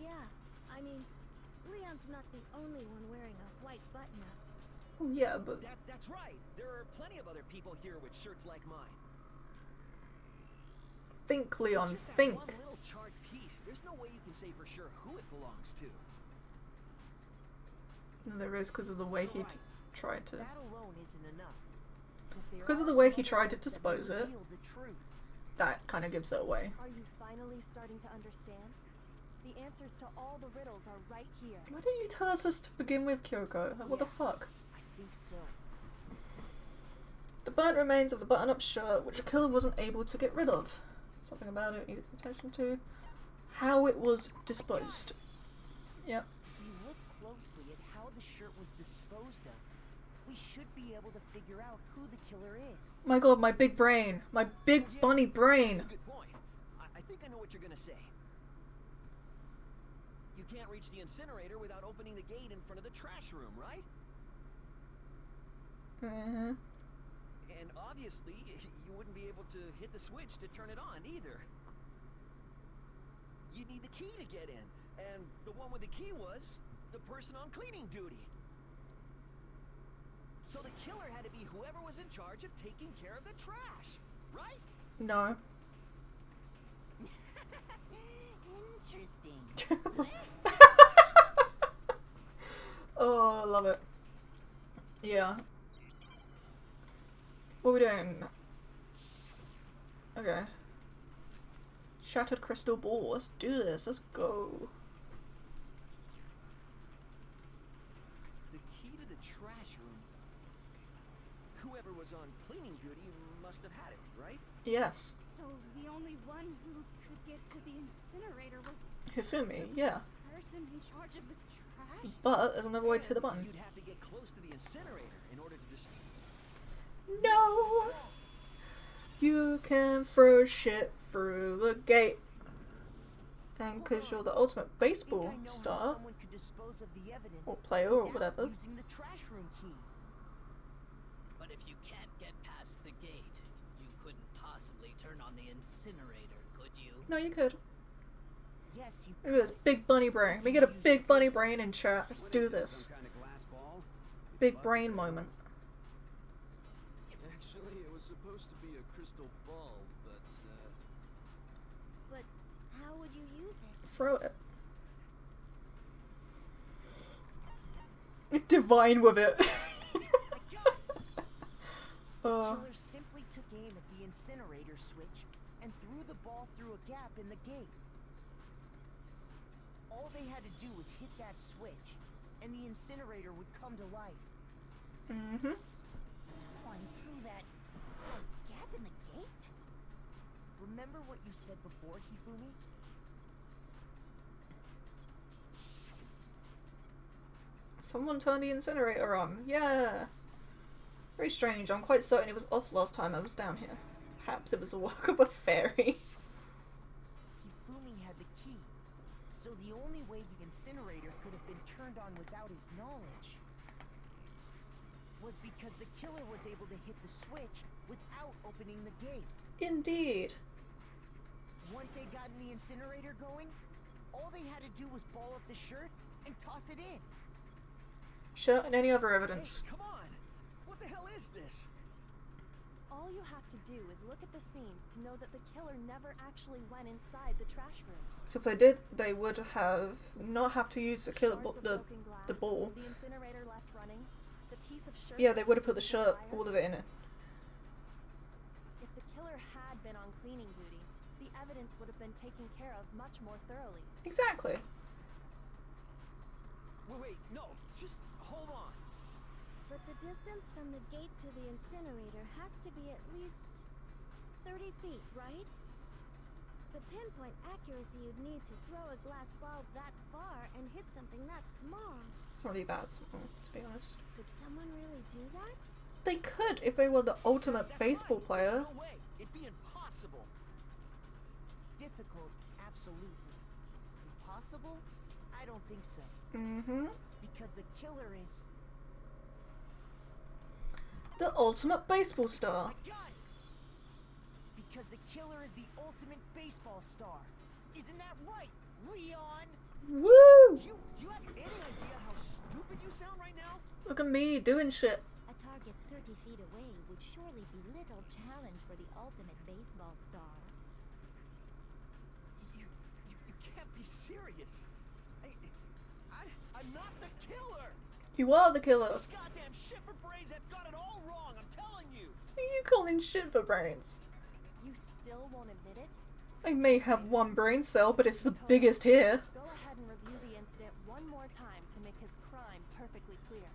Yeah, I mean, Leon's not the only one wearing a white button-up. Oh yeah, but That's right. There are plenty of other people here with shirts like mine. think, Leon, Just that think. one little charred piece. There's no way you can say for sure who it belongs to. And there is because of the way he Right. tried to. That alone isn't enough. But there Because of are the way some he tried to evidence that dispose it. reveal the truth. That kind of gives it away. Are you finally starting to understand? The answers to all the riddles are right here. Why didn't you tell us this to begin with, Kyoko? Like, what the fuck? I think so. The burnt remains of the button-up shirt, which the killer wasn't able to get rid of. Something about it needed attention to. How it was disposed. Yep. If you look closely at how the shirt was disposed of, we should be able to figure out who the killer is. My god, my big brain. My big bunny brain. That's a good point. I think I know what you're gonna say. You can't reach the incinerator without opening the gate in front of the trash room, right? Mm-hmm. And obviously, you wouldn't be able to hit the switch to turn it on either. You need the key to get in, and the one with the key was the person on cleaning duty. So the killer had to be whoever was in charge of taking care of the trash, right? No. Interesting. Oh, I love it. Yeah. What are we doing? Okay. Shattered crystal ball. Let's do this. Let's go. The key to the trash room. Whoever was on cleaning duty must have had it, right? Yes. So the only one who could get to the incinerator was Hifumi, yeah. the person in charge of the trash? But there's another way to hit the button. You'd have to get close to the incinerator in order to just... No! You can throw shit through the gate. And because you're the ultimate baseball I know how star, someone could dispose of the evidence or player, or without whatever. using the trash room key. But if you can't get past the gate, you couldn't possibly turn on the incinerator, could you? No, you could. Yes, you Look at this big bunny brain. We get a big bunny brain in chat. Let's do this. Some kind of glass ball? Big brain moment. Actually, it was supposed to be a crystal ball, but But how would you use it? Throw it. Divine with it. The killer simply took aim at the incinerator switch and threw the ball through a gap in the gate. All they had to do was hit that switch, and the incinerator would come to life. Mm-hmm. Someone threw that gap in the gate? Remember what you said before, Hifumi? Someone turned the incinerator on. Yeah. Very strange. I'm quite certain it was off last time I was down here. Perhaps it was the work of a fairy. Hifumi had the key, so the only way the incinerator could have been turned on without his knowledge was because the killer was able to hit the switch without opening the gate. Indeed. Once they'd gotten the incinerator going, all they had to do was ball up the shirt and toss it in. Shirt and any other evidence. Hey, come on! What the hell is this? All you have to do is look at the scene to know that the killer never actually went inside the trash room. So if they did, they would have not have to use the killer Shards of the broken glass, ball. the incinerator left running, the piece of shirt Yeah, they would have put the next to shirt, fire. all of it in it. If the killer had been on cleaning duty, the evidence would have been taken care of much more thoroughly. Exactly. Wait, no, just hold on. But the distance from the gate to the incinerator has to be at least 30 feet, right? The pinpoint accuracy you'd need to throw a glass ball that far and hit something that small. It's not really that small, to be honest. Could someone really do that? They could if they were the ultimate baseball player. No way. It'd be impossible. Difficult, absolutely. Impossible? I don't think so. Mm-hmm. Because the killer is... The ultimate baseball star. Because the killer is the ultimate baseball star. Isn't that right, Leon? Woo! Do you have any idea how stupid you sound right now? Look at me doing shit. A target 30 feet away would surely be little challenge for the ultimate baseball star. You can't be serious. I'm not the killer. You are the killer. These goddamn shipper brains have got it all wrong, I'm telling you. Who are you calling shit for brains? You still won't admit it? I may have one brain cell, but it's the biggest here. Go ahead and review the incident one more time to make his crime perfectly clear.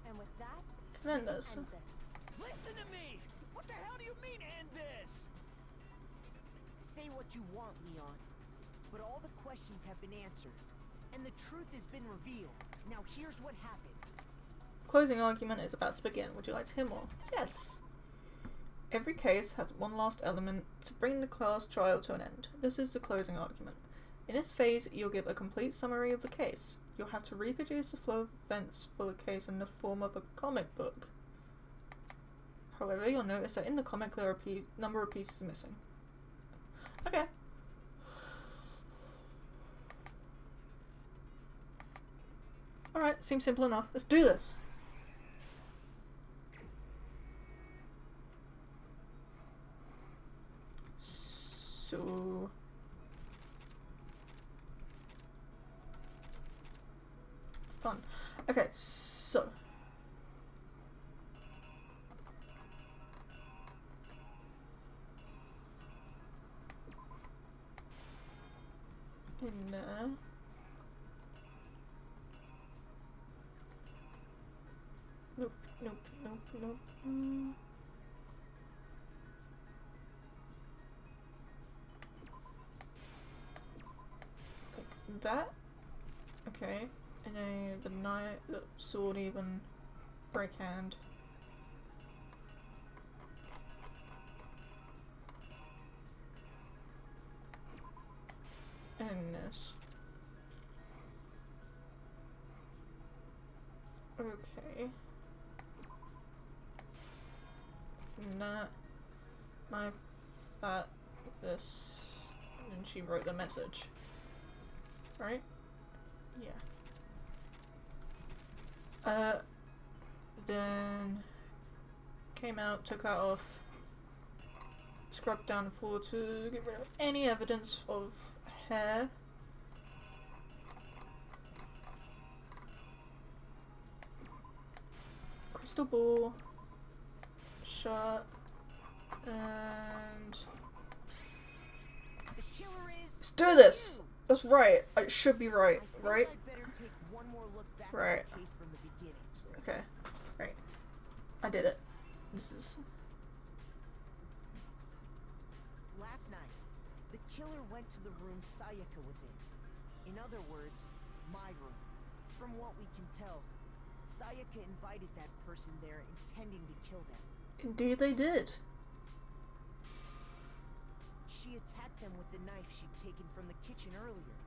And with that, Tremendous. end this. Listen to me! What the hell do you mean, end this? Say what you want, Leon. But all the questions have been answered. And the truth has been revealed. Now here's what happened. Closing argument is about to begin. Would you like to hear more? Yes. Every case has one last element to bring the class trial to an end. This is the closing argument. In this phase, you'll give a complete summary of the case. You'll have to reproduce the flow of events for the case in the form of a comic book. However, you'll notice that in the comic there are a number of pieces missing. Okay. Alright, seems simple enough. Let's do this! So... Fun. Okay, so... In there... Nope, nope, nope, nope. Like that. Okay. And then the knife, the sword even. Break hand. And this. Okay. Knife that, this, and she wrote the message. Right? Yeah. Then came out, took that off, scrubbed down the floor to get rid of any evidence of hair. Crystal ball, shot, and let's do this. That's right. It should be right, right? Right. Okay. Right. I did it. This is. Last night, the killer went to the room Sayaka was in. In other words, my room. From what we can tell, Sayaka invited that person there intending to kill them. Indeed they did. She attacked them with the knife she'd taken from the kitchen earlier.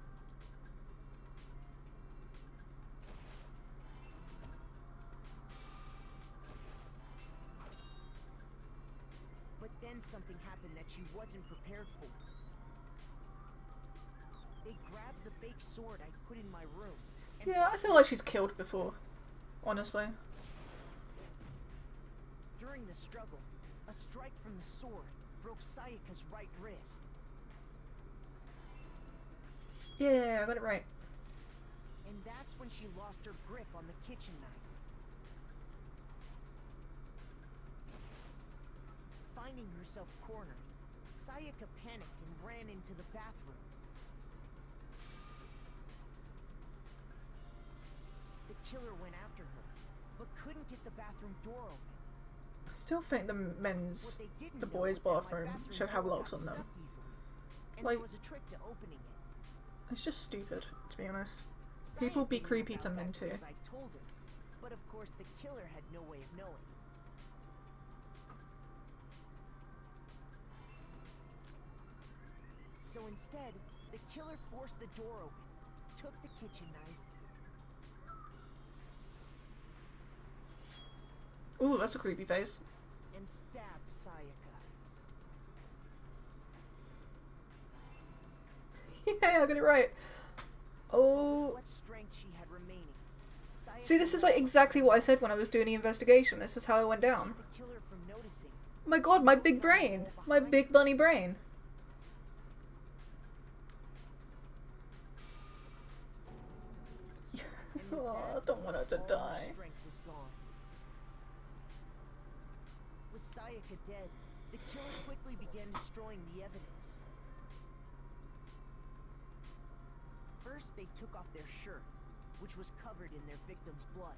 But then something happened that she wasn't prepared for. They grabbed the fake sword I'd put in my room. Yeah, I feel like she's killed before, honestly. During the struggle, a strike from the sword broke Sayaka's right wrist. Yeah, I got it right. And that's when she lost her grip on the kitchen knife. Finding herself cornered, Sayaka panicked and ran into the bathroom. The killer went after her, but couldn't get the bathroom door open. I still think the boys' bathroom should have locks on them. And Like, there was a trick to opening it. it's just stupid, to be honest. People be creepy to men too. I told her, but of course the killer had no way of knowing. So instead, the killer forced the door open, took the kitchen knife. Ooh, that's a creepy face. And stabbed Sayaka. Yeah, I got it right. Oh. What strength she had remaining. See, this is like exactly what I said when I was doing the investigation. This is how it went down. The killer from noticing. Oh my god, my big brain. My big bunny brain. Oh, I don't want her to die. With Sayaka dead, the killer quickly began destroying the evidence. First, they took off their shirt, which was covered in their victim's blood.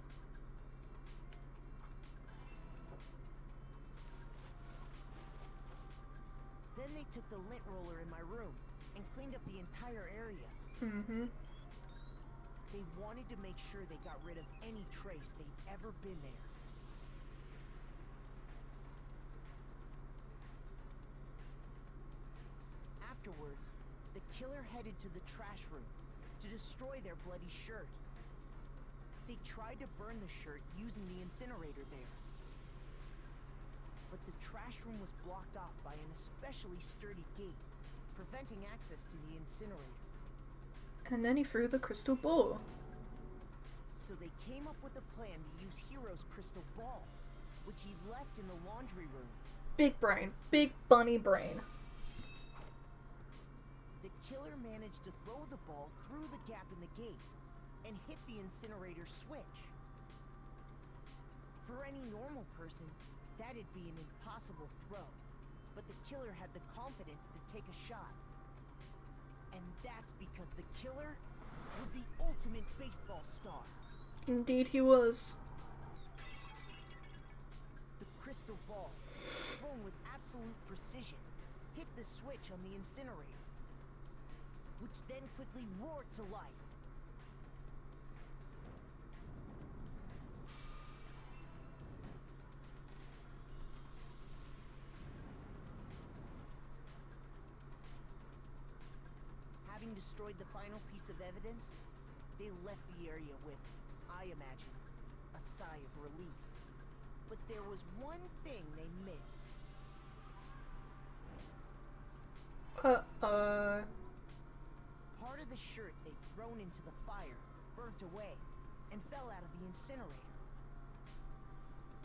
Then they took the lint roller in my room and cleaned up the entire area. Mm-hmm. They wanted to make sure they got rid of any trace they'd ever been there. Afterwards, the killer headed to the trash room to destroy their bloody shirt. They tried to burn the shirt using the incinerator there. But the trash room was blocked off by an especially sturdy gate, preventing access to the incinerator. And then he threw the crystal ball. So they came up with a plan to use Hero's crystal ball, which he left in the laundry room. Big brain. Big bunny brain. The killer managed to throw the ball through the gap in the gate and hit the incinerator switch. For any normal person, that'd be an impossible throw, but the killer had the confidence to take a shot. And that's because the killer was the ultimate baseball star. Indeed he was. The crystal ball, thrown with absolute precision, hit the switch on the incinerator, which then quickly roared to life. Having destroyed the final piece of evidence, they left the area with, I imagine, a sigh of relief. But there was one thing they missed. Uh-oh. Part of the shirt they'd thrown into the fire burnt away and fell out of the incinerator.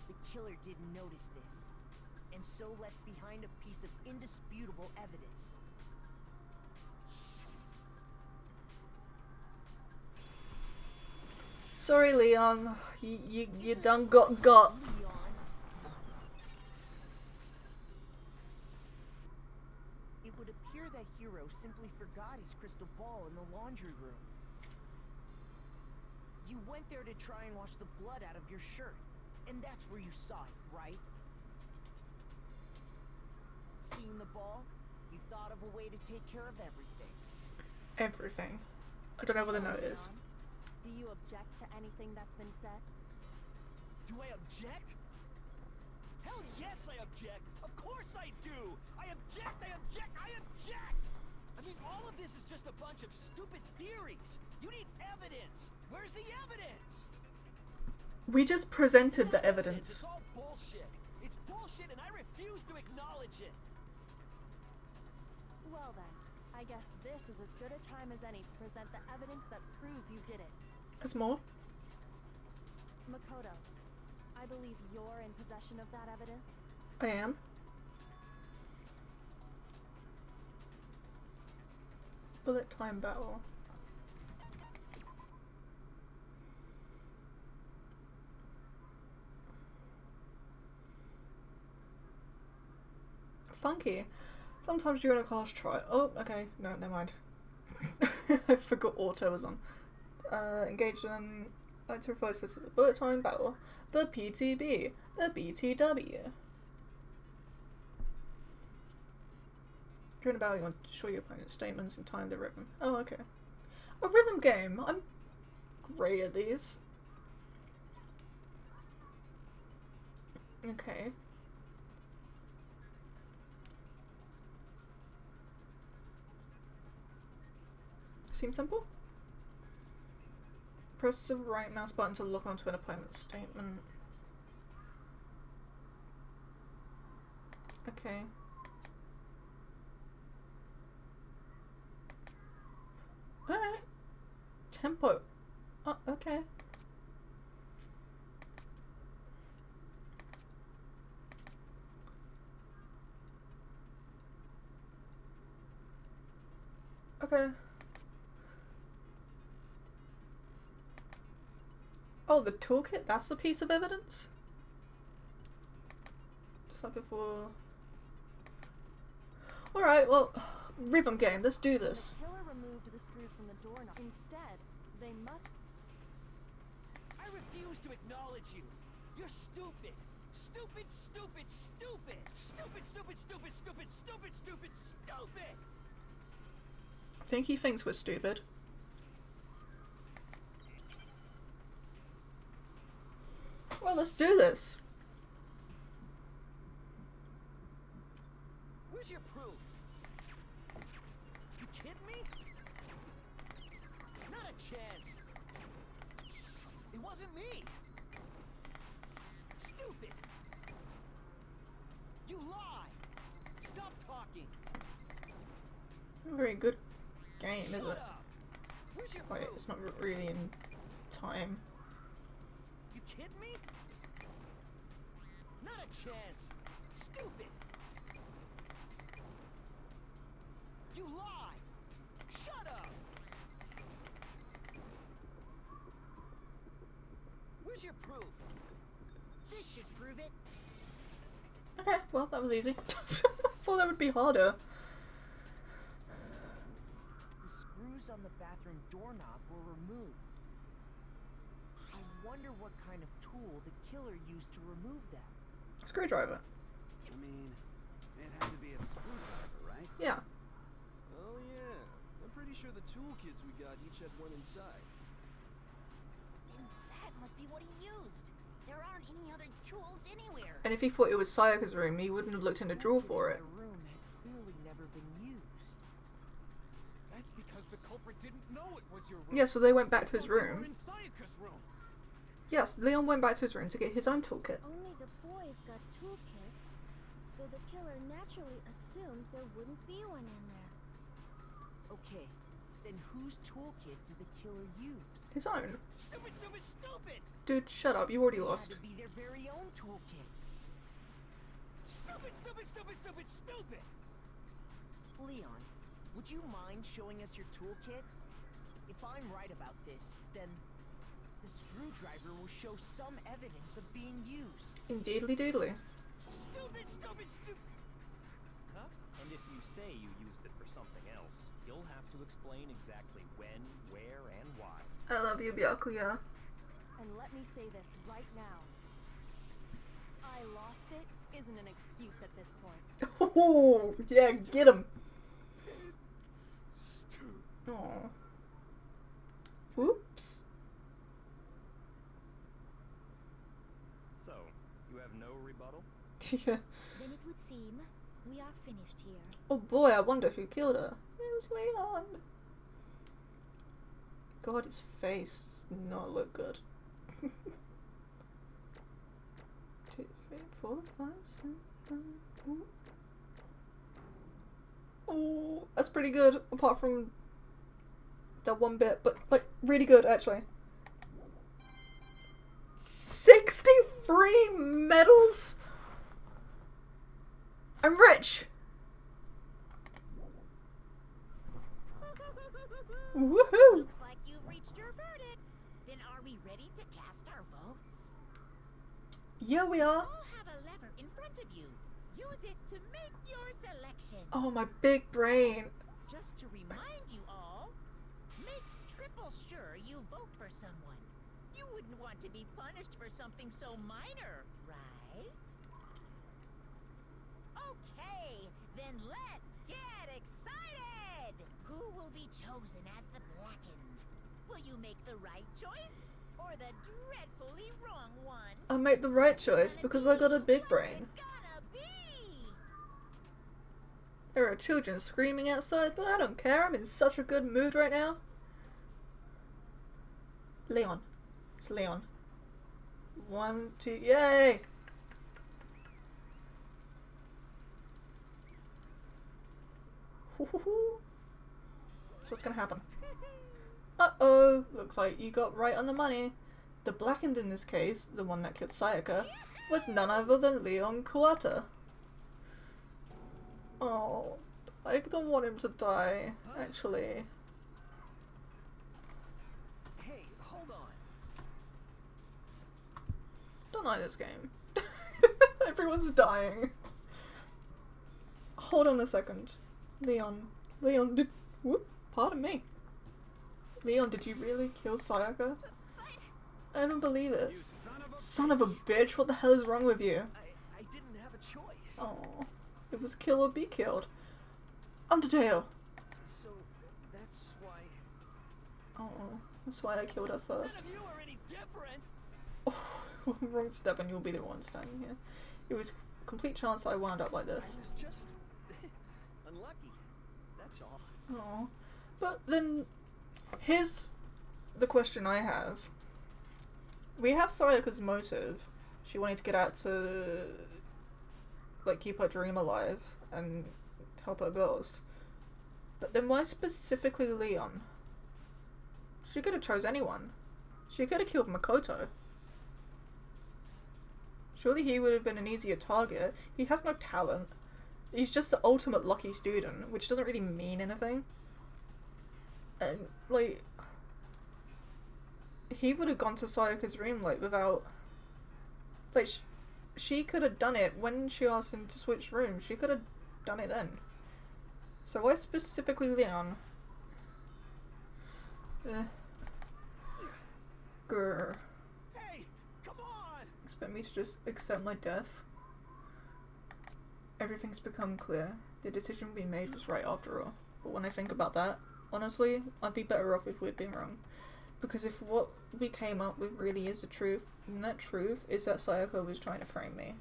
The killer didn't notice this, and so left behind a piece of indisputable evidence. Sorry, Leon. You done got. It would appear that Hero simply forgot his crystal ball in the laundry room. You went there to try and wash the blood out of your shirt, and that's where you saw it, right? Seeing the ball, you thought of a way to take care of everything. Everything. I don't know what the note is. Do you object to anything that's been said? Do I object? Hell yes, I object! Of course I do! I object! I object! I object! I mean, all of this is just a bunch of stupid theories. You need evidence. Where's the evidence? We just presented the evidence. It's all bullshit. It's bullshit, and I refuse to acknowledge it. Well then, I guess this is as good a time as any to present the evidence that proves you did it. There's more. Makoto, I believe you're in possession of that evidence. I am. Bullet time battle. Funky. Sometimes during a class trial. Oh, okay. No, never mind. I forgot auto was on. Engage in. I like to refer to this as a bullet time battle. The PTB. The BTW. During a battle, you want to show your opponent's statements and time the rhythm. Oh, okay. A rhythm game. I'm great at these. Okay. Seems simple. Press the right mouse button to look onto an opponent's statement. Okay. Alright. Tempo. Oh, okay. Okay. Oh, the toolkit? That's the piece of evidence? Just like before. Alright, well, rhythm game, let's do this. The killer removed the screws from the doorknob. Instead, they must... I refuse to acknowledge you. You're stupid. Stupid, stupid, stupid. Stupid, stupid, stupid, stupid, stupid, stupid, stupid. I think he thinks we're stupid. Well, let's do this. Where's your proof? You kidding me? Not a chance. It wasn't me. Stupid. You lie. Stop talking. Very good game, is Shut it? up. Where's your Wait, proof? it's not really in time. You kidding me? Not a chance. Stupid. You lie. Shut up. Where's your proof? This should prove it. Okay, well, that was easy. I thought that would be harder. The screws on the bathroom doorknob were removed. I wonder what kind of tool the killer used to remove them. Screwdriver. I mean, it had to be a screwdriver, right? Yeah. Oh yeah, I'm pretty sure the toolkits we got each had one inside. And that must be what he used. There aren't any other tools anywhere. And if he thought it was Sayaka's room, he wouldn't have looked in the drawer for it. The room had clearly never been used. That's because the culprit didn't know it was your room. Yeah, so they went back to his They were room. in Sayaka's room. Yes, Leon went back to his room to get his own toolkit. Only the boys got toolkits, so the killer naturally assumed there wouldn't be one in there. Okay, then whose toolkit did the killer use? His own. Stupid, stupid, stupid! Dude, shut up. You already It lost. had to be their very own toolkit. Stupid, stupid, stupid, stupid, stupid! Leon, would you mind showing us your toolkit? If I'm right about this, then the screwdriver will show some evidence of being used. Indeedly doodly. Stupid, stupid, stupid! Huh? And if you say you used it for something else, you'll have to explain exactly when, where, and why. I love you, Byakuya. And let me say this right now. I lost it isn't an excuse at this point. Oh, yeah, get him. Oh. Whoops. So, you have no rebuttal? Yeah. Then it would seem we are finished here. Oh boy, I wonder who killed her. It was Leon. God, his face does not look good. 2, 3, 4, 5, 6, 7, 8. Oh, that's pretty good, apart from that one bit, but like really good actually. 63 medals? I'm rich! Woohoo! Looks like you've reached your verdict. Then are we ready to cast our votes? Yeah, we are. You all have a lever in front of you. Use it to make your selection. Oh, my big brain. Just to remind you all, make triple sure you vote for someone. You wouldn't want to be punished for something so minor, right? Okay, then let's get excited! Who will be chosen as the Blackened? Will you make the right choice or the dreadfully wrong one? I made the right choice because I got a big brain. Gonna be? There are children screaming outside, but I don't care. I'm in such a good mood right now. Leon. It's Leon. 1, 2, yay! So what's gonna happen? Uh-oh! Looks like you got right on the money. The Blackened in this case, the one that killed Sayaka, was none other than Leon Kawata. Oh, I don't want him to die, actually. Hey, hold on. Don't like this game. Everyone's dying. Hold on a second. Leon, did... Whoop, pardon me. Leon, did you really kill Sayaka? I don't believe it. You Son of a bitch, what the hell is wrong with you? I didn't have a choice. Oh, it was kill or be killed. Undertale! So, that's why... Oh, that's why I killed her first. None of you are any different! Oh, wrong step and you'll be the one standing here. It was a complete chance I wound up like I this. was just... unlucky. That's all. Oh, but then here's the question I have. We have Sayaka's motive. She wanted to get out to like keep her dream alive and help her girls. But then why specifically Leon? She could have chose anyone. She could have killed Makoto. Surely he would have been an easier target. He has no talent. He's just the ultimate lucky student, which doesn't really mean anything. And, like, he would have gone to Sayaka's room, like, without... Like, she could have done it when she asked him to switch rooms. She could have done it then. So why specifically Leon? Grr. Hey, come on! Expect me to just accept my death? Everything's become clear. The decision we made was right after all. But when I think about that, honestly, I'd be better off if we'd been wrong. Because if what we came up with really is the truth, then that truth is that Sayaka was trying to frame me.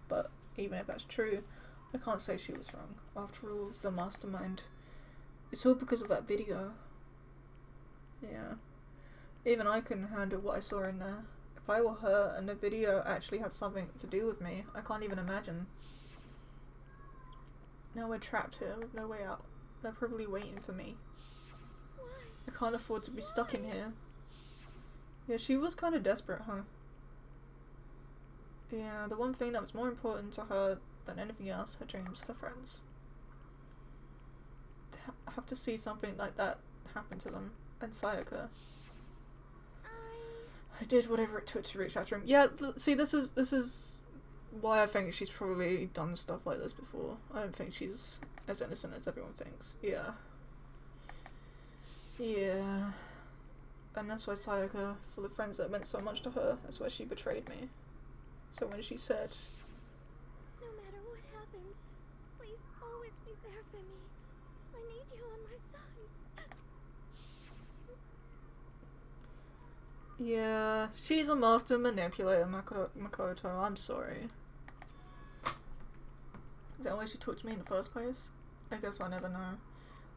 But even if that's true, I can't say she was wrong. After all, the mastermind. It's all because of that video. Yeah. Even I couldn't handle what I saw in there. If if I were her and the video actually had something to do with me, I can't even imagine. Now we're trapped here with no way out. They're probably waiting for me. I can't afford to be stuck in here. Yeah, she was kind of desperate, huh? Yeah, the one thing that was more important to her than anything else, her dreams, her friends. To have to see something like that happen to them. And Sayaka. I did whatever it took to reach that room. Yeah, see, this is why I think she's probably done stuff like this before. I don't think she's as innocent as everyone thinks. Yeah. Yeah. And that's why Sayaka, for the friends that meant so much to her, that's why she betrayed me. So when she said, No matter what happens, please always be there for me. I need you on my side. yeah, she's a master manipulator, Makoto, I'm sorry. Is that why she talked to me in the first place? I guess I'll never know.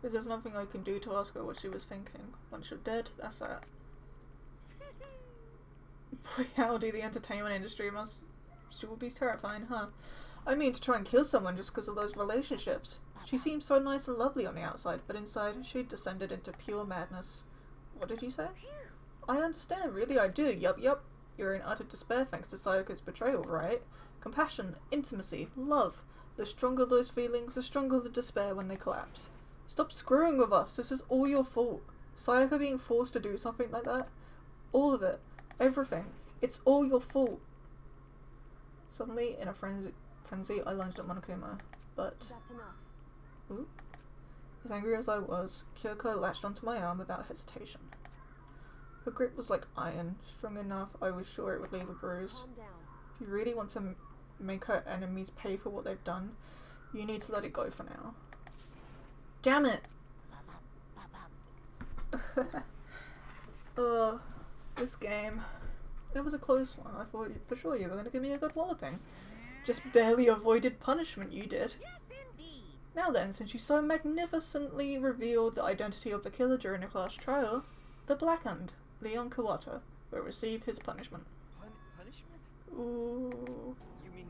Because there's nothing I can do to ask her what she was thinking. Once you're dead, that's that. Reality, the entertainment industry must still be terrifying, huh? I mean, to try and kill someone just because of those relationships. She seemed so nice and lovely on the outside, but inside, she descended into pure madness. What did you say? I understand, really I do, yup. You're in utter despair thanks to Sayaka's betrayal, right? Compassion, intimacy, love. The stronger those feelings, the stronger the despair when they collapse. Stop screwing with us, this is all your fault. Sayaka being forced to do something like that? All of it. Everything. It's all your fault. Suddenly, in a frenzy, I lunged at Monokuma, but... That's enough. Ooh. As angry as I was, Kyoko latched onto my arm without hesitation. Her grip was like iron, strong enough I was sure it would leave a bruise. Calm down. If you really want to make her enemies pay for what they've done, you need to let it go for now. Damn it! This game. It was a close one. I thought for sure you were going to give me a good walloping. Just barely avoided punishment, you did. Yes, indeed. Now then, since you so magnificently revealed the identity of the killer during the class trial, the Blackhand, Leon Kawata, will receive his punishment. Punishment? Ooh. You mean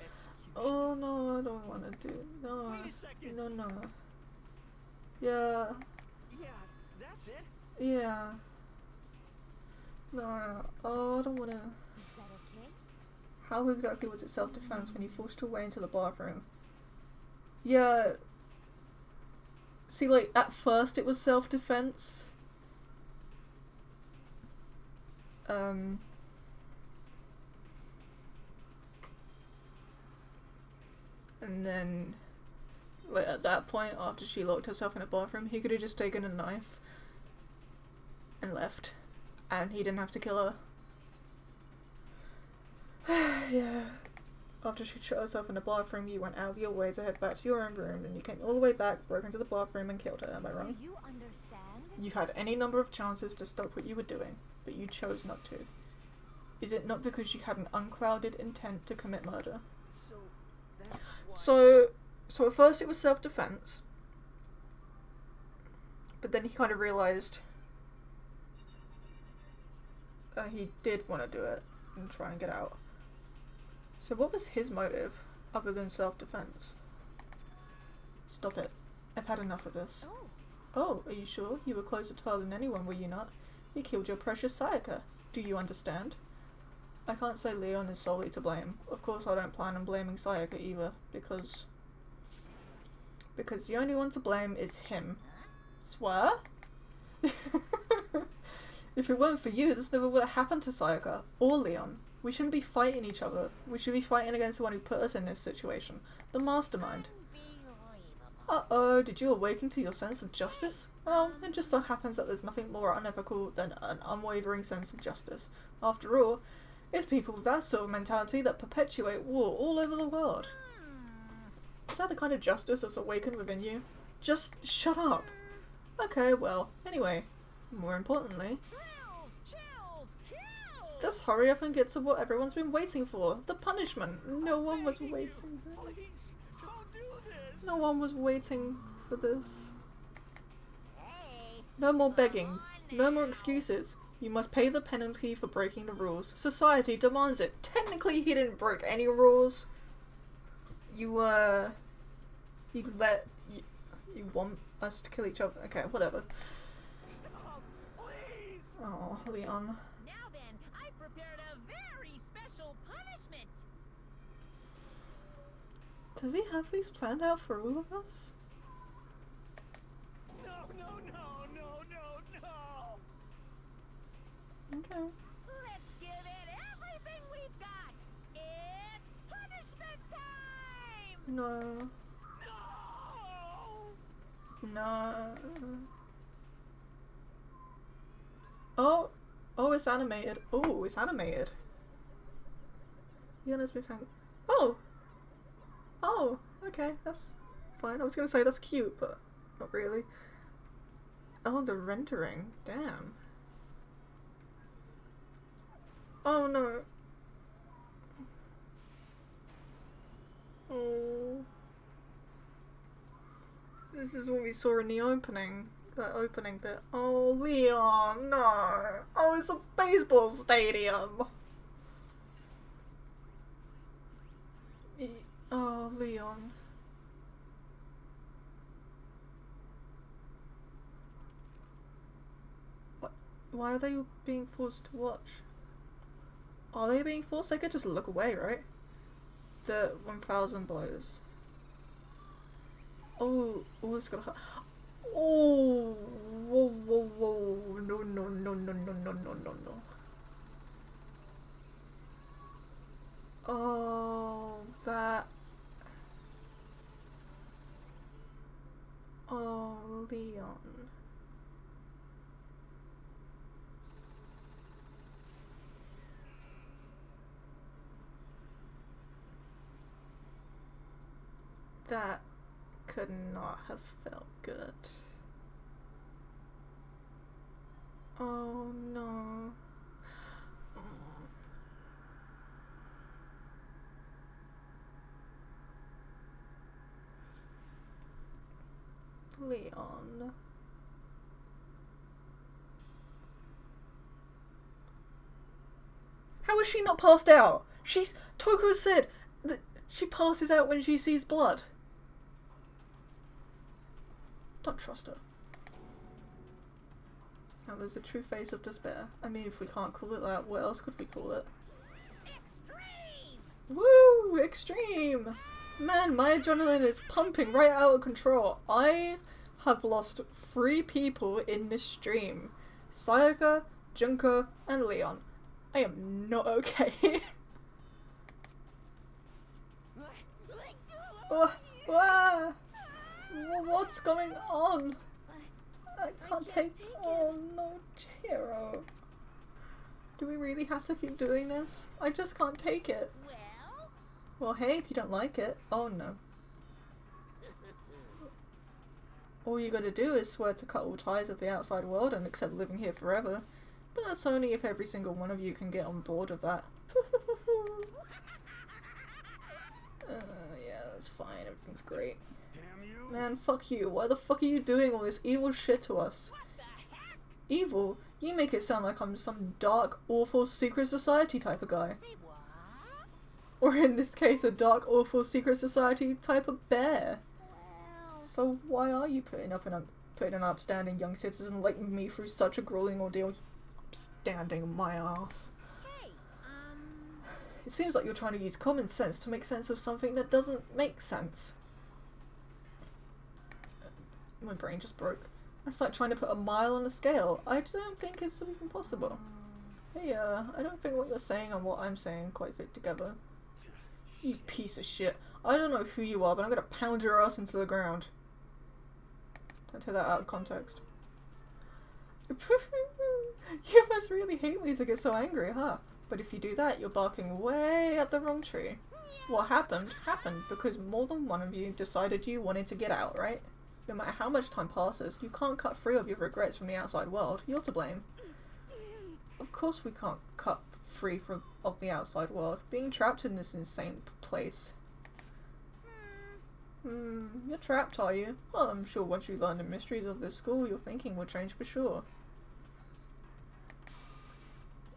execution? Oh no, I don't want to do it. No. Wait a second. No. Yeah. Yeah, that's it. Yeah. No. Oh, I don't want to. Is that okay? How exactly was it self-defense when you forced your way into the bathroom? Yeah. See, like, at first it was self-defense. And then, like, at that point, after she locked herself in a bathroom, he could have just taken a knife and left. And he didn't have to kill her. Yeah. After she shut herself in the bathroom, you went out of your way to head back to your own room, and you came all the way back, broke into the bathroom, and killed her. Am I wrong? Do you understand? You had any number of chances to stop what you were doing, but you chose not to. Is it not because you had an unclouded intent to commit murder? So that's why. So at first it was self-defense, but then he kind of realized he did want to do it and try and get out. So what was his motive other than self-defense? Stop it. I've had enough of this. Oh, are you sure? You were closer to her than anyone, were you not? You killed your precious Sayaka. Do you understand? I can't say Leon is solely to blame. Of course I don't plan on blaming Sayaka either, because the only one to blame is him. Swear? If it weren't for you, this never would have happened to Sayaka, or Leon. We shouldn't be fighting each other. We should be fighting against the one who put us in this situation. The mastermind. Uh-oh, did you awaken to your sense of justice? Well, it just so happens that there's nothing more unethical than an unwavering sense of justice. After all, it's people with that sort of mentality that perpetuate war all over the world. Is that the kind of justice that's awakened within you? Just shut up. Okay, well, anyway, more importantly, let's hurry up and get to what everyone's been waiting for. The punishment. No one was waiting. Please, don't do this. No one was waiting for this. No more begging. No more excuses. You must pay the penalty for breaking the rules. Society demands it. Technically, he didn't break any rules. You want us to kill each other? Okay, whatever. Stop, please. Oh, Leon. Now then, I prepared a very special punishment. Does he have these planned out for all of us? No, no, no, no, no, no. Okay. Let's give it everything we've got. It's punishment time. No. No. Oh. Oh, it's animated. Oh, it's animated. Leon has been found. Oh. Oh. Okay, that's fine. I was gonna say that's cute, but not really. Oh, the rendering. Damn. Oh no. Oh. This is what we saw in the opening. That opening bit. Oh, Leon, no. Oh, it's a baseball stadium. Oh, Leon. What? Why are they being forced to watch? Are they being forced? They could just look away, right? The 1000 blows. Oh, oh, it's gonna hurt. Oh, whoa, whoa, whoa. No, no, no, no, no, no, no, no, no. Oh, that. Oh, Leon. That could not have felt good. Oh no. Leon. How is she not passed out? Toko said that she passes out when she sees blood. Don't trust her. That was the true face of despair. I mean, if we can't call it that, what else could we call it? Extreme! Woo! Extreme! Man, my adrenaline is pumping right out of control. I have lost 3 people in this stream. Sayaka, Junko, and Leon. I am not okay. What's going on? I can't take it. Oh no, Tiro. Do we really have to keep doing this? I just can't take it. Well, hey, if you don't like it. Oh no. All you gotta do is swear to cut all ties with the outside world and accept living here forever. But that's only if every single one of you can get on board with that. Yeah, that's fine. Everything's great. Damn you. Man, fuck you. Why the fuck are you doing all this evil shit to us? Evil? You make it sound like I'm some dark, awful secret society type of guy. Or in this case, a dark, awful secret society type of bear. So why are you putting an upstanding young citizen like me through such a grueling ordeal? Upstanding my ass. It seems like you're trying to use common sense to make sense of something that doesn't make sense. My brain just broke. That's like trying to put a mile on a scale. I don't think it's even possible. Hey, I don't think what you're saying and what I'm saying quite fit together. You piece of shit. I don't know who you are, but I'm gonna pound your ass into the ground. Don't take that out of context. You must really hate me to get so angry, huh? But if you do that, you're barking way up the wrong tree. What happened, happened because more than one of you decided you wanted to get out, right? No matter how much time passes, you can't cut free of your regrets from the outside world. You're to blame. Of course we can't cut free of the outside world. Being trapped in this insane place. You're trapped, are you? Well, I'm sure once you learn the mysteries of this school, your thinking will change for sure.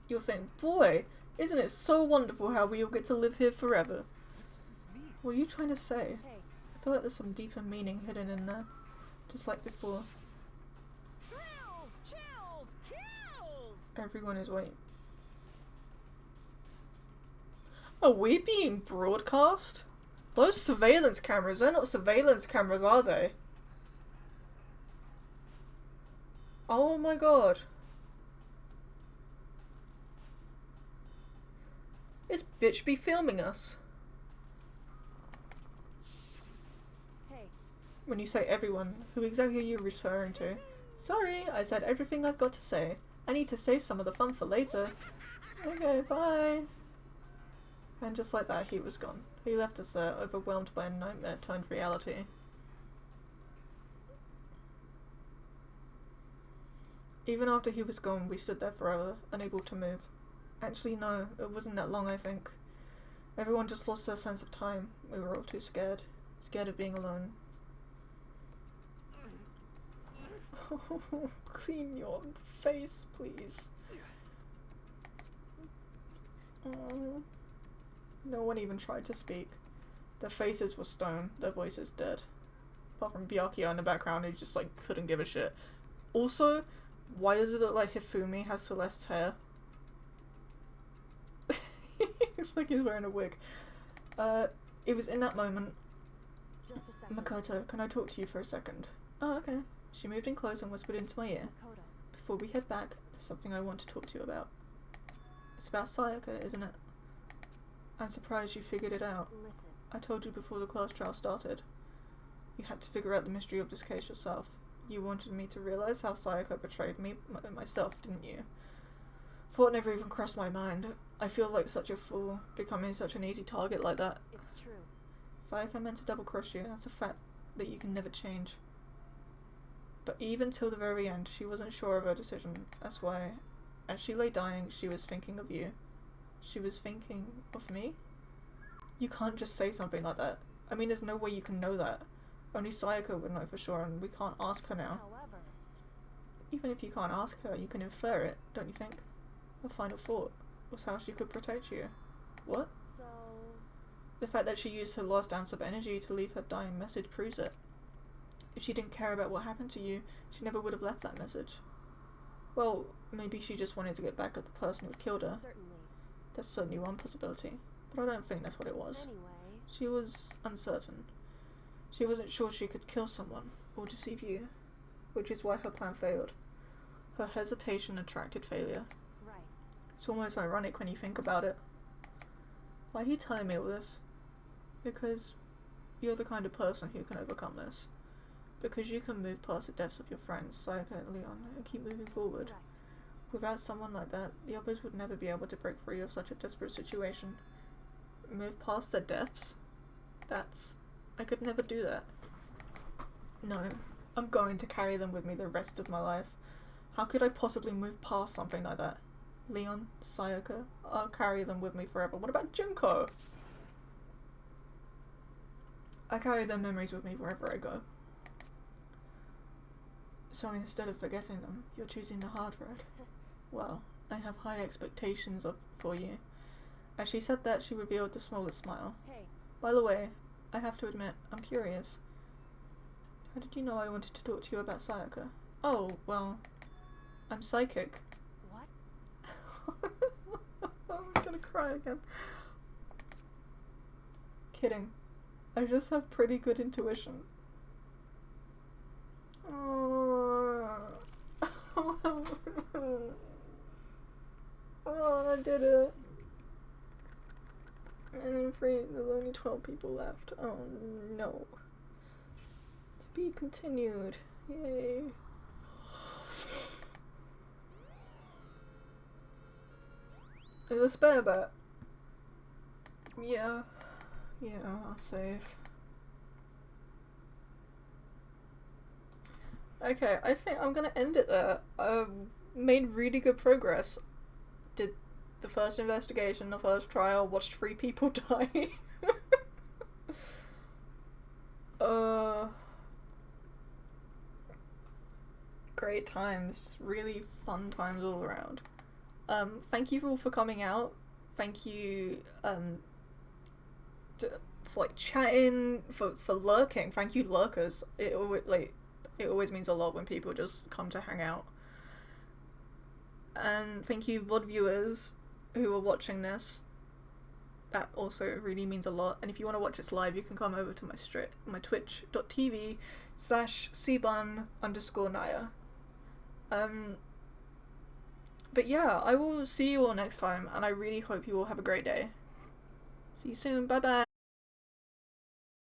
You'll think, boy, isn't it so wonderful how we all get to live here forever? What are you trying to say? Hey. I feel like there's some deeper meaning hidden in there. Just like before. Thrills, chills, kills! Everyone is waiting. Are we being broadcast? Those surveillance cameras, they're not surveillance cameras, are they? Oh my god. This bitch be filming us. Hey. When you say everyone, who exactly are you referring to? Sorry, I said everything I've got to say. I need to save some of the fun for later. Okay, bye. And just like that, he was gone. He left us overwhelmed by a nightmare turned reality. Even after he was gone, we stood there forever, unable to move. Actually, no, it wasn't that long, I think. Everyone just lost their sense of time. We were all too scared. Scared of being alone. Clean your face, please. No one even tried to speak. Their faces were stone, their voices dead. Apart from Byakuya in the background, who just like couldn't give a shit. Also, why does it look like Hifumi has Celeste's hair? It's like he's wearing a wig. It was in that moment. Just a second. Makoto, can I talk to you for a second? Oh, okay. She moved in close and whispered into my ear. Makoto. Before we head back, there's something I want to talk to you about. It's about Sayaka, isn't it? I'm surprised you figured it out. Listen. I told you before the class trial started. You had to figure out the mystery of this case yourself. You wanted me to realize how Sayaka betrayed me, myself, didn't you? Thought never even crossed my mind. I feel like such a fool, becoming such an easy target like that. It's true. Sayaka meant to double-cross you, that's a fact that you can never change. But even till the very end, she wasn't sure of her decision. That's why, as she lay dying, she was thinking of you. She was thinking of me? You can't just say something like that. I mean, there's no way you can know that. Only Sayaka would know for sure, and we can't ask her now. However, even if you can't ask her, you can infer it, don't you think? Her final thought was how she could protect you. What? so The fact that she used her last ounce of energy to leave her dying message proves it. If she didn't care about what happened to you, she never would have left that message. Well, maybe she just wanted to get back at the person who killed her. certainly. That's certainly one possibility, but I don't think that's what it was. Anyway, She was uncertain. She wasn't sure she could kill someone, or deceive you, which is why her plan failed. Her hesitation attracted failure. right. It's almost ironic when you think about it. Why are you telling me all this? Because you're the kind of person who can overcome this. Because you can move past the deaths of your friends, Sayaka and Leon, and keep moving forward. Correct. Without someone like that, the others would never be able to break free of such a desperate situation. Move past their deaths? I could never do that. No, I'm going to carry them with me the rest of my life. How could I possibly move past something like that? Leon, Sayaka, I'll carry them with me forever. What about Junko? I carry their memories with me wherever I go. So instead of forgetting them, you're choosing the hard road. Well, I have high expectations for you. As she said that, she revealed the smallest smile. Hey, By the way, I have to admit, I'm curious. How did you know I wanted to talk to you about Sayaka? Oh, well, I'm psychic. what? I'm gonna cry again. Kidding. I just have pretty good intuition. Oh, I did it. And then there's only 12 people left. Oh no. To be continued. Yay. There's a spare bet. Yeah. Yeah, I'll save. Okay, I think I'm gonna end it there. Made really good progress. Did the first investigation, the first trial, watched 3 people die. Great times. Really fun times all around. Thank you all for coming out. Thank you for like chatting, for lurking. Thank you lurkers. It always means a lot when people just come to hang out. And thank you VOD viewers who are watching this. That also really means a lot. And if you want to watch this live, you can come over to my twitch.tv/cbun_Naya. But yeah, I will see you all next time, and I really hope you all have a great day. See you soon. Bye bye.